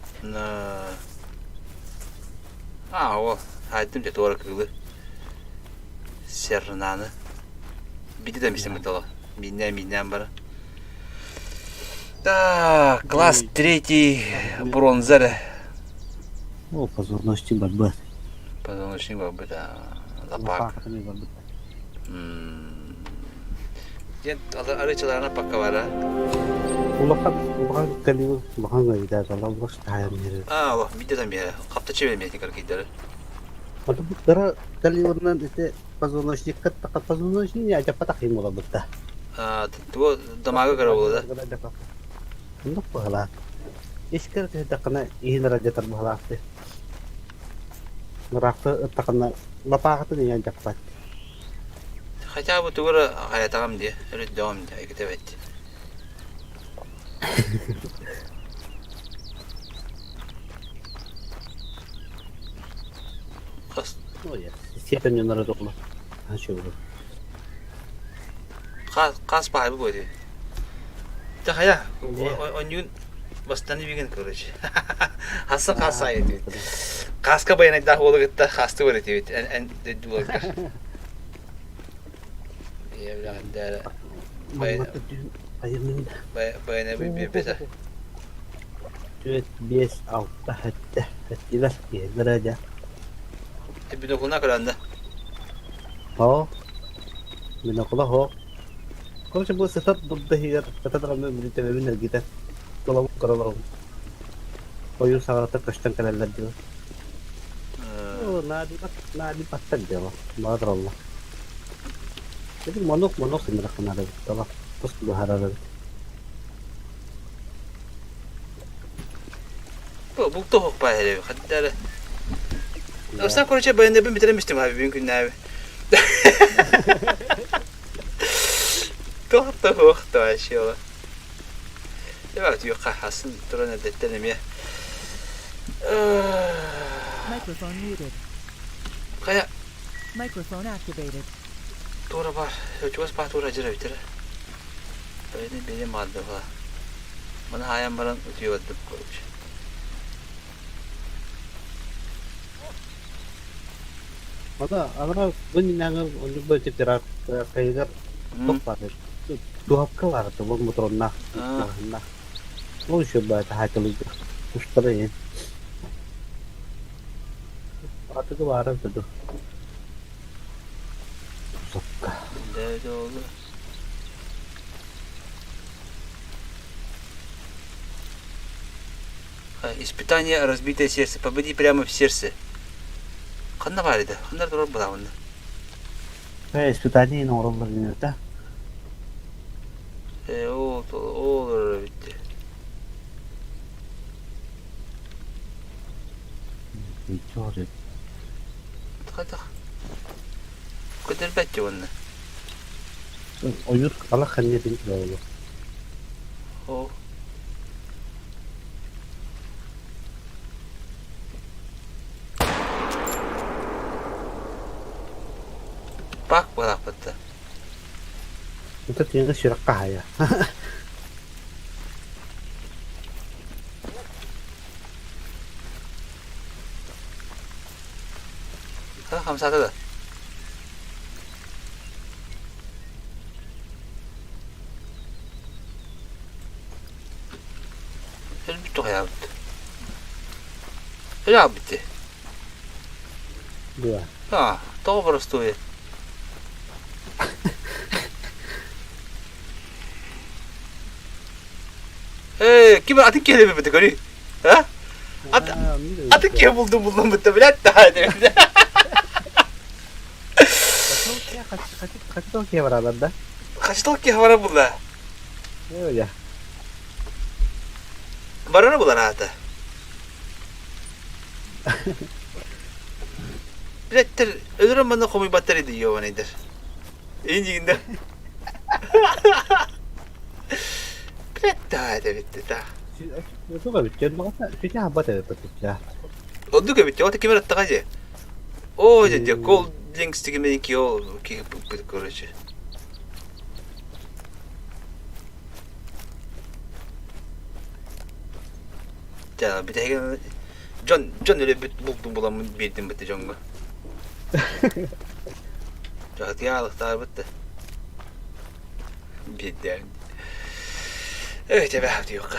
O. Haydim de doğru kıldı. Sernanı. Bir de demiştim metala. Minnem bara. Так, класс 3 бронзер. Oh, позорности бабы. Позвоночник бабы, да. Лопак. Diyen arıçalarına bakka var ha. Ulakan kaliu ulakan nggak ada kalau bos tahan gitu. Aa bak bir de tam ya. Kapta çevirmeye tekrar gider. Atau kara kaliu nan itu pazonos dikat takat pazonos ini aja patakin mula betah. Aa tu damaga kara oldu da. Untuk pahala. Iskar tidak kena ihin raja terbahala teh. Ngerasa tak kena bapak itu yang cepat. Hatta bu tuğra hayatağım diye. Öyle devam diye. Evet. Kas Oh ya, siapa yang naruh rumah? Hancur. kas pahay bu koydu. Ta haya. Onun bastani bir gün kırıcı. Hassa kas ayeti. Kaska bayan daha olur gitti. Hasta var evet. En de duvar. Ya birader. Bayan bir pesa. Duit bias alta hatta jelas ya deraja. Bir dokunna kalanda. Oh. Binakula ho. Kalau sebut sesat dah hingga kata dalam menit benar kita. Kalau koyu sangat terkesan kalian lagi. Oh, nadi patah dia lah. Madrallah. Jadi monok sebenarnya kena ada. Kalau terus berharap. Bu tohuk pahalı. Hatta aslında Koreçe bayında ben bitirmiştim abi mümkün abi. Tohuk da şey ola. Evet yok hasın durana dettelim ya. Microphone muted. Kaya Microphone activated. doğru var. Çok az doğru acıra bitir. Benim madde var. Bana hayal baran ötüyor Koreçe. Maka agak benyangan untuk bercakap kayak apa deh. Dua kelar tuh bang motor nah. Mau coba tahap lu terus terus. Atau ke barang tuh. Suka. Да, oldu. Испытание разбитое сердце. Победи прямо в сердце. Kanda var idi. Kanda durur bu da bunda. Испытание normal ini ta. Olur bitti. Bicara. Hadi. Kadar bence bunda. Oyur Allah kannya din dulu. Oh. Bak bak betul. Itu tinggal sirakah ya. Hah, kamu satu dah. Sen bitti ya bitti. Ya bitti. Dua. Ah, tahu просто ya. Kime atık kelime mi tıkırı? Ha? Atık ke buldum bitti bile daha dedim. Kaç tol ki var arada? Kaç tol ki var burada? Ya. Barana bulan hatta. Bilettir ölürüm bana komi batarya diyor bana nedir? İnciğinde. Bilet daha da bitti daha. Itu gak bikin banget, sih apa tadi petiknya? Oldu ki bitti. O da kimin attık acı? O dedi kol links tikimden ki o ki bu korucu. Ya bir de John öyle buldum bulamın bildim bitti John'u. Çok yağlıklar bitti. Bitti. Evet evet yok.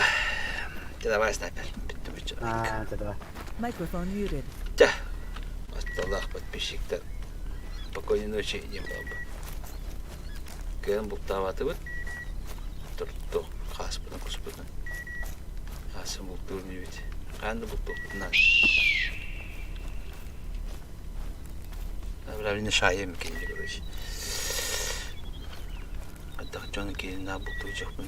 Kita bahas sniper. Bitti bitti. Tidak. Microphone muted. Dah. Astagfirullah buat bisiklet. Pokoknya nasi ini apa. Kaya buktawati bit. Turto kaspıdan kuspıdan. Asım buktur ni bit. Kandı buktur bunlar. Abravine şahiye mi kendi görüş. Hatta canı gelin ne bukturacak bunu.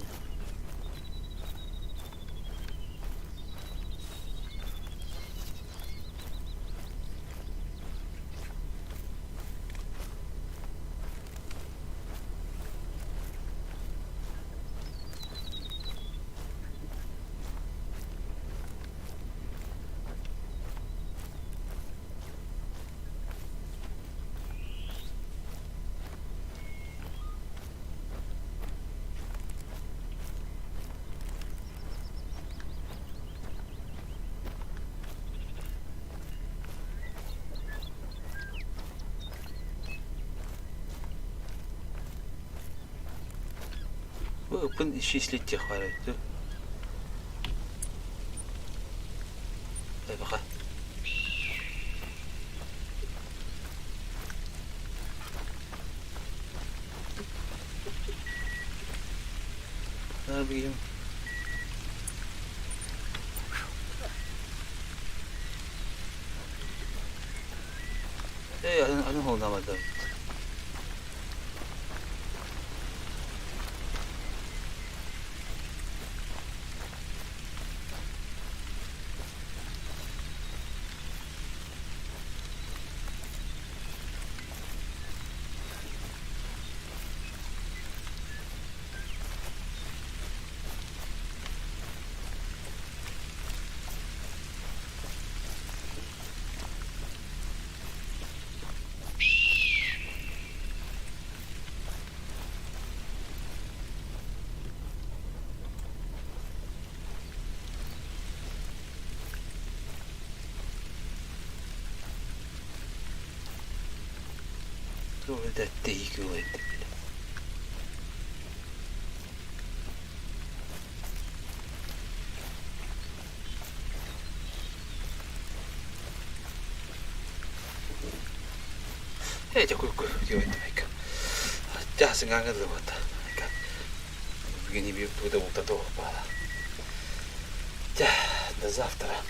Bu ıpın işi işletecek var öyle. Hadi bakalım. Ne yapayım? Anong hold naman daw? Orada değil öyle. 자꾸 기억했다니까. 자, 생각을 해봤다. 그러니까 begini bir tuda bukta to. 자, до завтра.